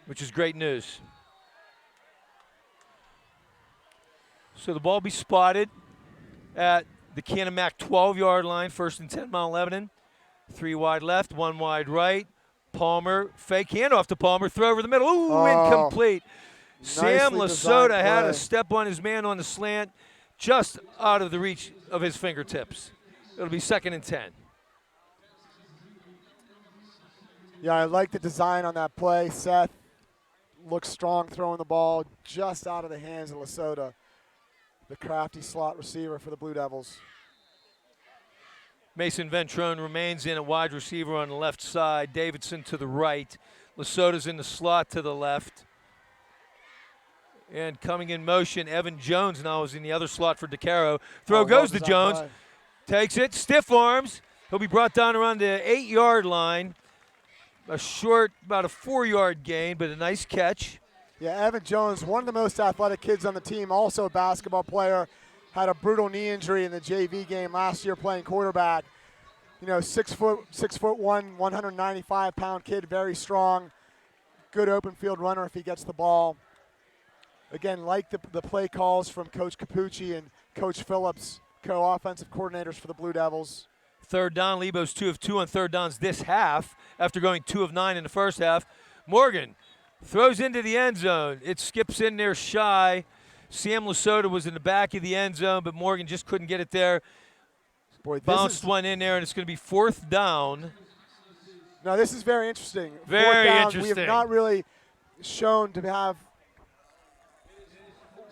[SPEAKER 6] which is great news. So the ball be spotted at the Canon-Mac 12-yard line, 1st and 10, Mount Lebanon. 3 wide left, 1 wide right. Palmer, fake handoff to Palmer, throw over the middle. Ooh, incomplete. Sam Lesota had a step on his man on the slant, just out of the reach of his fingertips. It'll be 2nd and 10.
[SPEAKER 4] Yeah, I like the design on that play. Seth looks strong throwing the ball just out of the hands of Lesota, the crafty slot receiver for the Blue Devils.
[SPEAKER 6] Mason Ventrone remains in at wide receiver on the left side. Davidson to the right. Lesota's in the slot to the left. And coming in motion, Evan Jones now is in the other slot for DeCaro. Throw goes to Jones. Takes it, stiff arms. He'll be brought down around the 8-yard line. A short, about a 4-yard gain, but a nice catch.
[SPEAKER 4] Yeah, Evan Jones, one of the most athletic kids on the team, also a basketball player, had a brutal knee injury in the JV game last year playing quarterback. You know, 6'1", 195-pound kid, very strong, good open field runner if he gets the ball. Again, like the play calls from Coach Capucci and Coach Phillips, co-offensive coordinators for the Blue Devils.
[SPEAKER 6] 3rd down, Lebo's 2 of 2 on 3rd downs this half after going 2 of 9 in the first half. Morgan Throws into the end zone. It skips in there shy. Sam Lesota was in the back of the end zone, but Morgan just couldn't get it there.
[SPEAKER 4] Boy,
[SPEAKER 6] Bounced one in there, and it's going to be 4th down.
[SPEAKER 4] Now, this is very interesting.
[SPEAKER 6] Very
[SPEAKER 4] 4th down,
[SPEAKER 6] interesting.
[SPEAKER 4] We have not really shown to have,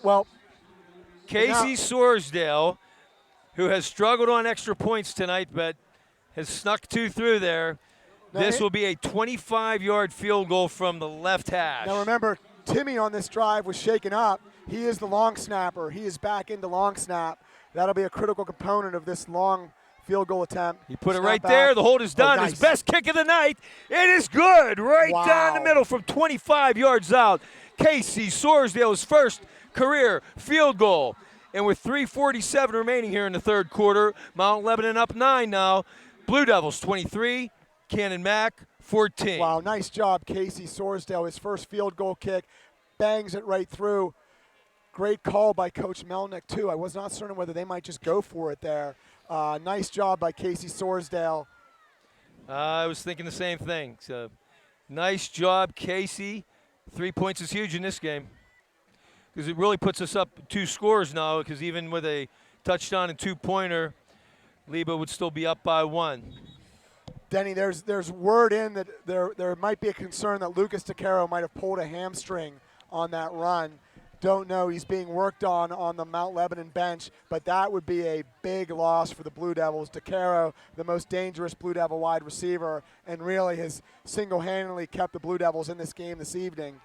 [SPEAKER 4] well,
[SPEAKER 6] Casey Sorsdale, who has struggled on extra points tonight, but has snuck 2 through there. This will be a 25-yard field goal from the left hash.
[SPEAKER 4] Now remember, Timmy on this drive was shaken up. He is the long snapper. He is back into long snap. That'll be a critical component of this long field goal attempt.
[SPEAKER 6] He put it
[SPEAKER 4] Snap
[SPEAKER 6] right
[SPEAKER 4] back.
[SPEAKER 6] there. The hold is done.
[SPEAKER 4] Nice.
[SPEAKER 6] His best kick of the night. It is good. Right down the middle from 25 yards out. Casey Sorsdale's first career field goal. And with 3:47 remaining here in the 3rd quarter, Mount Lebanon up 9 now. Blue Devils 23, Canon-Mac 14.
[SPEAKER 4] Wow, nice job, Casey Sorsdale. His first field goal kick, bangs it right through. Great call by Coach Melnick, too. I was not certain whether they might just go for it there. Nice job by Casey Sorsdale.
[SPEAKER 6] I was thinking the same thing. So, nice job, Casey. 3 points is huge in this game because it really puts us up 2 scores now, because even with a touchdown and 2-pointer, Lebo would still be up by 1.
[SPEAKER 4] Denny, there's word in that there might be a concern that Lucas DeCaro might have pulled a hamstring on that run. Don't know. He's being worked on the Mount Lebanon bench, but that would be a big loss for the Blue Devils. DeCaro, the most dangerous Blue Devil wide receiver, and really has single-handedly kept the Blue Devils in this game this evening.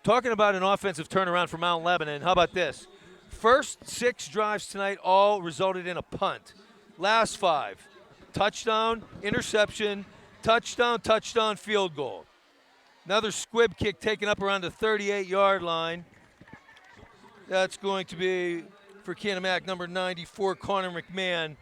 [SPEAKER 6] Talking about an offensive turnaround for Mount Lebanon, how about this? First 6 drives tonight all resulted in a punt. Last 5, touchdown, interception, touchdown, field goal. Another squib kick taken up around the 38-yard line. That's going to be for Canon-Mac number 94, Canon-McMillan.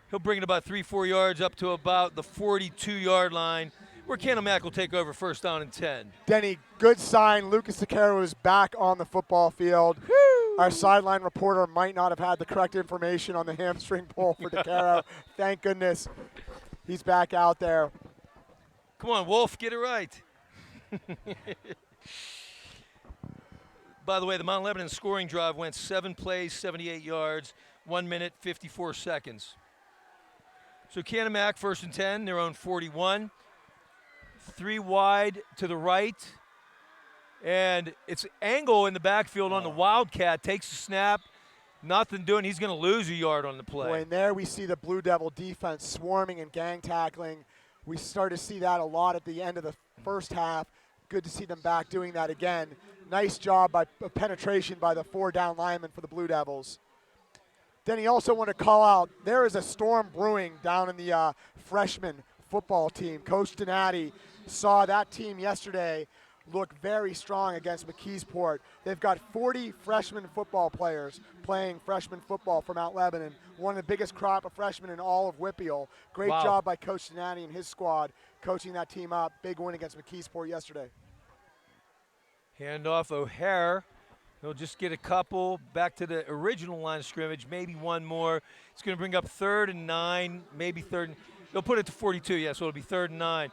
[SPEAKER 6] He'll bring it about 3-4 yards up to about the 42-yard line, where Canon-Mac will take over 1st down and 10.
[SPEAKER 4] Denny, good sign. Lucas DeCaro is back on the football field. Woo! Our sideline reporter might not have had the correct information on the hamstring pull for DeCaro. Thank goodness he's back out there.
[SPEAKER 6] Come on, Wolf, get it right. By the way, the Mount Lebanon scoring drive went 7 plays, 78 yards, 1 minute, 54 seconds. So Canon-Mac 1st and 10, their own 41. 3 wide to the right. And it's Angle in the backfield on the Wildcat. Takes the snap. Nothing doing. He's going to lose a yard on the play.
[SPEAKER 4] Boy, and there we see the Blue Devil defense swarming and gang tackling. We started to see that a lot at the end of the first half. Good to see them back doing that again. Nice job by penetration by the 4-down lineman for the Blue Devils. Then he also want to call out, there is a storm brewing down in the freshman football team. Coach Donati saw that team yesterday look very strong against McKeesport. They've got 40 freshman football players playing freshman football for Mount Lebanon, one of the biggest crop of freshmen in all of Whitfield. Great job by Coach Donati and his squad coaching that team up. Big win against McKeesport yesterday.
[SPEAKER 6] Handoff O'Hare. He'll just get a couple back to the original line of scrimmage, maybe one more. It's going to bring up 3rd and 9, maybe 3rd. They'll put it to 42, yeah, so it'll be 3rd and 9.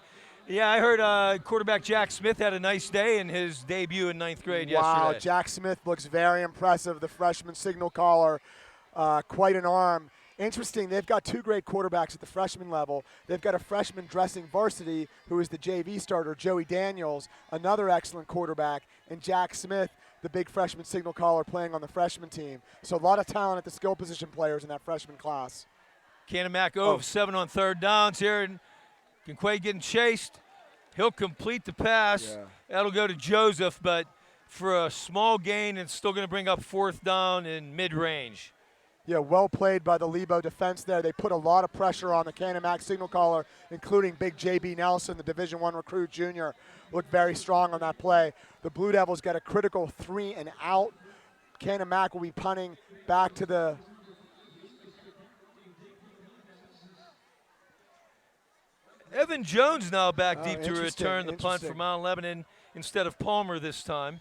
[SPEAKER 6] Yeah, I heard quarterback Jack Smith had a nice day in his debut in 9th grade yesterday.
[SPEAKER 4] Wow, Jack Smith looks very impressive, the freshman signal caller. Quite an arm. Interesting, they've got 2 great quarterbacks at the freshman level. They've got a freshman dressing varsity who is the JV starter, Joey Daniels, another excellent quarterback, and Jack Smith, the big freshman signal caller playing on the freshman team. So a lot of talent at the skill position players in that freshman class.
[SPEAKER 6] Canon-Mac 0 of 7 on 3rd downs here. And Kinquay getting chased. He'll complete the pass. Yeah. That'll go to Joseph, but for a small gain, it's still going to bring up 4th down in mid-range.
[SPEAKER 4] Yeah, well played by the Lebo defense there. They put a lot of pressure on the Canon-Mac signal caller, including big J.B. Nelson, the Division I recruit junior. Looked very strong on that play. The Blue Devils got a critical 3 and out. Canon-Mac will be punting back to the
[SPEAKER 6] Evan Jones now back deep to return the punt for Mount Lebanon instead of Palmer this time.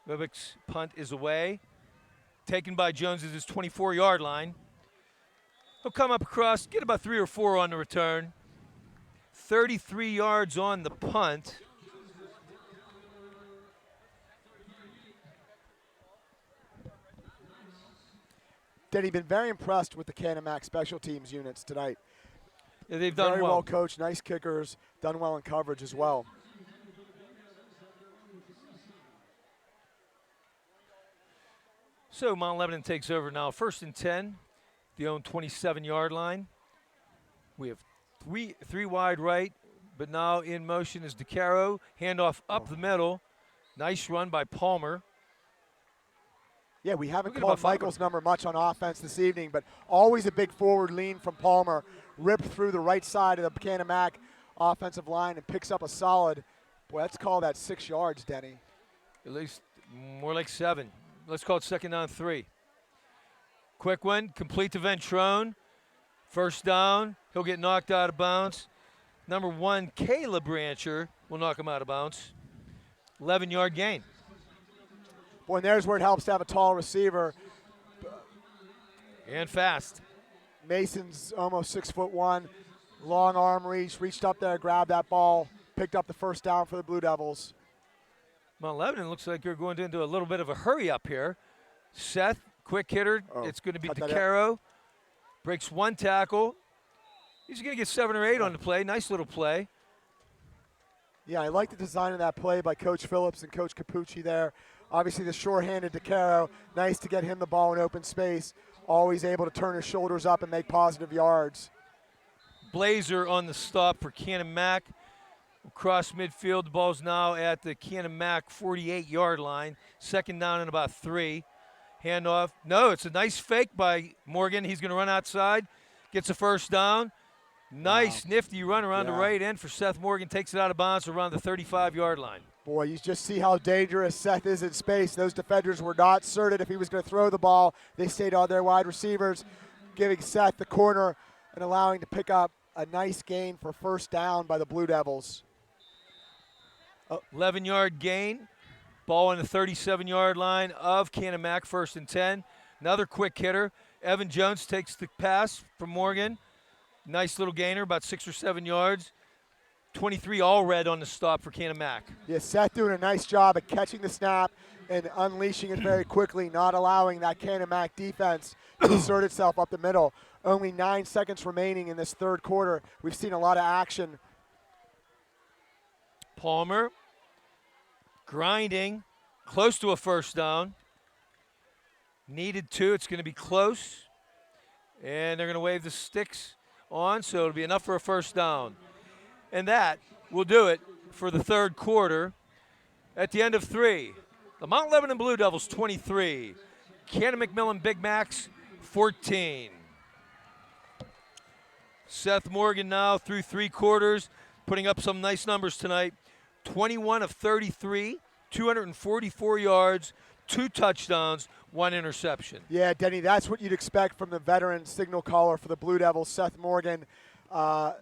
[SPEAKER 6] Levick's punt is away. Taken by Jones at his 24-yard line. He'll come up across, get about 3 or 4 on the return. 33 yards on the punt.
[SPEAKER 4] Denny, been very impressed with the Canon-Mac special teams units tonight.
[SPEAKER 6] Yeah, they've done
[SPEAKER 4] Very
[SPEAKER 6] well.
[SPEAKER 4] well coached, nice kickers, done well in coverage as well.
[SPEAKER 6] So Mount Lebanon takes over now. 1st and 10, the own 27-yard line. We have three wide right, but now in motion is DeCaro. Handoff up the middle. Nice run by Palmer.
[SPEAKER 4] Yeah, we haven't
[SPEAKER 6] Looking
[SPEAKER 4] called
[SPEAKER 6] about
[SPEAKER 4] Michael's number much on offense this evening, but always a big forward lean from Palmer. Ripped through the right side of the Canon-Mac offensive line and picks up a solid. Boy, let's call that 6 yards, Denny.
[SPEAKER 6] At least more like 7. Let's call it 2nd down 3. Quick one, complete to Ventrone. 1st down, he'll get knocked out of bounds. Number 1, Caleb Rancher will knock him out of bounds. 11-yard gain.
[SPEAKER 4] Boy, and there's where it helps to have a tall receiver.
[SPEAKER 6] And fast.
[SPEAKER 4] Mason's almost 6'1", long arm reach, reached up there, grabbed that ball, picked up the 1st down for the Blue Devils.
[SPEAKER 6] Mount Lebanon looks like you're going into a little bit of a hurry up here. Seth, quick hitter. It's going to be
[SPEAKER 4] cut that
[SPEAKER 6] DeCaro. Breaks 1 tackle. He's going to get 7 or 8 on the play. Nice little play.
[SPEAKER 4] Yeah, I like the design of that play by Coach Phillips and Coach Capucci there. Obviously the short-handed DeCaro, nice to get him the ball in open space. Always able to turn his shoulders up and make positive yards.
[SPEAKER 6] Blazer on the stop for Canon-Mac. Across midfield, the ball's now at the Canon-Mac 48-yard line. 2nd down and about 3. Handoff. No, it's a nice fake by Morgan. He's going to run outside. Gets a 1st down. Nice, nifty run around the right end for Seth Morgan. Takes it out of bounds around the 35-yard line.
[SPEAKER 4] Boy, you just see how dangerous Seth is in space. Those defenders were not certain if he was going to throw the ball. They stayed on their wide receivers, giving Seth the corner and allowing to pick up a nice gain for 1st down by the Blue Devils.
[SPEAKER 6] 11-yard gain. Ball on the 37-yard line of Canon-Mac, 1st and 10. Another quick hitter. Evan Jones takes the pass from Morgan. Nice little gainer, about 6 or 7 yards. 23 all red on the stop for Canon-Mac.
[SPEAKER 4] Yeah, Seth doing a nice job at catching the snap and unleashing it very quickly, not allowing that Canon-Mac defense to assert itself up the middle. Only 9 seconds remaining in this 3rd quarter. We've seen a lot of action.
[SPEAKER 6] Palmer grinding, close to a 1st down. Needed 2, it's going to be close. And they're going to wave the sticks on, so it'll be enough for a 1st down. And that will do it for the 3rd quarter. At the end of 3, the Mount Lebanon Blue Devils 23, Canon-McMillan Big Macs 14. Seth Morgan now through 3 quarters, putting up some nice numbers tonight. 21 of 33, 244 yards, 2 touchdowns, 1 interception.
[SPEAKER 4] Yeah, Denny, that's what you'd expect from the veteran signal caller for the Blue Devils, Seth Morgan. I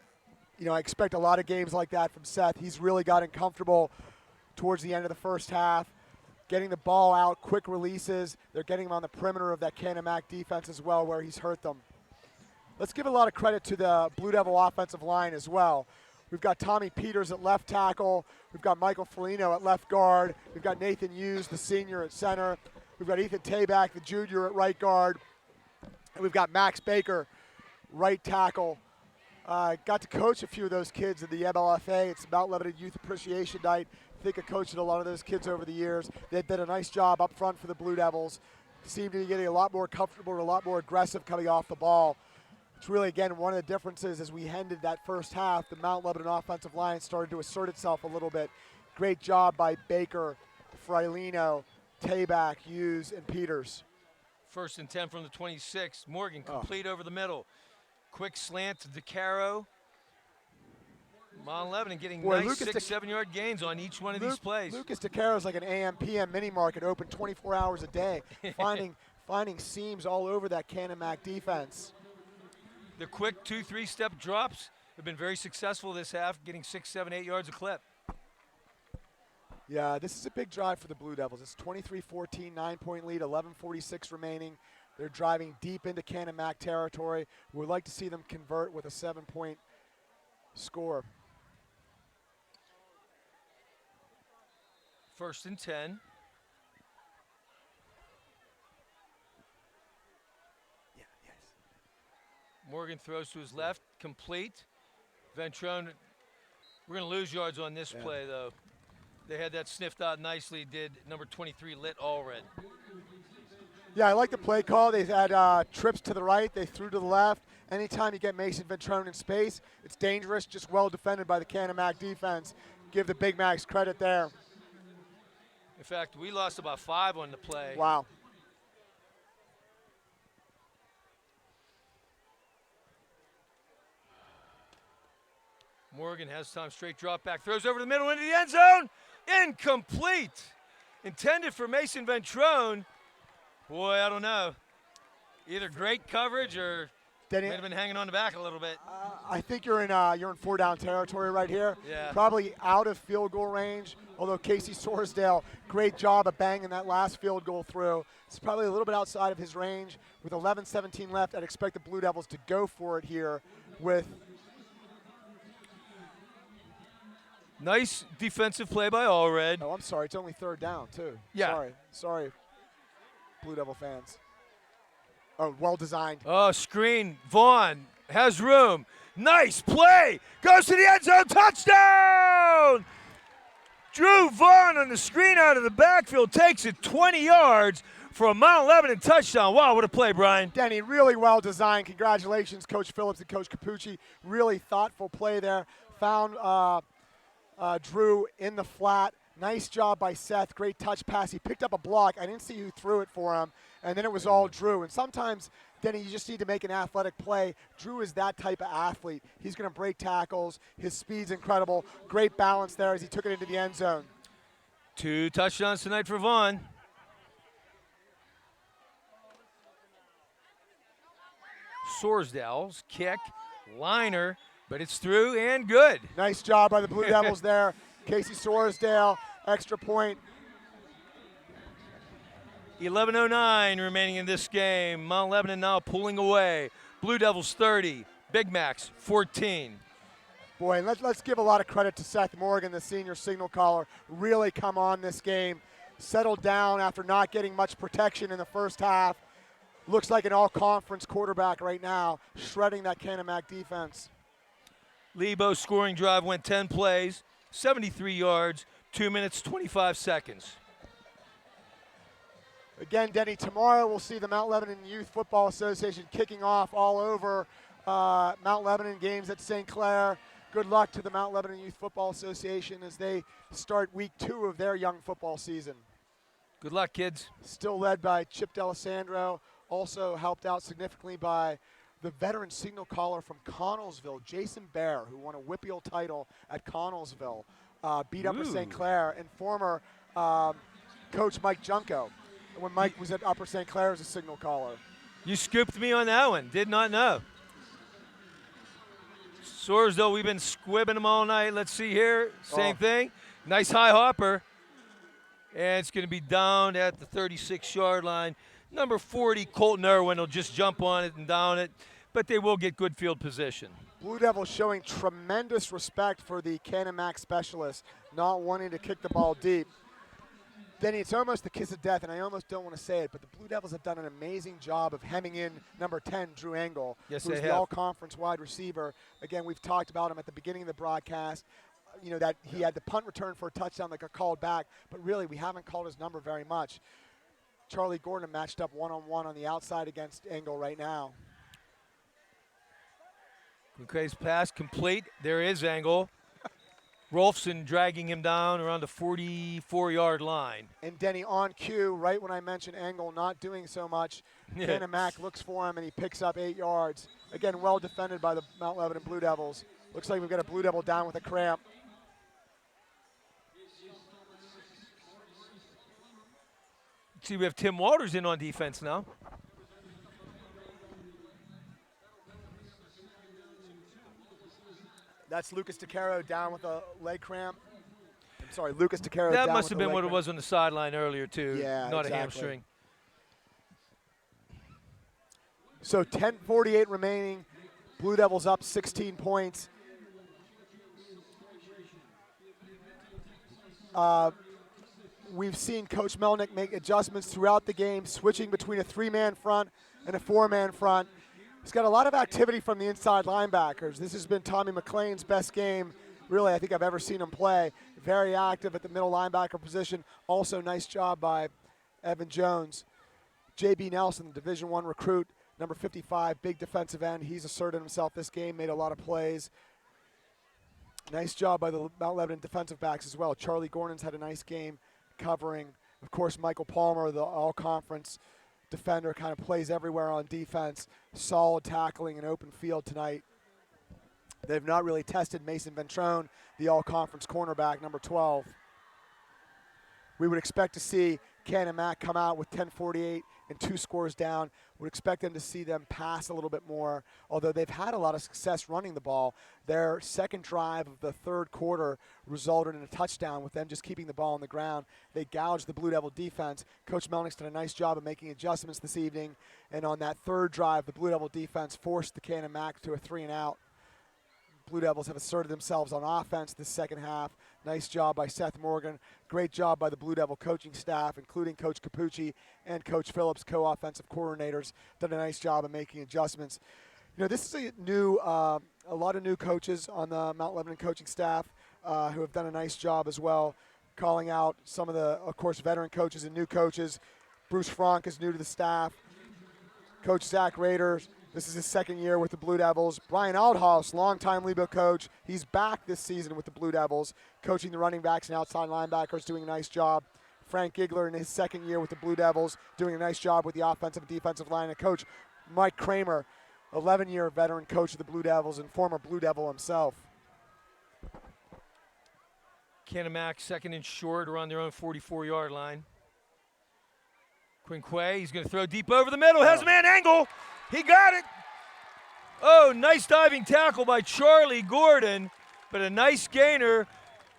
[SPEAKER 4] expect a lot of games like that from Seth. He's really gotten comfortable towards the end of the 1st half, getting the ball out, quick releases. They're getting him on the perimeter of that Canon-Mac defense as well, where he's hurt them. Let's give a lot of credit to the Blue Devil offensive line as well. We've got Tommy Peters at left tackle. We've got Michael Felino at left guard. We've got Nathan Hughes, the senior, at center. We've got Ethan Tabak, the junior, at right guard. And we've got Max Baker, right tackle. Got to coach a few of those kids in the MLFA. It's Mount Lebanon Youth Appreciation Night. I think I coached a lot of those kids over the years. They've done a nice job up front for the Blue Devils. Seem to be getting a lot more comfortable and a lot more aggressive coming off the ball. It's really, again, one of the differences as we ended that 1st half. The Mount Lebanon offensive line started to assert itself a little bit. Great job by Baker, Frailino, Tabak, Hughes, and Peters.
[SPEAKER 6] 1st and 10 from the 26. Morgan complete over the middle. Quick slant to DeCaro. Mount Lebanon getting nice 6, 7-yard gains on each one of these plays.
[SPEAKER 4] Lucas DeCaro's like an AM, PM mini market, open 24 hours a day, finding seams all over that Canon-Mac defense.
[SPEAKER 6] The quick 2-3 step drops have been very successful this half, getting 6, 7, 8 yards a clip.
[SPEAKER 4] Yeah, this is a big drive for the Blue Devils. It's 23-14, 9-point lead, 11:46 remaining. They're driving deep into Canon-Mac territory. We'd like to see them convert with a 7-point score.
[SPEAKER 6] First and 10. Morgan throws to his left, complete. Ventrone, we're going to lose yards on this play, though. They had that sniffed out nicely, did number 23, Lit Allred.
[SPEAKER 4] Yeah, I like the play call. They had trips to the right. They threw to the left. Anytime you get Mason Ventrone in space, it's dangerous, just well defended by the Canon-Mac defense. Give the Big Macs credit there.
[SPEAKER 6] In fact, we lost about 5 on the play.
[SPEAKER 4] Wow.
[SPEAKER 6] Morgan has time, straight drop back, throws over the middle into the end zone. Incomplete. Intended for Mason Ventrone. Boy, I don't know. Either great coverage or
[SPEAKER 4] Denny,
[SPEAKER 6] might have been hanging on the back a little bit.
[SPEAKER 4] I think you're in 4-down territory right here.
[SPEAKER 6] Yeah.
[SPEAKER 4] Probably out of field goal range, although Casey Sorsdale, great job of banging that last field goal through. It's probably a little bit outside of his range. With 11:17 left, I'd expect the Blue Devils to go for it here with
[SPEAKER 6] nice defensive play by Allred.
[SPEAKER 4] Oh, I'm sorry. It's only 3rd down, too.
[SPEAKER 6] Yeah.
[SPEAKER 4] Sorry, Blue Devil fans. Oh, well designed.
[SPEAKER 6] Oh, screen. Vaughn has room. Nice play. Goes to the end zone. Touchdown! Drew Vaughn on the screen out of the backfield takes it 20 yards for a Mount Lebanon touchdown. Wow, what a play, Brian.
[SPEAKER 4] Denny, really well designed. Congratulations, Coach Phillips and Coach Capucci. Really thoughtful play there. Found Drew in the flat. Nice job by Seth. Great touch pass. He picked up a block. I didn't see who threw it for him. And then it was all Drew. And sometimes, Denny, you just need to make an athletic play. Drew is that type of athlete. He's going to break tackles. His speed's incredible. Great balance there as he took it into the end zone.
[SPEAKER 6] 2 touchdowns tonight for Vaughn. Sorsdale's kick, liner, but it's through and good.
[SPEAKER 4] Nice job by the Blue Devils there. Casey Sorsdale, extra point.
[SPEAKER 6] 11:09 remaining in this game. Mount Lebanon now pulling away. Blue Devils 30, Big Macs 14.
[SPEAKER 4] Boy, and let's give a lot of credit to Seth Morgan, the senior signal caller. Really come on this game. Settled down after not getting much protection in the first half. Looks like an all-conference quarterback right now, shredding that Canon-Mac defense.
[SPEAKER 6] Lebo scoring drive went 10 plays, 73 yards, 2 minutes, 25 seconds.
[SPEAKER 4] Again, Denny, tomorrow we'll see the Mount Lebanon Youth Football Association kicking off all over Mount Lebanon games at St. Clair. Good luck to the Mount Lebanon Youth Football Association as they start week 2 of their young football season.
[SPEAKER 6] Good luck, kids.
[SPEAKER 4] Still led by Chip D'Alessandro, also helped out significantly by the veteran signal caller from Connellsville, Jason Bear, who won a WPIAL title at Connellsville, beat Upper St. Clair, and former coach Mike Junko, when Mike was at Upper St. Clair as a signal caller.
[SPEAKER 6] You scooped me on that one. Did not know. Sorsdale, we've been squibbing them all night. Let's see here. Same thing. Nice high hopper. And it's going to be down at the 36-yard line. Number 40, Colton Irwin, will just jump on it and down it, but they will get good field position.
[SPEAKER 4] Blue Devils showing tremendous respect for the Canon-Mac specialist, not wanting to kick the ball deep. Denny, it's almost the kiss of death, and I almost don't want to say it, but the Blue Devils have done an amazing job of hemming in number 10, Drew Engel,
[SPEAKER 6] yes,
[SPEAKER 4] who's
[SPEAKER 6] they
[SPEAKER 4] the
[SPEAKER 6] have.
[SPEAKER 4] all-conference wide receiver. Again, we've talked about him at the beginning of the broadcast, you know, that he had the punt return for a touchdown that got called back, but really we haven't called his number very much. Charlie Gordon matched up one-on-one on the outside against Engel right now.
[SPEAKER 6] Quincay's pass complete. There is Engel. Rolfson dragging him down around the 44-yard line.
[SPEAKER 4] And Denny on cue, right when I mentioned Engel not doing so much, Canon-Mac looks for him and he picks up 8 yards. Again, well defended by the Mount Lebanon Blue Devils. Looks like we've got a Blue Devil down with a cramp.
[SPEAKER 6] See, we have Tim Walters in on defense now.
[SPEAKER 4] That's Lucas DeCaro down with a leg cramp. I'm sorry, Lucas DeCaro
[SPEAKER 6] That
[SPEAKER 4] down
[SPEAKER 6] must
[SPEAKER 4] with
[SPEAKER 6] have
[SPEAKER 4] a
[SPEAKER 6] been
[SPEAKER 4] leg
[SPEAKER 6] what it
[SPEAKER 4] cramp.
[SPEAKER 6] was on the sideline earlier, too.
[SPEAKER 4] Yeah,
[SPEAKER 6] not
[SPEAKER 4] exactly.
[SPEAKER 6] a hamstring.
[SPEAKER 4] So 10:48 remaining. Blue Devils up 16 points. we've seen Coach Melnick make adjustments throughout the game, switching between a 3-man front and a 4-man front. He's got a lot of activity from the inside linebackers. This has been Tommy McLean's best game, really, I think I've ever seen him play. Very active at the middle linebacker position. Also, nice job by Evan Jones. J.B. Nelson, the Division I recruit, number 55, big defensive end. He's asserted himself this game, made a lot of plays. Nice job by the Mount Lebanon defensive backs as well. Charlie Gordon's had a nice game covering. Of course, Michael Palmer, the all-conference defender, kind of plays everywhere on defense. Solid tackling and open field tonight. They've not really tested Mason Ventrone, the all-conference cornerback, number 12. We would expect to see Canon-Mac come out with 10:48 and 2 scores down. Would expect them to see them pass a little bit more, although they've had a lot of success running the ball. Their second drive of the third quarter resulted in a touchdown with them just keeping the ball on the ground. They gouged the Blue Devil defense. Coach Melnick's done a nice job of making adjustments this evening, and on that third drive, the Blue Devil defense forced the Canon-Mac to a 3-and-out. Blue Devils have asserted themselves on offense this second half. Nice job by Seth Morgan. Great job by the Blue Devil coaching staff, including Coach Capucci and Coach Phillips, co-offensive coordinators. Done a nice job of making adjustments. You know, this is a lot of new coaches on the Mount Lebanon coaching staff who have done a nice job as well, calling out some of the, of course, veteran coaches and new coaches. Bruce Frank is new to the staff. Coach Zach Rader, this is his second year with the Blue Devils. Brian Aldhaus, longtime Lebo coach. He's back this season with the Blue Devils, coaching the running backs and outside linebackers, doing a nice job. Frank Gigler in his second year with the Blue Devils, doing a nice job with the offensive and defensive line. And Coach Mike Kramer, 11-year veteran coach of the Blue Devils and former Blue Devil himself.
[SPEAKER 6] Canon-Mac second and short around their own 44-yard line. Quinquay, he's going to throw deep over the middle. Has a man angle. He got it. Oh, nice diving tackle by Charlie Gordon, but a nice gainer.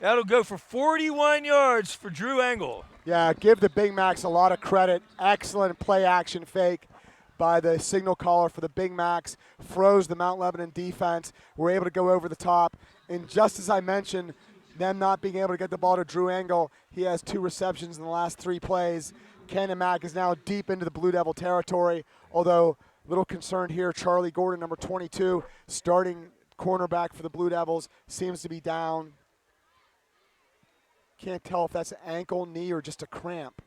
[SPEAKER 6] That'll go for 41 yards for Drew Engel.
[SPEAKER 4] Yeah, give the Big Macs a lot of credit. Excellent play-action fake by the signal caller for the Big Macs. Froze the Mount Lebanon defense. We're able to go over the top. And just as I mentioned, them not being able to get the ball to Drew Engel, he has 2 receptions in the last 3 plays. Canon-Mac is now deep into the Blue Devil territory, although little concerned here. Charlie Gordon, number 22, starting cornerback for the Blue Devils, seems to be down. Can't tell if that's an ankle, knee, or just a cramp.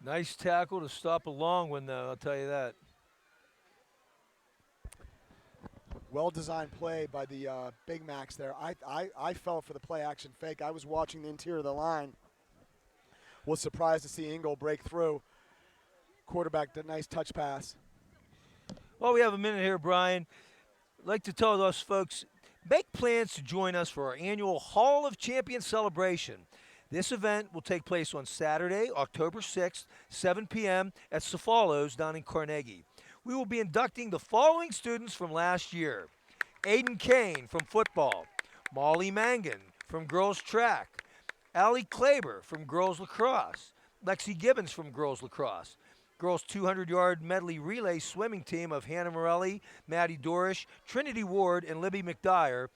[SPEAKER 6] Nice tackle to stop a long one, though, I'll tell you that.
[SPEAKER 4] Well-designed play by the Big Macs there. I fell for the play-action fake. I was watching the interior of the line. Was surprised to see Engel break through. Quarterback did a nice touch pass.
[SPEAKER 6] Well, we have a minute here, Brian. I'd like to tell us folks, make plans to join us for our annual Hall of Champions celebration. This event will take place on Saturday, October 6th, 7 p.m. at Cefalos down in Carnegie. We will be inducting the following students from last year. Aiden Kane from football, Molly Mangan from girls track, Allie Klaber from girls lacrosse, Lexi Gibbons from girls lacrosse, girls 200-yard medley relay swimming team of Hannah Morelli, Maddie Dorish, Trinity Ward, and Libby McDyer,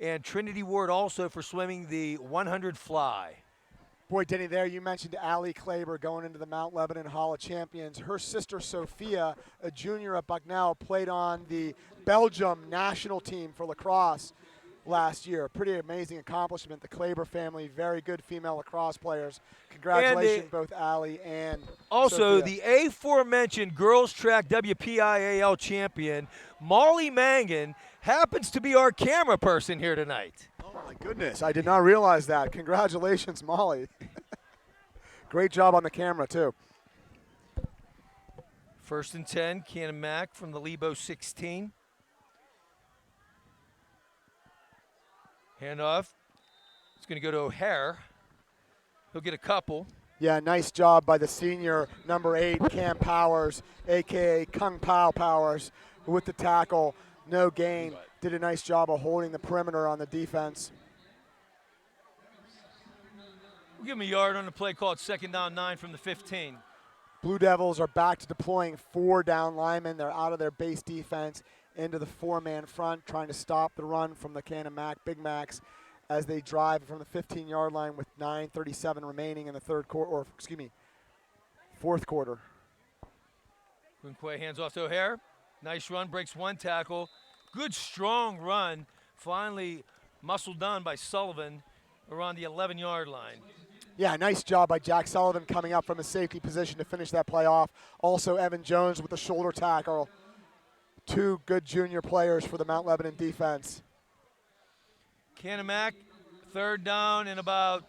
[SPEAKER 6] and Trinity Ward also for swimming the 100 fly.
[SPEAKER 4] Boy, Denny, there you mentioned Allie Klaber going into the Mount Lebanon Hall of Champions. Her sister Sophia, a junior at Bucknell, played on the Belgium national team for lacrosse last year. Pretty amazing accomplishment. The Klaber family, very good female lacrosse players. Congratulations, both Allie and
[SPEAKER 6] also
[SPEAKER 4] Sophia.
[SPEAKER 6] The aforementioned girls track WPIAL champion, Molly Mangan, happens to be our camera person here tonight.
[SPEAKER 4] Oh my goodness, I did not realize that. Congratulations, Molly. Great job on the camera, too.
[SPEAKER 6] 1st and 10, Canon-Mac from the Lebo 16. Handoff. It's going to go to O'Hare. He'll get a couple.
[SPEAKER 4] Yeah, nice job by the senior, number 8, Cam Powers, a.k.a. Kung Pao Powers, with the tackle. No gain. Did a nice job of holding the perimeter on the defense.
[SPEAKER 6] We'll give him a yard on the play called 2nd down 9 from the 15.
[SPEAKER 4] Blue Devils are back to deploying 4 down linemen. They're out of their base defense into the 4-man front, trying to stop the run from the Canon-Mac Big Macs. as they drive from the 15-yard line with 9:37 remaining in the fourth quarter.
[SPEAKER 6] Quinquay hands off to O'Hare. Nice run, breaks one tackle. Good strong run. Finally muscled down by Sullivan around the 11-yard line.
[SPEAKER 4] Yeah, nice job by Jack Sullivan coming up from his safety position to finish that play off. Also, Evan Jones with the shoulder tackle. Two good junior players for the Mount Lebanon defense.
[SPEAKER 6] Canon-Mac, third down in about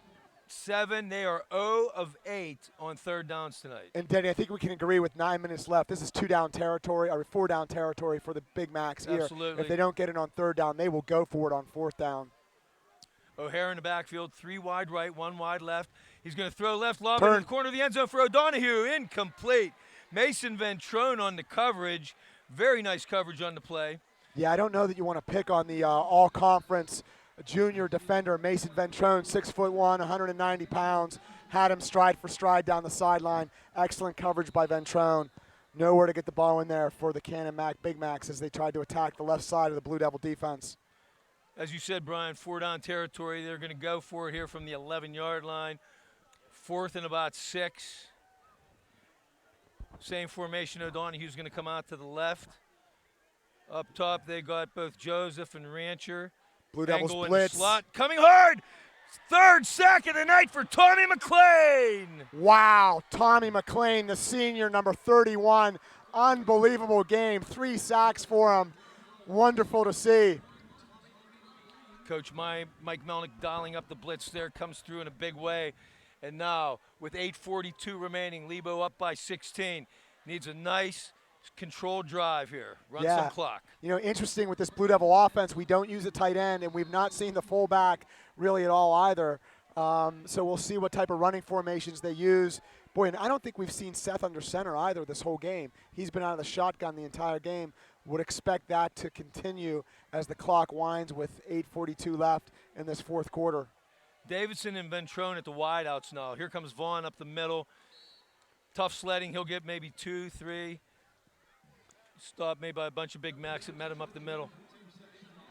[SPEAKER 6] 7. They are 0 of 8 on third downs tonight.
[SPEAKER 4] And Denny, I think we can agree with 9 minutes left. This is 2-down territory, or 4-down territory for the Big Macs here.
[SPEAKER 6] Absolutely.
[SPEAKER 4] If they don't get it on third down, they will go for it on fourth down.
[SPEAKER 6] O'Hare in the backfield, 3 wide right, 1 wide left. He's going to throw left lob in the corner of the end zone for O'Donohue. Incomplete. Mason Ventrone on the coverage. Very nice coverage on the play.
[SPEAKER 4] Yeah, I don't know that you want to pick on the all-conference junior defender, Mason Ventrone, 6'1", 190 pounds. Had him stride for stride down the sideline. Excellent coverage by Ventrone. Nowhere to get the ball in there for the Canon-Mac Big Macs as they tried to attack the left side of the Blue Devil defense.
[SPEAKER 6] As you said, Brian, 4-down territory. They're going to go for it here from the 11-yard line. 4th and about 6. Same formation. O'Donohue's going to come out to the left. Up top, they got both Joseph and Rancher.
[SPEAKER 4] Blue Devils
[SPEAKER 6] Angle in
[SPEAKER 4] blitz.
[SPEAKER 6] the slot. Coming hard. 3rd sack of the night for Tommy McLean.
[SPEAKER 4] Wow, Tommy McLean, the senior, number 31. Unbelievable game. 3 sacks for him. Wonderful to see.
[SPEAKER 6] Coach Mike Melnick dialing up the blitz there, comes through in a big way. And now, with 8:42 remaining, Lebo up by 16. Needs a nice controlled drive here. Run some clock.
[SPEAKER 4] You know, interesting with this Blue Devil offense, we don't use a tight end, and we've not seen the fullback really at all either. So we'll see what type of running formations they use. Boy, and I don't think we've seen Seth under center either this whole game. He's been out of the shotgun the entire game. Would expect that to continue as the clock winds with 8:42 left in this fourth quarter.
[SPEAKER 6] Davidson and Ventrone at the wideouts now. Here comes Vaughn up the middle. Tough sledding. He'll get maybe 2, 3. Stopped maybe by a bunch of Big Macs that met him up the middle.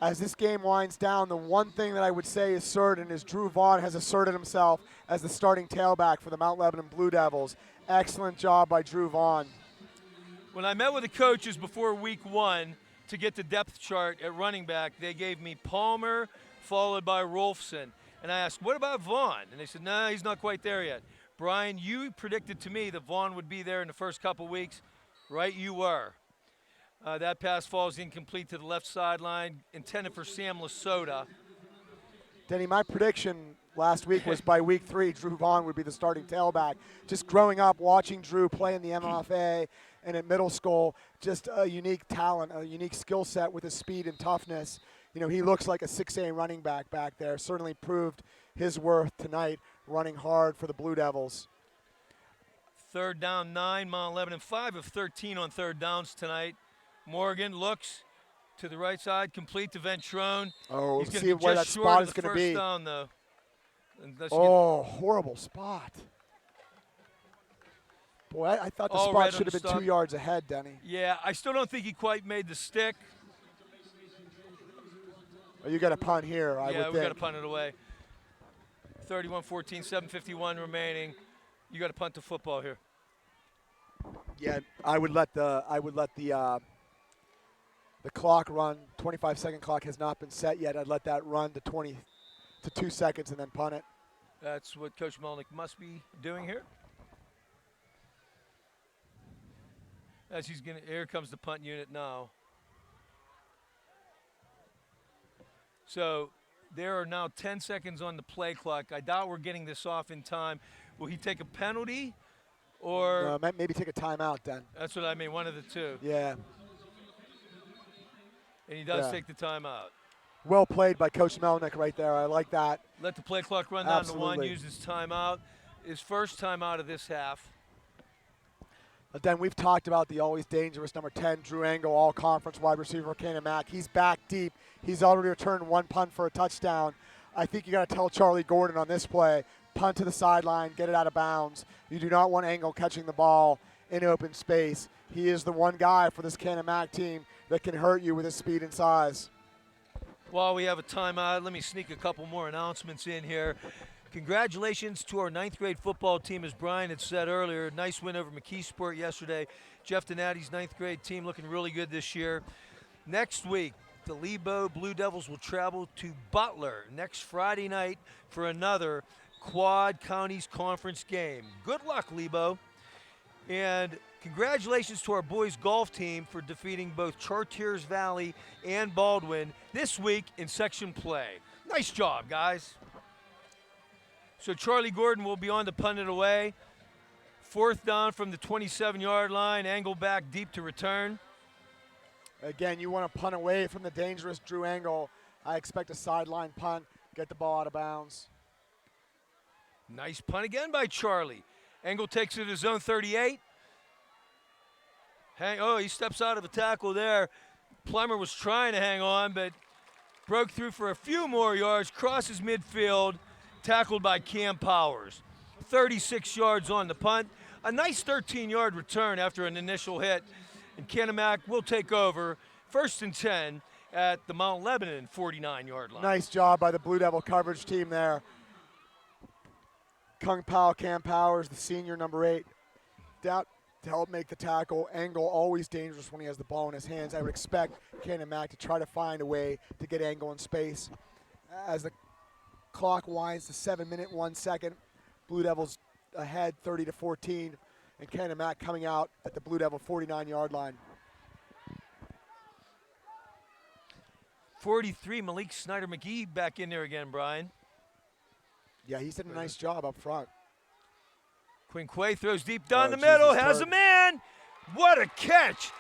[SPEAKER 4] As this game winds down, the one thing that I would say is certain is Drew Vaughn has asserted himself as the starting tailback for the Mount Lebanon Blue Devils. Excellent job by Drew Vaughn.
[SPEAKER 6] When I met with the coaches before week 1 to get the depth chart at running back, they gave me Palmer followed by Rolfson. And I asked, what about Vaughn? And they said, no, he's not quite there yet. Brian, you predicted to me that Vaughn would be there in the first couple weeks. Right, you were. That pass falls incomplete to the left sideline, intended for Sam Lasota.
[SPEAKER 4] Denny, my prediction last week was by week 3, Drew Vaughn would be the starting tailback. Just growing up, watching Drew play in the MFA and at middle school, just a unique talent, a unique skill set with his speed and toughness. You know, he looks like a 6A running back there. Certainly proved his worth tonight, running hard for the Blue Devils.
[SPEAKER 6] 3rd down, 9, Mount Lebanon, 5 of 13 on third downs tonight. Morgan looks to the right side, complete to Ventrone.
[SPEAKER 4] Oh,
[SPEAKER 6] he's
[SPEAKER 4] see where that spot is going to be.
[SPEAKER 6] Down, though.
[SPEAKER 4] Oh, horrible spot. Boy, I thought the spot should have been 2 yards ahead, Denny.
[SPEAKER 6] Yeah, I still don't think he quite made the stick.
[SPEAKER 4] Oh, you got a punt here, I would think.
[SPEAKER 6] Yeah, we got to punt it away. 31-14, 7:51 remaining. You got to punt the football here.
[SPEAKER 4] Yeah, I would let the clock run. 25-second clock has not been set yet. I'd let that run to 2 seconds and then punt it.
[SPEAKER 6] That's what Coach Melnick must be doing here. As he's gonna, here comes the punt unit now. So there are now 10 seconds on the play clock. I doubt we're getting this off in time. Will he take a penalty or?
[SPEAKER 4] Maybe take a timeout then.
[SPEAKER 6] That's what I mean, one of the two.
[SPEAKER 4] Yeah.
[SPEAKER 6] And he does take the timeout.
[SPEAKER 4] Well played by Coach Melnick right there. I like that.
[SPEAKER 6] Let the play clock run down to 1, use his timeout. His first timeout of this half.
[SPEAKER 4] Then we've talked about the always dangerous number 10, Drew Engel, all-conference wide receiver for Canon-Mac. He's back deep. He's already returned 1 punt for a touchdown. I think you got to tell Charlie Gordon on this play, punt to the sideline, get it out of bounds. You do not want Engel catching the ball in open space. He is the one guy for this Canon-Mac team that can hurt you with his speed and size.
[SPEAKER 6] While we have a timeout, let me sneak a couple more announcements in here. Congratulations to our 9th grade football team, as Brian had said earlier. Nice win over McKeesport yesterday. Jeff Donati's 9th grade team looking really good this year. Next week, the Lebo Blue Devils will travel to Butler next Friday night for another Quad Counties Conference game. Good luck, Lebo. And congratulations to our boys golf team for defeating both Chartiers Valley and Baldwin this week in section play. Nice job, guys. So Charlie Gordon will be on to punt it away. 4th down from the 27-yard line, angle back deep to return.
[SPEAKER 4] Again, you want to punt away from the dangerous Drew Angle. I expect a sideline punt, get the ball out of bounds.
[SPEAKER 6] Nice punt again by Charlie. Angle takes it to his own 38. He steps out of a tackle there. Plummer was trying to hang on, but broke through for a few more yards, crosses midfield, tackled by Cam Powers. 36 yards on the punt. A nice 13-yard return after an initial hit. And Canon-Mac will take over 1st and 10 at the Mount Lebanon 49-yard line.
[SPEAKER 4] Nice job by the Blue Devil coverage team there. Kung Pao, Cam Powers, the senior, number 8, down to help make the tackle. Angle always dangerous when he has the ball in his hands. I would expect Canon-Mac to try to find a way to get Angle in space. As the clock winds to 7 minutes, 1 second, Blue Devils ahead 30-14. And Canon-Mac coming out at the Blue Devil 49-yard line.
[SPEAKER 6] 43, Malik Snyder-McGee back in there again, Brian.
[SPEAKER 4] Yeah, he's did a nice job up front.
[SPEAKER 6] Quinquay throws deep down the middle, has a man. What a catch.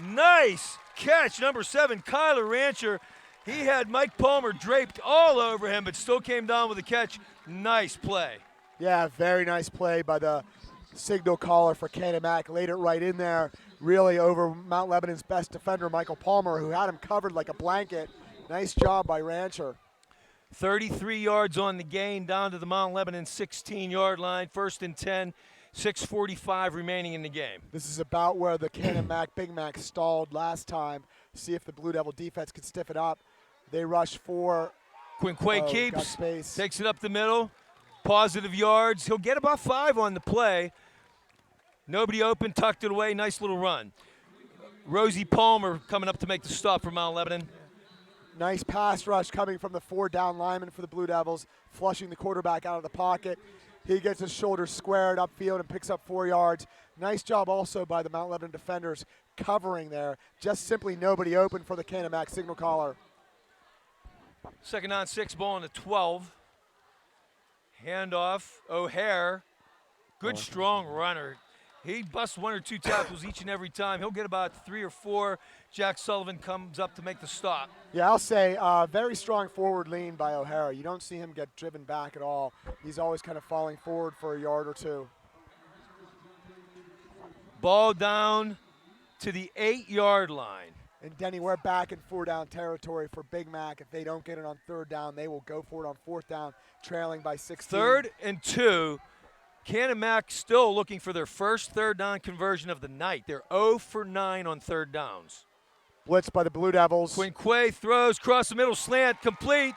[SPEAKER 6] Nice catch, number 7, Kyler Rancher. He had Mike Palmer draped all over him, but still came down with a catch. Nice play.
[SPEAKER 4] Yeah, very nice play by the signal caller for Canon-Mac. Laid it right in there, really over Mount Lebanon's best defender, Michael Palmer, who had him covered like a blanket. Nice job by Rancher.
[SPEAKER 6] 33 yards on the gain down to the Mount Lebanon 16-yard line. 1st and 10, 6:45 remaining in the game.
[SPEAKER 4] This is about where the Canon-Mac Big Mac stalled last time. See if the Blue Devil defense can stiff it up. They rush 4.
[SPEAKER 6] Quinquay keeps, takes it up the middle. Positive yards. He'll get about 5 on the play. Nobody open, tucked it away. Nice little run. Rosie Palmer coming up to make the stop for Mount Lebanon.
[SPEAKER 4] Nice pass rush coming from the 4 down lineman for the Blue Devils, flushing the quarterback out of the pocket. He gets his shoulders squared upfield and picks up 4 yards. Nice job also by the Mount Lebanon defenders covering there. Just simply nobody open for the Canon-Mac signal caller.
[SPEAKER 6] 2nd down, 6, ball on the 12. Handoff, O'Hare. Good, strong runner. He busts 1 or 2 tackles each and every time. He'll get about 3 or 4. Jack Sullivan comes up to make the stop.
[SPEAKER 4] Yeah, I'll say very strong forward lean by O'Hara. You don't see him get driven back at all. He's always kind of falling forward for a yard or 2.
[SPEAKER 6] Ball down to the 8-yard line.
[SPEAKER 4] And Denny, we're back in 4 down territory for Big Mac. If they don't get it on 3rd down, they will go for it on 4th down, trailing by 16.
[SPEAKER 6] 3rd and 2. Canon-Mac still looking for their first 3rd down conversion of the night. They're 0 for 9 on 3rd downs.
[SPEAKER 4] Blitz by the Blue Devils.
[SPEAKER 6] Quinquay throws across the middle, slant, complete.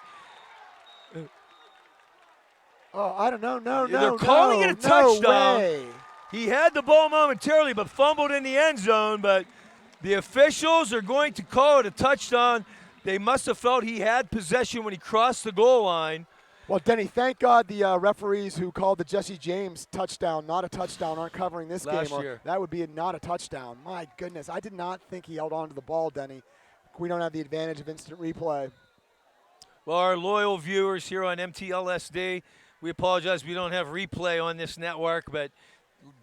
[SPEAKER 4] Oh, I don't know.
[SPEAKER 6] They're calling it a touchdown.
[SPEAKER 4] Way.
[SPEAKER 6] He had the ball momentarily, but fumbled in the end zone. But the officials are going to call it a touchdown. They must have felt he had possession when he crossed the goal line.
[SPEAKER 4] Well, Denny, thank God the referees who called the Jesse James touchdown, not a touchdown, aren't covering this
[SPEAKER 6] Last
[SPEAKER 4] game.
[SPEAKER 6] year.
[SPEAKER 4] That would be not a touchdown. My goodness, I did not think he held on to the ball, Denny. We don't have the advantage of instant replay.
[SPEAKER 6] Well, our loyal viewers here on MTLSD, we apologize we don't have replay on this network, but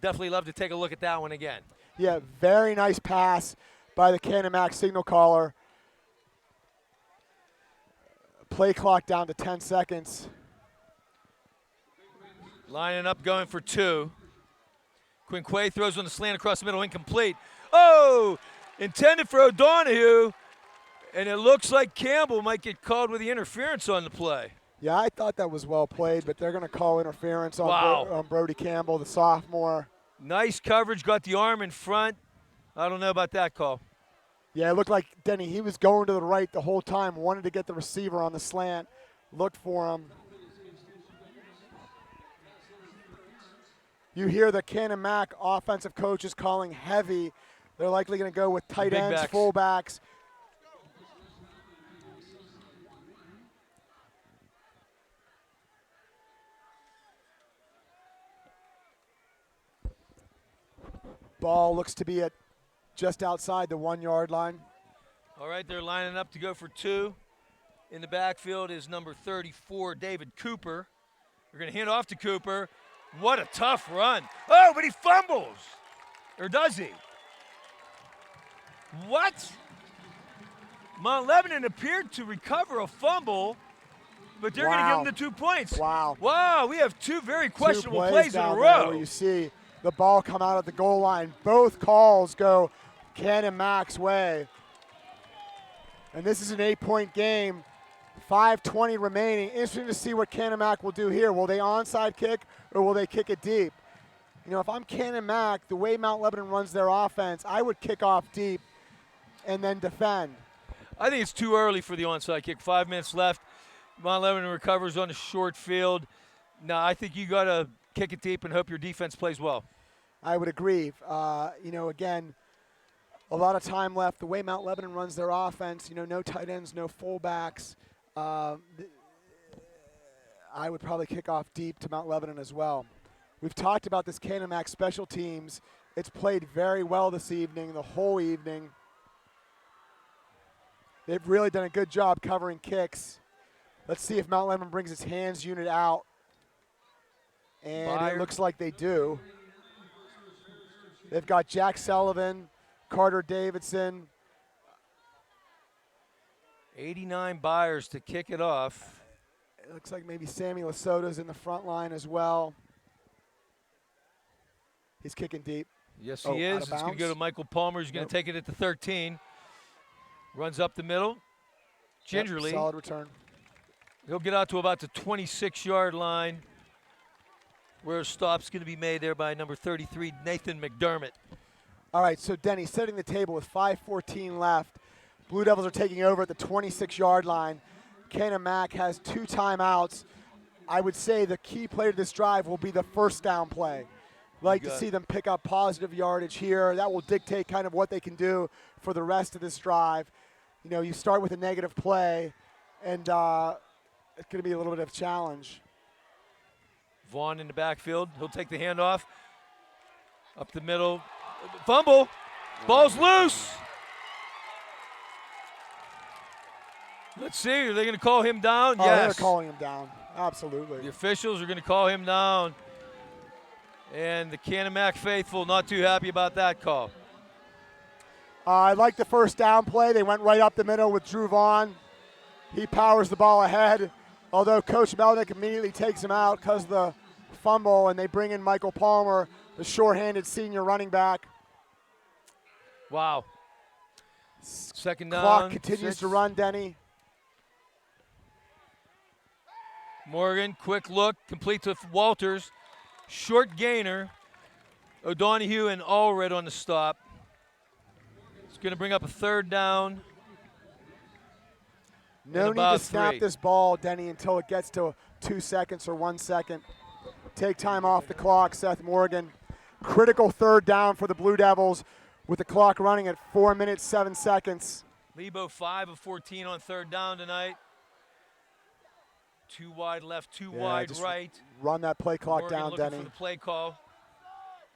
[SPEAKER 6] definitely love to take a look at that one again.
[SPEAKER 4] Yeah, very nice pass by the Canon-Mac signal caller. Play clock down to 10 seconds.
[SPEAKER 6] Lining up, going for 2. Quinquay throws on the slant across the middle, incomplete. Oh, intended for O'Donohue, and it looks like Campbell might get called with the interference on the play.
[SPEAKER 4] Yeah, I thought that was well played, but they're going to call interference on,
[SPEAKER 6] Wow.
[SPEAKER 4] on Brody Campbell, the sophomore.
[SPEAKER 6] Nice coverage, got the arm in front. I don't know about that call.
[SPEAKER 4] Yeah, it looked like Denny, he was going to the right the whole time, wanted to get the receiver on the slant, looked for him. You hear the Canon-Mac offensive coaches calling heavy. They're likely going to go with tight
[SPEAKER 6] big
[SPEAKER 4] ends,
[SPEAKER 6] backs.
[SPEAKER 4] fullbacks. Ball looks to be at just outside the 1 yard line.
[SPEAKER 6] All right, they're lining up to go for 2. In the backfield is number 34, David Cooper. We're going to hand off to Cooper. What a tough run. Oh, but he fumbles. Or does he? What? Mount Lebanon appeared to recover a fumble, but they're going to give him the 2 points.
[SPEAKER 4] Wow.
[SPEAKER 6] Wow, we have 2 very questionable
[SPEAKER 4] Two
[SPEAKER 6] plays in
[SPEAKER 4] down
[SPEAKER 6] a
[SPEAKER 4] there
[SPEAKER 6] row.
[SPEAKER 4] where you see the ball come out at the goal line. Both calls go Canon-Mac's way. And this is an 8-point game. 5:20 remaining. Interesting to see what Canon-Mac will do here. Will they onside kick or will they kick it deep? You know, if I'm Canon-Mac, the way Mount Lebanon runs their offense, I would kick off deep and then defend.
[SPEAKER 6] I think it's too early for the onside kick. 5 minutes left. Mount Lebanon recovers on the short field. No, I think you got to kick it deep and hope your defense plays well.
[SPEAKER 4] I would agree. You know, again, a lot of time left. The way Mount Lebanon runs their offense, you know, no tight ends, no fullbacks. I would probably kick off deep to Mount Lebanon as well. We've talked about this Canon-Mac special teams. It's played very well this evening, the whole evening. They've really done a good job covering kicks. Let's see if Mount Lebanon brings its hands unit out. And it looks like they do. They've got Jack Sullivan, Carter Davidson.
[SPEAKER 6] 89 buyers to kick it off.
[SPEAKER 4] It looks like maybe Sammy Lesoto's in the front line as well. He's kicking deep.
[SPEAKER 6] Yes, he is. It's going to go to Michael Palmer. He's going to take it at the 13. Runs up the middle. Gingerly.
[SPEAKER 4] Yep, solid return.
[SPEAKER 6] He'll get out to about the 26-yard line, where a stop's going to be made there by number 33, Nathan McDermott.
[SPEAKER 4] All right, so Denny setting the table with 5:14 left. Blue Devils are taking over at the 26-yard line. Canon-Mac has 2 timeouts. I would say the key play to this drive will be the first down play. Like to see them pick up positive yardage here. That will dictate kind of what they can do for the rest of this drive. You know, you start with a negative play, and it's going to be a little bit of a challenge.
[SPEAKER 6] Vaughn in the backfield. He'll take the handoff. Up the middle. Fumble. Ball's loose. Let's see. Are they going to call him down?
[SPEAKER 4] Oh,
[SPEAKER 6] yes.
[SPEAKER 4] they're calling him down. Absolutely.
[SPEAKER 6] The officials are going to call him down. And the Canon-Mac faithful not too happy about that call.
[SPEAKER 4] I like the first down play. They went right up the middle with Drew Vaughn. He powers the ball ahead, although Coach Melnick immediately takes him out because of the fumble, and they bring in Michael Palmer, the short-handed senior running back.
[SPEAKER 6] Wow. Second down.
[SPEAKER 4] Clock continues to run, Denny.
[SPEAKER 6] Morgan, quick look, complete to Walters. Short gainer. O'Donohue and Allred on the stop. It's going to bring up a third down.
[SPEAKER 4] No need to snap this ball, Denny, until it gets to 2 seconds or 1 second. Take time off the clock, Seth Morgan. Critical third down for the Blue Devils with the clock running at 4 minutes, 7 seconds.
[SPEAKER 6] Lebo 5 of 14 on third down tonight. 2 wide left, 2 wide right.
[SPEAKER 4] Run that play clock
[SPEAKER 6] Morgan
[SPEAKER 4] down,
[SPEAKER 6] looking
[SPEAKER 4] Denny.
[SPEAKER 6] for the play call.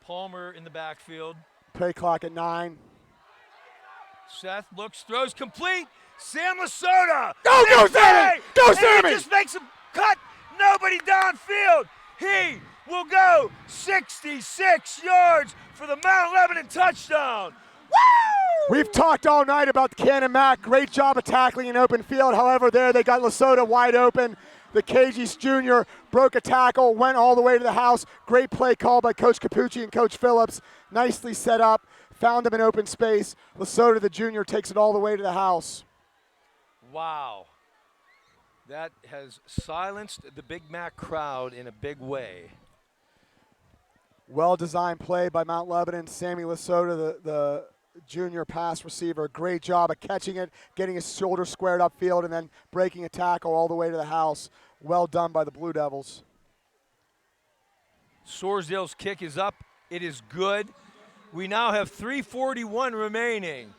[SPEAKER 6] Palmer in the backfield.
[SPEAKER 4] Play clock at 9.
[SPEAKER 6] Seth looks, throws complete. Sam Lasota.
[SPEAKER 4] Go, Sammy! Go, Sammy!
[SPEAKER 6] He just makes a cut. Nobody downfield. He will go 66 yards for the Mount Lebanon touchdown. Woo!
[SPEAKER 4] We've talked all night about the Canon-Mac. Great job of tackling in open field. However, there they got Lasota wide open. The KG's junior broke a tackle, went all the way to the house. Great play call by Coach Capucci and Coach Phillips. Nicely set up. Found him in open space. Lasota, the junior, takes it all the way to the house.
[SPEAKER 6] Wow. That has silenced the Big Mac crowd in a big way.
[SPEAKER 4] Well-designed play by Mount Lebanon. Sammy Lasota, the junior pass receiver. Great job of catching it, getting his shoulder squared upfield, and then breaking a tackle all the way to the house. Well done by the Blue Devils.
[SPEAKER 6] Sorsdale's kick is up. It is good. We now have 3:41 remaining.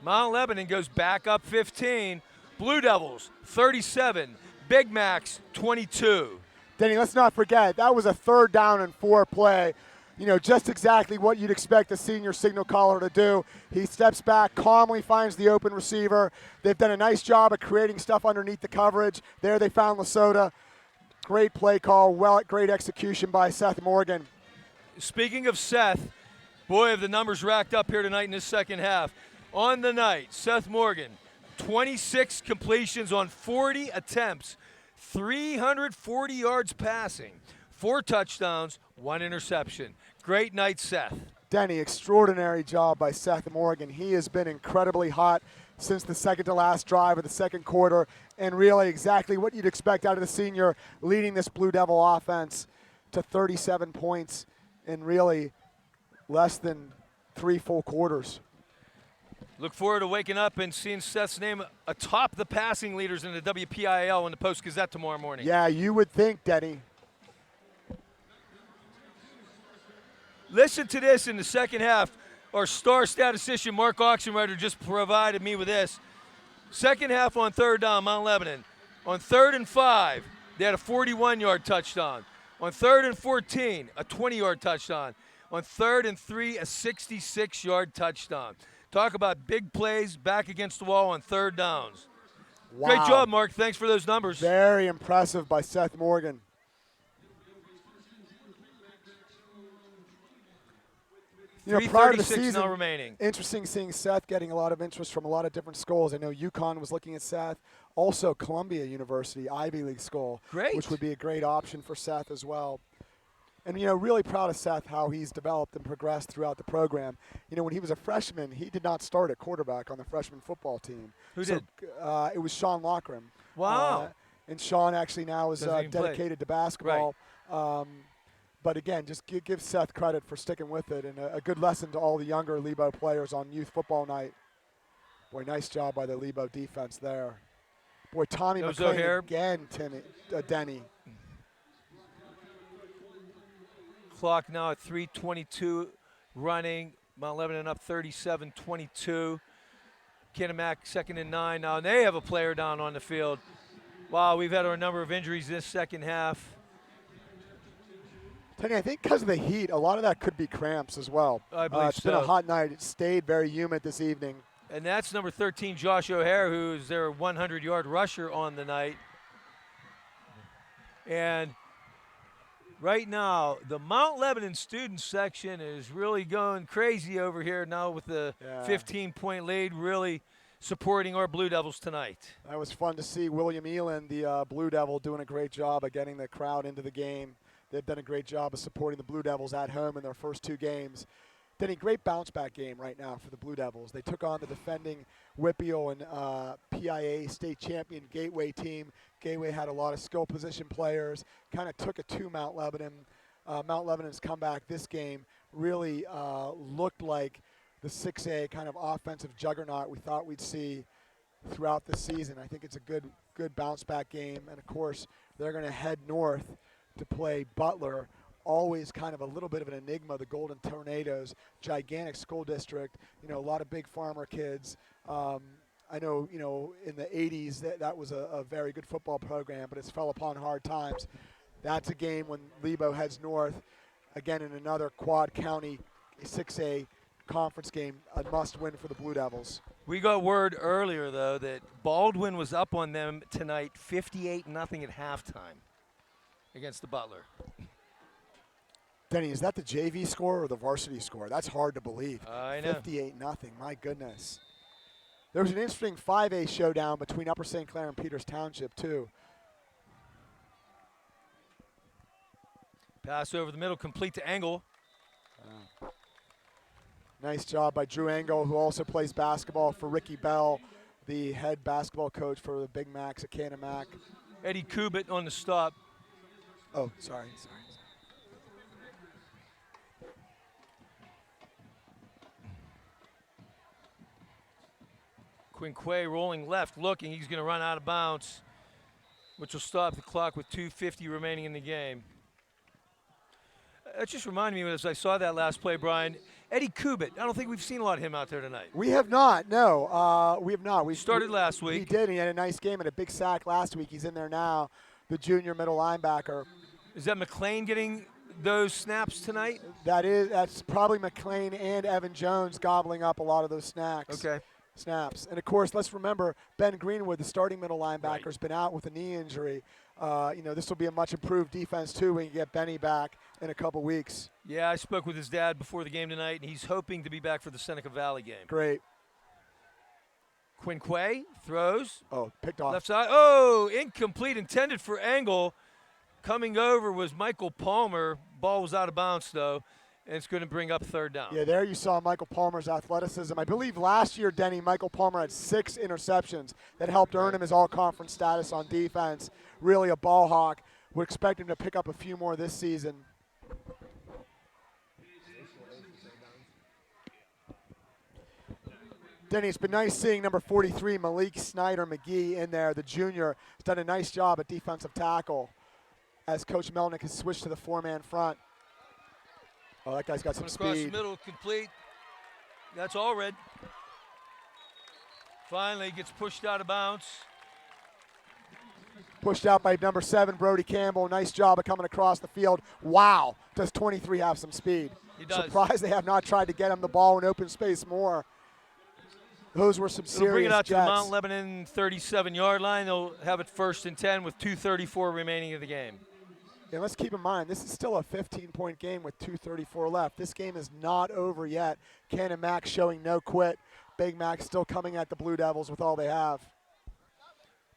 [SPEAKER 6] Mount Lebanon goes back up 15. Blue Devils 37. Big Macs 22.
[SPEAKER 4] Denny, let's not forget, that was a 3rd down and 4 play. You know, just exactly what you'd expect a senior signal caller to do. He steps back, calmly finds the open receiver. They've done a nice job of creating stuff underneath the coverage. There they found Lesota. Great play call, great execution by Seth Morgan.
[SPEAKER 6] Speaking of Seth, boy, have the numbers racked up here tonight in this second half. On the night, Seth Morgan, 26 completions on 40 attempts, 340 yards passing, 4 touchdowns, 1 interception. Great night, Seth.
[SPEAKER 4] Denny, extraordinary job by Seth Morgan. He has been incredibly hot since the second to last drive of the second quarter, and really exactly what you'd expect out of the senior, leading this Blue Devil offense to 37 points in really less than 3 full quarters.
[SPEAKER 6] Look forward to waking up and seeing Seth's name atop the passing leaders in the WPIAL in the Post-Gazette tomorrow morning.
[SPEAKER 4] Yeah, you would think, Denny.
[SPEAKER 6] Listen to this in the second half. Our star statistician, Mark Oxenrider, just provided me with this. Second half on 3rd down, Mount Lebanon. On 3rd and 5, they had a 41-yard touchdown. On 3rd and 14, a 20-yard touchdown. On 3rd and 3, a 66-yard touchdown. Talk about big plays back against the wall on 3rd downs.
[SPEAKER 4] Wow.
[SPEAKER 6] Great job, Mark. Thanks for those numbers.
[SPEAKER 4] Very impressive by Seth Morgan. You know, prior to the
[SPEAKER 6] 3:36
[SPEAKER 4] season,
[SPEAKER 6] now remaining.
[SPEAKER 4] interesting seeing Seth getting a lot of interest from a lot of different schools. I know UConn was looking at Seth. Also, Columbia University, Ivy League school,
[SPEAKER 6] Great.
[SPEAKER 4] which would be a great option for Seth as well. And, you know, really proud of Seth, how he's developed and progressed throughout the program. You know, when he was a freshman, he did not start at quarterback on the freshman football team.
[SPEAKER 6] Who did?
[SPEAKER 4] It was Sean Lockram.
[SPEAKER 6] Wow.
[SPEAKER 4] And Sean actually now is
[SPEAKER 6] Doesn't even play.
[SPEAKER 4] dedicated to basketball. But again, just give Seth credit for sticking with it, and a good lesson to all the younger Lebo players on youth football night. Boy, nice job by the Lebo defense there. Boy, Tommy
[SPEAKER 6] Those
[SPEAKER 4] McLean
[SPEAKER 6] O'Hare.
[SPEAKER 4] again, Denny.
[SPEAKER 6] Clock now at 3:22 running. Mount Lebanon up 37-22. Canon-McMillan 2nd and 9. Now they have a player down on the field. Wow, we've had our number of injuries this second half.
[SPEAKER 4] Denny, I think because of the heat, a lot of that could be cramps as well.
[SPEAKER 6] I believe
[SPEAKER 4] It's been a
[SPEAKER 6] so.
[SPEAKER 4] hot night. It stayed very humid this evening.
[SPEAKER 6] And that's number 13, Josh O'Hare, who's their 100-yard rusher on the night. And right now, the Mount Lebanon student section is really going crazy over here now with the 15-point lead, really supporting our Blue Devils tonight.
[SPEAKER 4] That was fun to see. William Elan, the Blue Devil, doing a great job of getting the crowd into the game. They've done a great job of supporting the Blue Devils at home in their first 2 games. Then a great bounce-back game right now for the Blue Devils. They took on the defending Whippeal and PIA state champion Gateway team. Gateway had a lot of skill position players, kind of took it to Mount Lebanon. Mount Lebanon's comeback this game really looked like the 6A kind of offensive juggernaut we thought we'd see throughout the season. I think it's a good bounce-back game. And, of course, they're going to head north to play Butler, always kind of a little bit of an enigma, the Golden Tornadoes, gigantic school district, you know, a lot of big farmer kids. I know, you know, in the 80s that was a very good football program, but it's fell upon hard times. That's a game when Lebo heads north, again in another Quad County 6A conference game, a must-win for the Blue Devils.
[SPEAKER 6] We got word earlier, though, that Baldwin was up on them tonight 58-0 at halftime against the Butler.
[SPEAKER 4] Denny, is that the JV score or the varsity score? That's hard to believe.
[SPEAKER 6] I know.
[SPEAKER 4] 58-0, my goodness. There was an interesting 5A showdown between Upper St. Clair and Peters Township, too.
[SPEAKER 6] Pass over the middle, complete to Engel.
[SPEAKER 4] Nice job by Drew Engel, who also plays basketball for Ricky Bell, the head basketball coach for the Big Macs at Canon-McMillan.
[SPEAKER 6] Eddie Kubit on the stop.
[SPEAKER 4] Oh, sorry.
[SPEAKER 6] Quinquay rolling left, looking. He's going to run out of bounds, which will stop the clock with 2:50 remaining in the game. That just reminded me as I saw that last play, Brian. Eddie Kubit. I don't think we've seen a lot of him out there tonight.
[SPEAKER 4] We have not. No, we have not. We
[SPEAKER 6] started last week.
[SPEAKER 4] He did. He had a nice game and a big sack last week. He's in there now, the junior middle linebacker.
[SPEAKER 6] Is that McLean getting those snaps tonight?
[SPEAKER 4] That's probably McLean and Evan Jones gobbling up a lot of those snaps.
[SPEAKER 6] Okay.
[SPEAKER 4] Snaps. And of course, let's remember Ben Greenwood, the starting middle linebacker, has been out with a knee injury. This will be a much improved defense too when you get Benny back in a couple weeks.
[SPEAKER 6] Yeah, I spoke with his dad before the game tonight, and he's hoping to be back for the Seneca Valley game.
[SPEAKER 4] Great.
[SPEAKER 6] Quinquay throws.
[SPEAKER 4] Oh, picked off.
[SPEAKER 6] Left side. Oh, incomplete. Intended for Angle. Coming over was Michael Palmer. Ball was out of bounds, though, and it's going to bring up third down.
[SPEAKER 4] Yeah, there you saw Michael Palmer's athleticism. I believe last year, Denny, Michael Palmer had 6 interceptions that helped earn him his all-conference status on defense. Really a ball hawk. Would expect him to pick up a few more this season. Denny, it's been nice seeing number 43, Malik Snyder-McGee, in there. The junior has done a nice job at defensive tackle as Coach Melnick has switched to the 4-man front. Oh, that guy's got some
[SPEAKER 6] Across
[SPEAKER 4] speed.
[SPEAKER 6] the middle, complete. That's all red. Finally gets pushed out of bounds.
[SPEAKER 4] Pushed out by number 7, Brody Campbell. Nice job of coming across the field. Wow, does 23 have some speed?
[SPEAKER 6] He does.
[SPEAKER 4] Surprised they have not tried to get him the ball in open space more. Those were some serious
[SPEAKER 6] They'll bring it out
[SPEAKER 4] jets.
[SPEAKER 6] to the Mount Lebanon 37-yard line. They'll have it 1st and 10 with 2:34 remaining in the game.
[SPEAKER 4] And let's keep in mind, this is still a 15-point game with 2:34 left. This game is not over yet. Canon-Mac showing no quit. Big Mac still coming at the Blue Devils with all they have.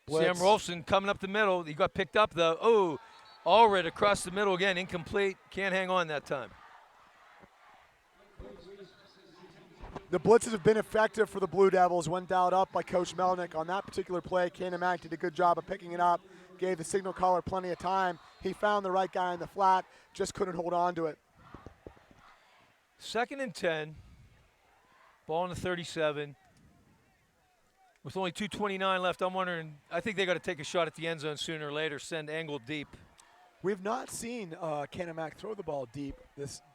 [SPEAKER 4] Blitz.
[SPEAKER 6] Sam Rolfson coming up the middle. He got picked up, though. Oh, Allred across the middle again, incomplete. Can't hang on that time.
[SPEAKER 4] The blitzes have been effective for the Blue Devils when dialed up by Coach Melnick. On that particular play, Canon-Mac did a good job of picking it up, gave the signal caller plenty of time. He found the right guy in the flat, just couldn't hold on to it.
[SPEAKER 6] 2nd and 10. Ball in the 37. With only 2:29 left, I'm wondering, I think they got to take a shot at the end zone sooner or later, send Angle deep.
[SPEAKER 4] We've not seen Canon-Mac throw the ball deep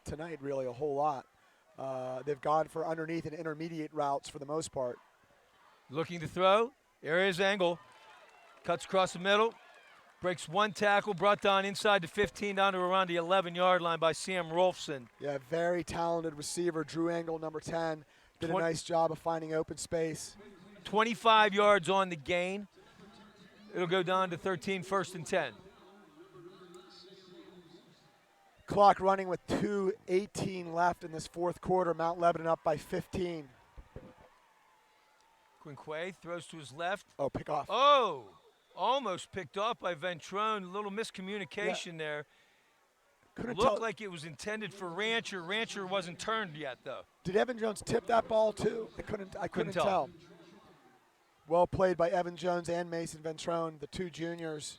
[SPEAKER 4] tonight really a whole lot. They've gone for underneath and intermediate routes for the most part.
[SPEAKER 6] Looking to throw. There is Angle. Cuts across the middle. Breaks one tackle. Brought down inside the 15, down to around the 11-yard line by Sam Rolfson.
[SPEAKER 4] Yeah, very talented receiver. Drew Angle, number 10. Did a nice job of finding open space.
[SPEAKER 6] 25 yards on the gain. It'll go down to 13, 1st and 10.
[SPEAKER 4] Clock running with 2:18 left in this 4th quarter. Mount Lebanon up by 15.
[SPEAKER 6] Quinquay throws to his left.
[SPEAKER 4] Oh, pick off.
[SPEAKER 6] Oh, almost picked off by Ventrone. A little miscommunication there. Looked like it was intended for Rancher. Rancher wasn't turned yet, though.
[SPEAKER 4] Did Evan Jones tip that ball too? I couldn't tell. Well played by Evan Jones and Mason Ventrone, the 2 juniors.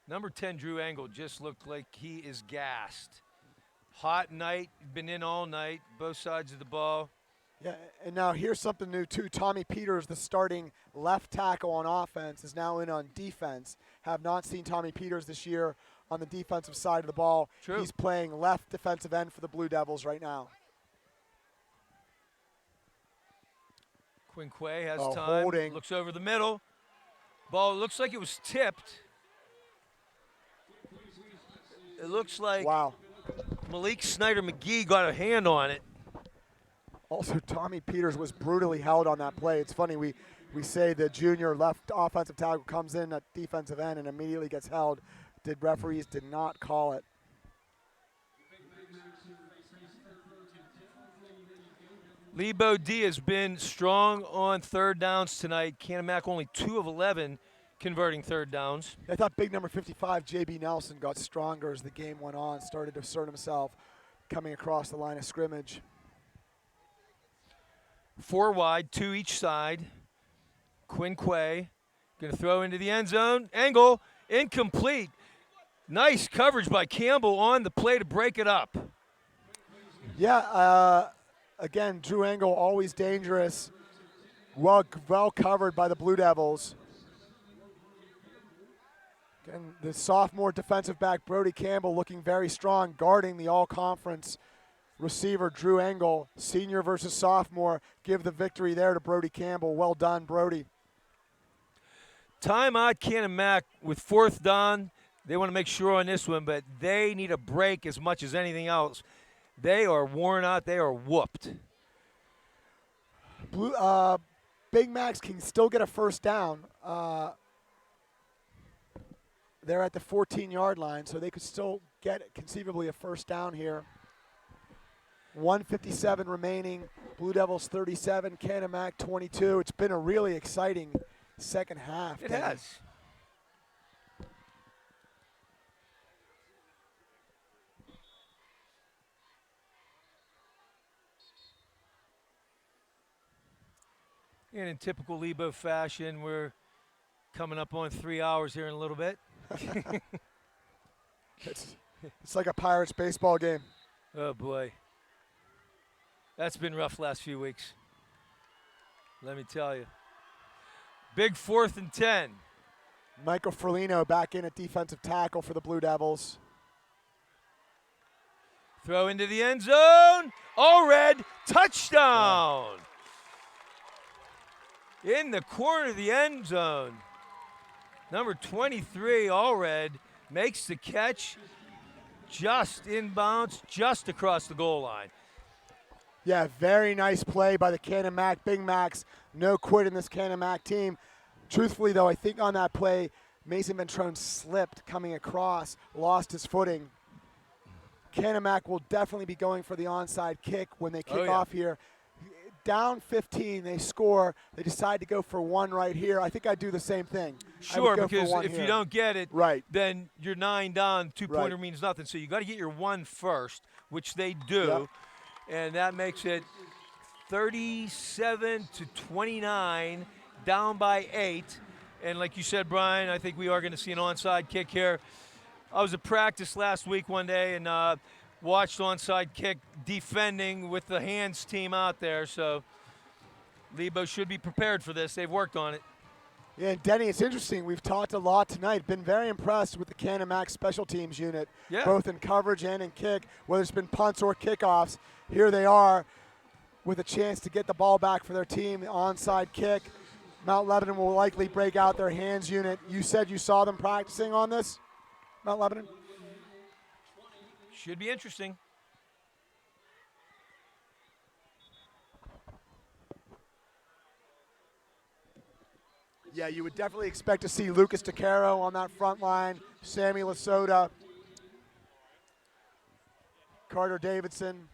[SPEAKER 6] Number 10, Drew Angle, just looked like he is gassed. Hot night, been in all night, both sides of the ball.
[SPEAKER 4] Yeah, and now here's something new too. Tommy Peters, the starting left tackle on offense, is now in on defense. Have not seen Tommy Peters this year on the defensive side of the ball.
[SPEAKER 6] True.
[SPEAKER 4] He's playing left defensive end for the Blue Devils right now.
[SPEAKER 6] Quinquay has time,
[SPEAKER 4] holding.
[SPEAKER 6] Looks over the middle. Ball looks like it was tipped. It looks like
[SPEAKER 4] Wow.
[SPEAKER 6] Malik Snyder-McGee got a hand on it.
[SPEAKER 4] Also, Tommy Peters was brutally held on that play. It's funny, we say the junior left offensive tackle comes in at defensive end and immediately gets held. Referees did not call it.
[SPEAKER 6] Lebo D has been strong on 3rd downs tonight. Canon-Mac only 2 of 11 converting 3rd downs.
[SPEAKER 4] I thought big number 55, J.B. Nelson, got stronger as the game went on, started to assert himself coming across the line of scrimmage.
[SPEAKER 6] 4 wide, 2 each side. Quinquay going to throw into the end zone. Angle, incomplete. Nice coverage by Campbell on the play to break it up.
[SPEAKER 4] Yeah, again, Drew Engel, always dangerous. Well covered by the Blue Devils. Again, the sophomore defensive back, Brody Campbell, looking very strong, guarding the all-conference receiver, Drew Engel. Senior versus sophomore, give the victory there to Brody Campbell. Well done, Brody.
[SPEAKER 6] Timeout, Canon-Mac with 4th down. They want to make sure on this one, but they need a break as much as anything else. They are worn out. They are whooped.
[SPEAKER 4] Big Macs can still get a first down. They're at the 14-yard line, so they could still get conceivably a first down here. 1:57 remaining. Blue Devils 37, Canon-Mac 22. It's been a really exciting second half.
[SPEAKER 6] It has. And in typical Lebo fashion, we're coming up on 3 hours here in a little bit.
[SPEAKER 4] It's like a Pirates baseball game.
[SPEAKER 6] Oh, boy. That's been rough last few weeks. Let me tell you. Big 4th and 10.
[SPEAKER 4] Michael Ferlino back in at defensive tackle for the Blue Devils.
[SPEAKER 6] Throw into the end zone. All red. Touchdown. In the corner of the end zone. Number 23, All Red, makes the catch just inbounds, just across the goal line.
[SPEAKER 4] Yeah, very nice play by the Canon-Mac Big Macs. No quit in this Canon-Mac team. Truthfully, though, I think on that play, Mason Ventrone slipped coming across, lost his footing. Canon-Mac will definitely be going for the onside kick when they kick off here. Down 15, they score. They decide to go for one right here. I think I'd do the same thing.
[SPEAKER 6] Sure, because if you don't get it,
[SPEAKER 4] right,
[SPEAKER 6] then you're 9 down. Two-pointer means nothing. So you got to get your one first, which they do.
[SPEAKER 4] Yep.
[SPEAKER 6] And that makes it 37-29, down by 8. And like you said, Brian, I think we are going to see an onside kick here. I was at practice last week one day and watched onside kick defending with the hands team out there. So Lebo should be prepared for this. They've worked on it.
[SPEAKER 4] Yeah, and Denny, it's interesting. We've talked a lot tonight. Been very impressed with the Canon-Mac special teams unit, both in coverage and in kick, whether it's been punts or kickoffs. Here they are with a chance to get the ball back for their team, the onside kick. Mount Lebanon will likely break out their hands unit. You said you saw them practicing on this, Mount Lebanon?
[SPEAKER 6] Should be interesting.
[SPEAKER 4] Yeah, you would definitely expect to see Lucas DeCaro on that front line, Sammy Lasota, Carter Davidson.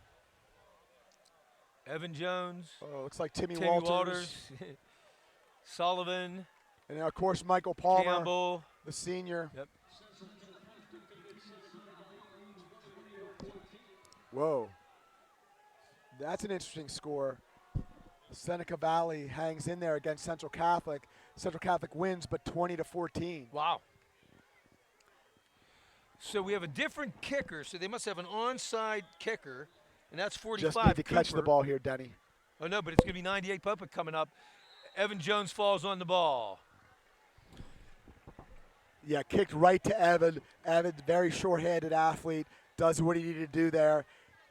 [SPEAKER 6] Evan Jones.
[SPEAKER 4] Oh, looks like Timmy
[SPEAKER 6] Walters.
[SPEAKER 4] Walters.
[SPEAKER 6] Sullivan.
[SPEAKER 4] And, of course, Michael Palmer,
[SPEAKER 6] Campbell,
[SPEAKER 4] the senior.
[SPEAKER 6] Yep.
[SPEAKER 4] Whoa. That's an interesting score. Seneca Valley hangs in there against Central Catholic. Central Catholic wins, but 20-14.
[SPEAKER 6] Wow. So we have a different kicker, so they must have an onside kicker, and that's 45.
[SPEAKER 4] Just need to catch the ball here, Denny.
[SPEAKER 6] Oh, no, but it's going to be 98 Popa coming up. Evan Jones falls on the ball.
[SPEAKER 4] Yeah, kicked right to Evan. Evan, very short-handed athlete, does what he needed to do there.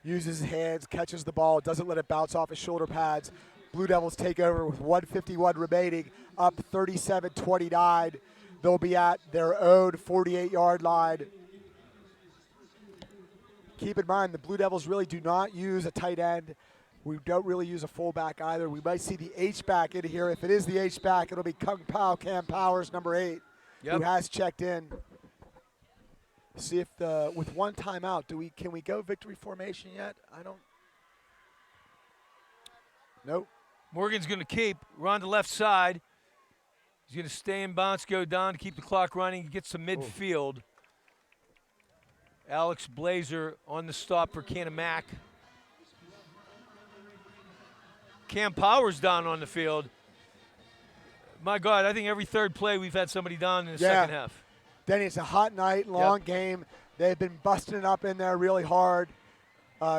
[SPEAKER 4] Uses his hands, catches the ball, doesn't let it bounce off his shoulder pads. Blue Devils take over with 1:51 remaining, up 37-29. They'll be at their own 48-yard line. Keep in mind, the Blue Devils really do not use a tight end. We don't really use a fullback either. We might see the H-back in here. If it is the H-back, it'll be Kung Pao Cam Powers, number 8, who has checked in. See if with one timeout, can we go victory formation yet? I don't. Nope.
[SPEAKER 6] Morgan's going to keep. We're on the left side. He's going to stay in bounce, go down to keep the clock running, get some midfield. Alex Blazer on the stop for Canon-Mac. Cam Powers down on the field. My God, I think every third play we've had somebody down in the second half.
[SPEAKER 4] Denny, it's a hot night, long game. They've been busting it up in there really hard.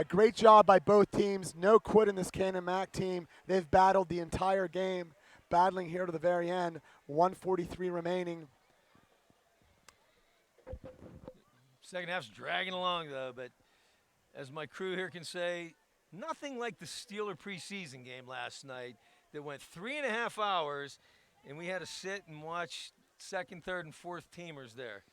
[SPEAKER 4] Great job by both teams. No quit in this Canon-Mac team. They've battled the entire game, battling here to the very end. 1:43 remaining.
[SPEAKER 6] Second half's dragging along, though, but as my crew here can say, nothing like the Steeler preseason game last night that went 3.5 hours, and we had to sit and watch second, third, and fourth teamers there.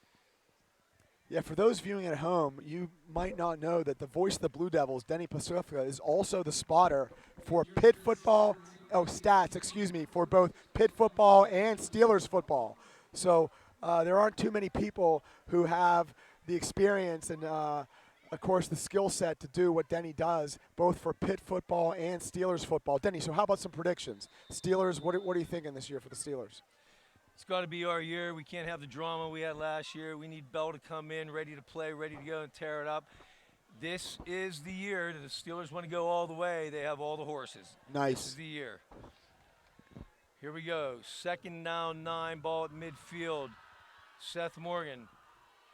[SPEAKER 4] Yeah, for those viewing at home, you might not know that the voice of the Blue Devils, Denny Pacifica, is also the spotter for Pitt football, stats, excuse me, for both Pitt football and Steelers football. So there aren't too many people who have the experience and, of course, the skill set to do what Denny does, both for Pitt football and Steelers football. Denny, so how about some predictions? Steelers, what are you thinking this year for the Steelers?
[SPEAKER 6] It's got to be our year. We can't have the drama we had last year. We need Bell to come in, ready to play, ready to go and tear it up. This is the year that the Steelers want to go all the way. They have all the horses.
[SPEAKER 4] Nice.
[SPEAKER 6] This is the year. Here we go. Second down, 9, ball at midfield. Seth Morgan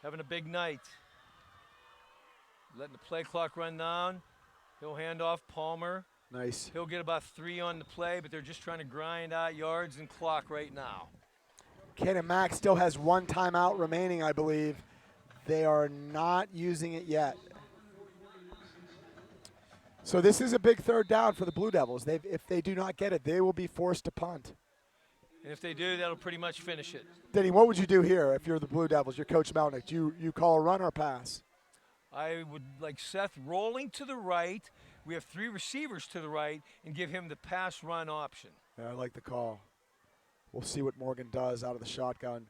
[SPEAKER 6] having a big night. Letting the play clock run down. He'll hand off Palmer.
[SPEAKER 4] Nice.
[SPEAKER 6] He'll get about 3 on the play, but they're just trying to grind out yards and clock right now.
[SPEAKER 4] Canon-Mac still has 1 timeout remaining, I believe. They are not using it yet. So this is a big third down for the Blue Devils. If they do not get it, they will be forced to punt.
[SPEAKER 6] And if they do, that'll pretty much finish it.
[SPEAKER 4] Denny, what would you do here if you're the Blue Devils? You're Coach Melnick. Do you call a run or a pass?
[SPEAKER 6] I would like Seth rolling to the right. We have 3 receivers to the right and give him the pass run option.
[SPEAKER 4] Yeah, I like the call. We'll see what Morgan does out of the shotgun.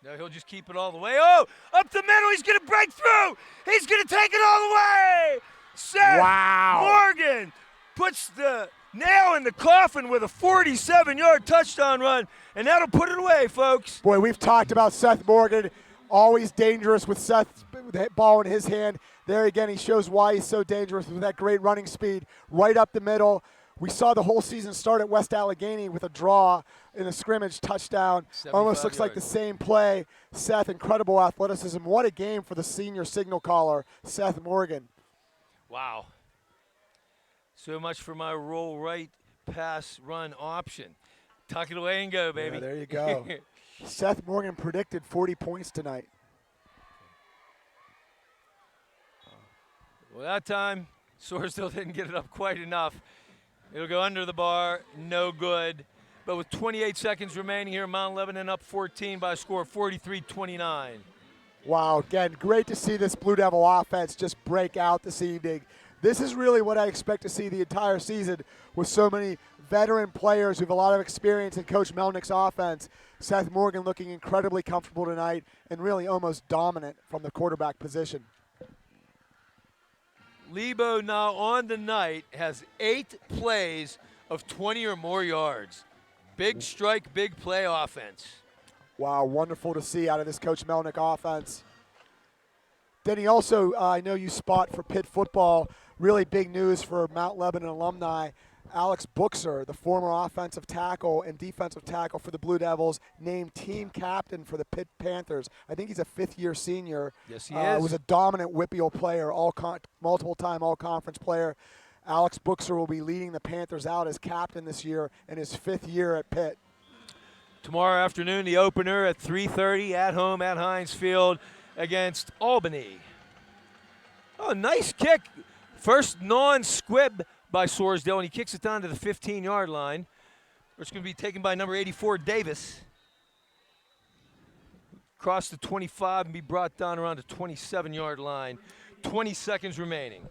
[SPEAKER 6] No, he'll just keep it all the way. Oh, up the middle. He's going to break through. He's going to take it all the way. Seth Morgan puts the nail in the coffin with a 47-yard touchdown run, and that'll put it away, folks.
[SPEAKER 4] Boy, we've talked about Seth Morgan, always dangerous with Seth's ball in his hand. There again, he shows why he's so dangerous with that great running speed right up the middle. We saw the whole season start at West Allegheny with a draw in a scrimmage touchdown. Almost looks like the same play. Seth, incredible athleticism. What a game for the senior signal caller, Seth Morgan.
[SPEAKER 6] Wow. So much for my roll right pass run option. Tuck it away and go, baby.
[SPEAKER 4] Yeah, there you go. Seth Morgan predicted 40 points tonight.
[SPEAKER 6] Well, that time, Sorsdale didn't get it up quite enough. It'll go under the bar, no good. But with 28 seconds remaining here, Mount Lebanon up 14 by a score of 43-29.
[SPEAKER 4] Wow, again, great to see this Blue Devil offense just break out this evening. This is really what I expect to see the entire season with so many veteran players who have a lot of experience in Coach Melnick's offense. Seth Morgan looking incredibly comfortable tonight and really almost dominant from the quarterback position.
[SPEAKER 6] Lebo now on the night has 8 plays of 20 or more yards. Big strike, big play offense.
[SPEAKER 4] Wow, wonderful to see out of this Coach Melnick offense. Denny, also, I know you spot for Pitt football. Really big news for Mount Lebanon alumni. Alex Buchser, the former offensive tackle and defensive tackle for the Blue Devils, named team captain for the Pitt Panthers. I think he's a 5th-year senior.
[SPEAKER 6] Yes, he is.
[SPEAKER 4] Was a dominant WPIAL player, multiple-time all-conference player. Alex Buchser will be leading the Panthers out as captain this year in his 5th year at Pitt.
[SPEAKER 6] Tomorrow afternoon, the opener at 3:30 at home at Heinz Field against Albany. Oh, nice kick. First non-squib by Sorsdale, and he kicks it down to the 15-yard line. It's going to be taken by number 84, Davis. Cross the 25 and be brought down around the 27-yard line. 20 seconds remaining.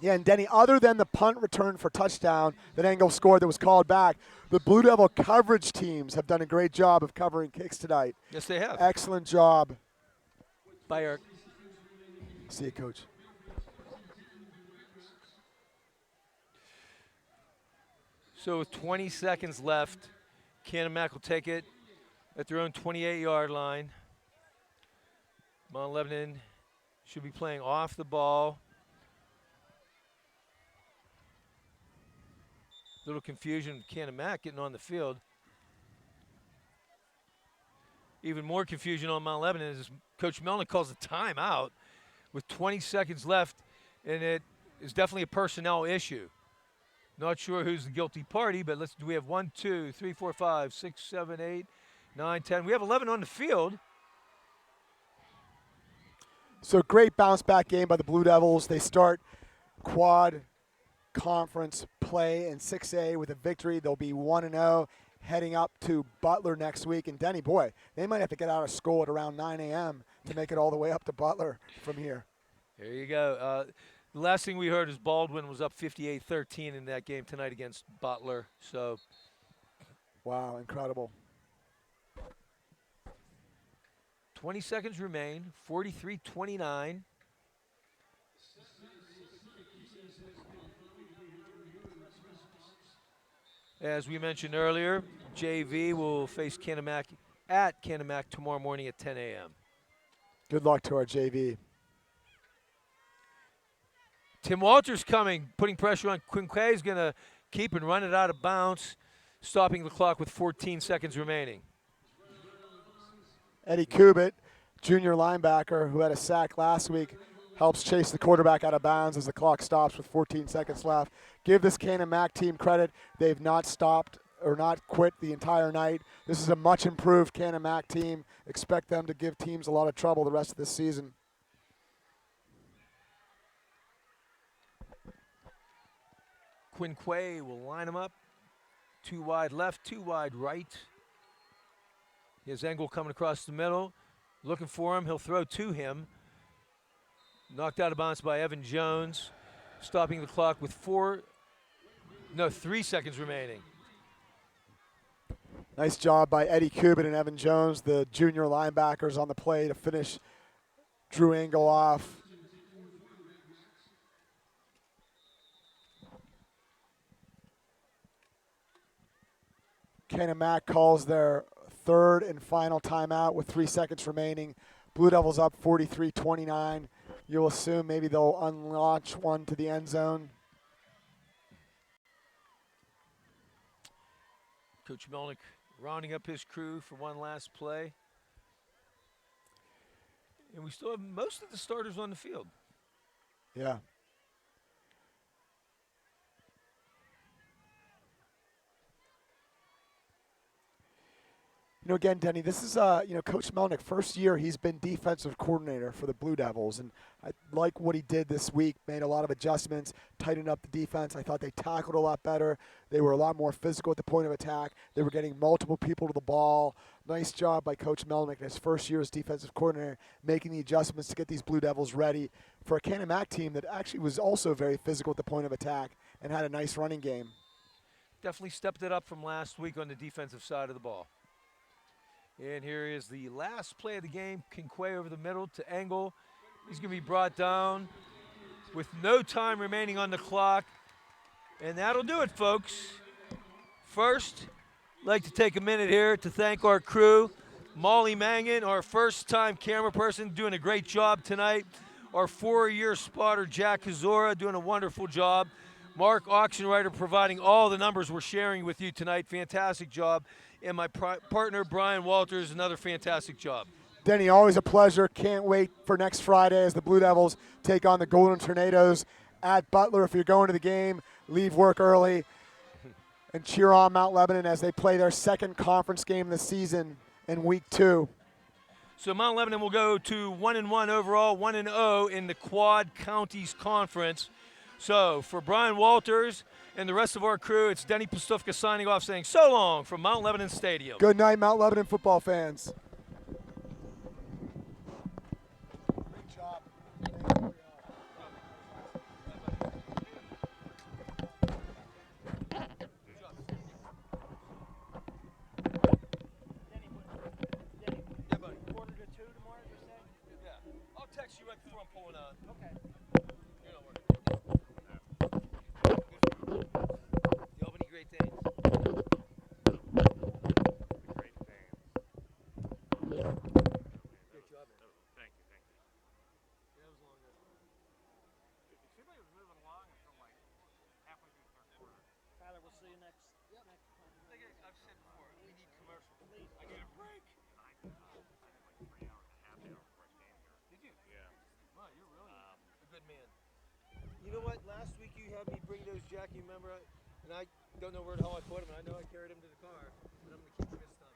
[SPEAKER 4] Yeah, and Denny, other than the punt return for touchdown that Engel scored that was called back, the Blue Devil coverage teams have done a great job of covering kicks tonight.
[SPEAKER 6] Yes, they have.
[SPEAKER 4] Excellent job.
[SPEAKER 6] Bye, Eric.
[SPEAKER 4] See you, Coach.
[SPEAKER 6] So with 20 seconds left, Canon-Mac will take it at their own 28-yard line. Mount Lebanon should be playing off the ball. Little confusion with Canon-Mac getting on the field. Even more confusion on Mount Lebanon is Coach Melnick calls a timeout with 20 seconds left, and it is definitely a personnel issue. Not sure who's the guilty party, but do we have 1, 2, 3, 4, 5, 6, 7, 8, 9, 10. We have 11 on the field.
[SPEAKER 4] So great bounce back game by the Blue Devils. They start quad conference play in 6A with a victory. They'll be 1-0 heading up to Butler next week. And Denny, boy, they might have to get out of school at around 9 a.m. to make it all the way up to Butler from here.
[SPEAKER 6] There you go. The last thing we heard is Baldwin was up 58-13 in that game tonight against Butler. So,
[SPEAKER 4] wow, incredible.
[SPEAKER 6] 20 seconds remain, 43-29. As we mentioned earlier, JV will face Canon-Mac at Canon-Mac tomorrow morning at 10 a.m.
[SPEAKER 4] Good luck to our JV.
[SPEAKER 6] Tim Walters coming, putting pressure on Quinquay. Is going to keep and run it out of bounds, stopping the clock with 14 seconds remaining.
[SPEAKER 4] Eddie Kubit, junior linebacker who had a sack last week, helps chase the quarterback out of bounds as the clock stops with 14 seconds left. Give this Canon-Mac team credit. They've not stopped or not quit the entire night. This is a much improved Canon-Mac team. Expect them to give teams a lot of trouble the rest of this season.
[SPEAKER 6] Quinquay will line him up. 2 wide left, 2 wide right. Here's Engel coming across the middle, looking for him. He'll throw to him. Knocked out of bounds by Evan Jones, stopping the clock with 3 seconds remaining.
[SPEAKER 4] Nice job by Eddie Kubit and Evan Jones, the junior linebackers on the play to finish Drew Engel off. Canon-Mac calls their third and final timeout with 3 seconds remaining. Blue Devils up 43-29. You'll assume maybe they'll unlaunch one to the end zone.
[SPEAKER 6] Coach Melnick rounding up his crew for one last play. And we still have most of the starters on the field.
[SPEAKER 4] Yeah. You know, again, Denny, this is, Coach Melnick, first year he's been defensive coordinator for the Blue Devils. And I like what he did this week, made a lot of adjustments, tightened up the defense. I thought they tackled a lot better. They were a lot more physical at the point of attack. They were getting multiple people to the ball. Nice job by Coach Melnick in his first year as defensive coordinator, making the adjustments to get these Blue Devils ready for a Canon-Mac team that actually was also very physical at the point of attack and had a nice running game.
[SPEAKER 6] Definitely stepped it up from last week on the defensive side of the ball. And here is the last play of the game. Quinquay over the middle to Engel. He's going to be brought down with no time remaining on the clock. And that'll do it, folks. First, I'd like to take a minute here to thank our crew. Molly Mangan, our first-time camera person, doing a great job tonight. Our 4-year spotter, Jack Kazora, doing a wonderful job. Mark Auctionwriter providing all the numbers we're sharing with you tonight. Fantastic job. And my partner, Brian Walters, another fantastic job.
[SPEAKER 4] Denny, always a pleasure. Can't wait for next Friday as the Blue Devils take on the Golden Tornadoes at Butler. If you're going to the game, leave work early and cheer on Mount Lebanon as they play their second conference game of the season in week 2.
[SPEAKER 6] So Mount Lebanon will go to 1-1 overall, 1-0 in the Quad Counties Conference. So for Brian Walters and the rest of our crew, it's Denny Pustufka signing off saying so long from Mount Lebanon Stadium.
[SPEAKER 4] Good night, Mount Lebanon football fans. Great job.
[SPEAKER 6] Yeah, buddy. 1:45 tomorrow, you say? Yeah. I'll text you right before I'm pulling out. Okay. You're not working. The Albany Great Danes. Great job, man.
[SPEAKER 3] Thank you, thank you.
[SPEAKER 6] Yeah, that was long ago.
[SPEAKER 2] It seemed like it was moving along until like halfway through the third quarter. Tyler, we'll see you next.
[SPEAKER 6] Like I've said before, we need commercials. I need a break.
[SPEAKER 1] you had me bring those, Jackie, remember? And I don't know where the hell I put them, and I know I carried them to the car, but I'm going to keep them this time.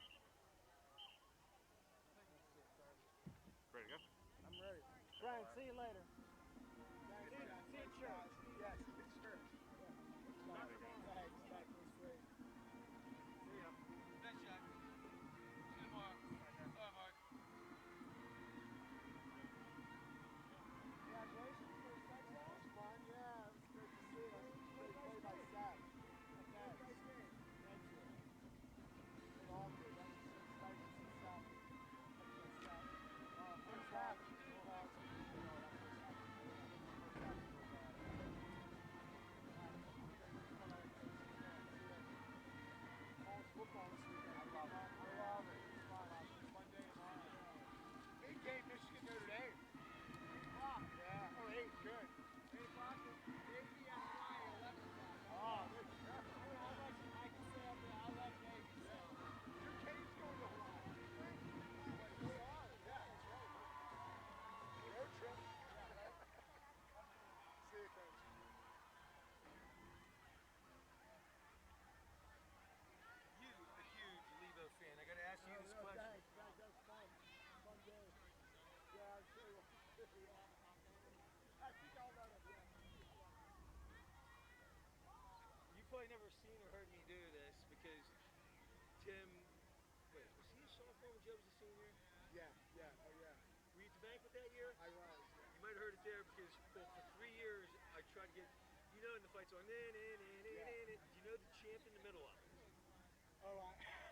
[SPEAKER 2] Ready to go?
[SPEAKER 1] I'm ready. Brian, see you later.
[SPEAKER 4] See you, church. Yes, sure. Thanks, great.
[SPEAKER 2] See ya.
[SPEAKER 6] Thanks, Jack. See you tomorrow. Bye, Mark.
[SPEAKER 4] Congratulations, first touchdown. It was fun, yeah. It was great to see. It was a great play by Seth. Thanks. Thank you. Good on you. That was nice to see Seth. First half, real awesome. College football this weekend. I love it. I love it. It's fun. It's fun day tomorrow. Big game, Michigan, Notre Dame. 8 o'clock. Yeah. Oh, 8. Good. 8 o'clock. Maybe I'm flying 11 o'clock. Oh, there you go. I don't know how much I can say up there. I love Navy. So. Your Canes going to Hawaii. They are. Yeah, that's right. Road trip. Yeah, right. See you, Coach.
[SPEAKER 6] You, a huge Lebo fan. I got to ask you this question.
[SPEAKER 4] Thanks. That was fun. Fun day. Yeah, I'm sure. I think I'll run it.
[SPEAKER 1] You probably never seen or heard me do this because Tim, wait, was he a sophomore when Joe was a senior?
[SPEAKER 4] Yeah. Oh, yeah.
[SPEAKER 1] Were you at the banquet that year?
[SPEAKER 4] I was. Yeah.
[SPEAKER 1] You might have heard it there because well, for 3 years I tried to get, you know, in the fight song, do you know the chant in the middle of it?
[SPEAKER 4] Oh,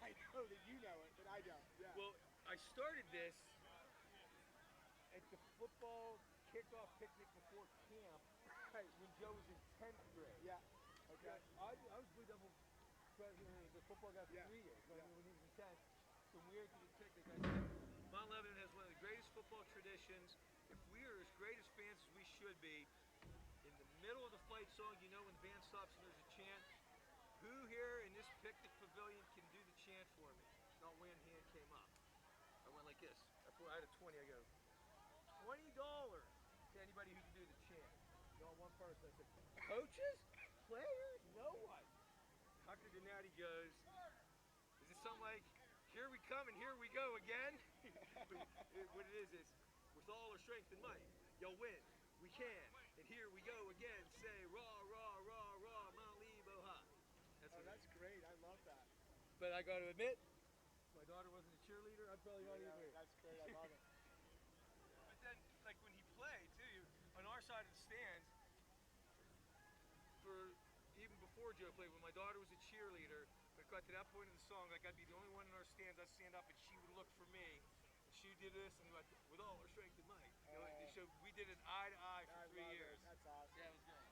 [SPEAKER 4] I know that you know it, but I don't. Yeah.
[SPEAKER 1] Well, I started this at the football kickoff picnic before camp when Joe was in 10th grade.
[SPEAKER 4] Yeah. Okay.
[SPEAKER 1] I was Blue Devil president of the football guy for
[SPEAKER 4] Yeah.
[SPEAKER 1] 3 years, but
[SPEAKER 4] Yeah.
[SPEAKER 1] when he was in 10th. So we were at the picnic. I said, Mount Lebanon has one of the greatest football traditions. If we are as great as fans as we should be, in the middle of the fight song, you know when the band stops and there's a chant, who here in this picnic pavilion can do the chant for me? Not one hand came up. I went like this. I had a 20. I go, $20 to anybody who can do the chant. Not one person. I said, coaches? Players? No one. Dr. Donati goes, is it something like, here we come and here we go again? What it is, with all our strength and might, you'll win. We can. And here we go again. Say, rah, rah, rah, rah, Mount Lebo, ha.
[SPEAKER 4] That's great. I love that.
[SPEAKER 1] But I got to admit, my daughter wasn't a cheerleader. I'd probably not either.
[SPEAKER 4] That's great. I love it.
[SPEAKER 6] But then, like when he played too, on our side of the stands,
[SPEAKER 1] For even before Joe played, when my daughter was a cheerleader, when it got to that point of the song, like I'd be the only one in our stands. I'd stand up and she would look for me. And she did this and like, with all her strength and might. You know, so we did it eye to eye for
[SPEAKER 4] I
[SPEAKER 1] 3
[SPEAKER 4] love
[SPEAKER 1] years.
[SPEAKER 4] it. That's awesome.
[SPEAKER 1] Yeah, it was good.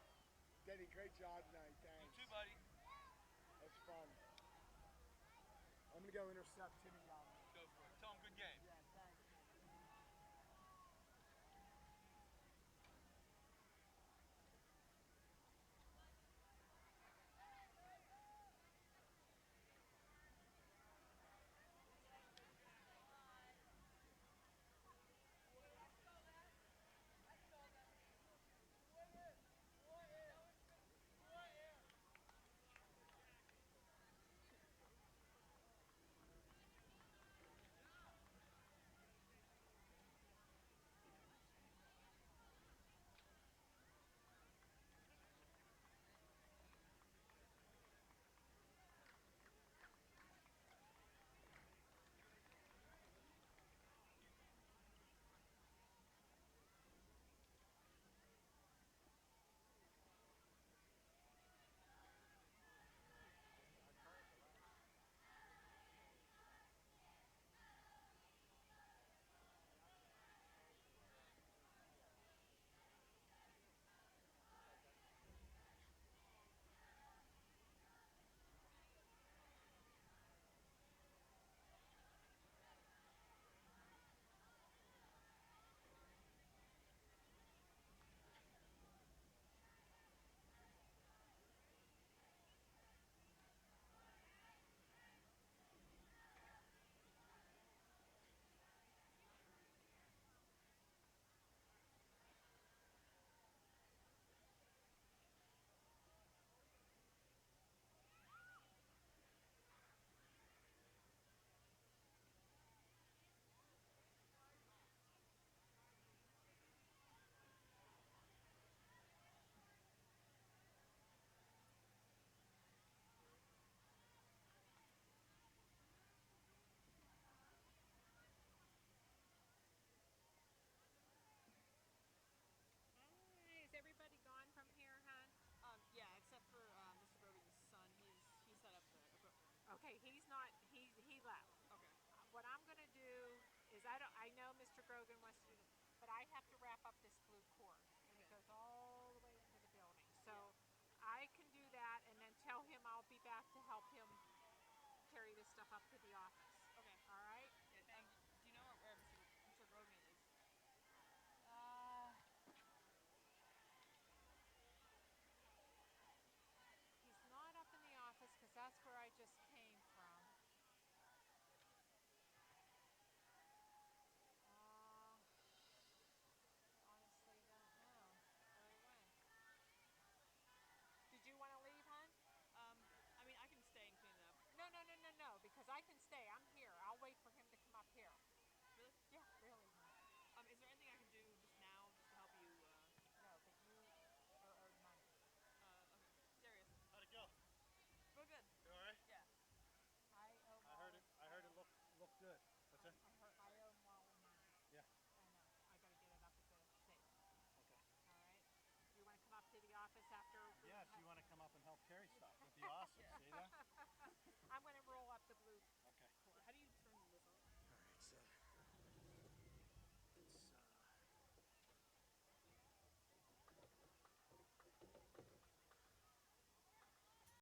[SPEAKER 4] Denny, great job tonight. Thanks.
[SPEAKER 6] you too, buddy.
[SPEAKER 4] That's fun. I'm going to go intercept Timmy down there.
[SPEAKER 6] Go for it. Tell him good game.
[SPEAKER 4] Yeah, thanks.
[SPEAKER 8] Okay, he's not. He left.
[SPEAKER 2] Okay.
[SPEAKER 8] What I'm going to do is I know Mr. Grogan wants to do this, but I have to wrap up this blue cord, and it goes all the way into the building. So I can do that, and then tell him I'll be back to help him carry this stuff up to the office.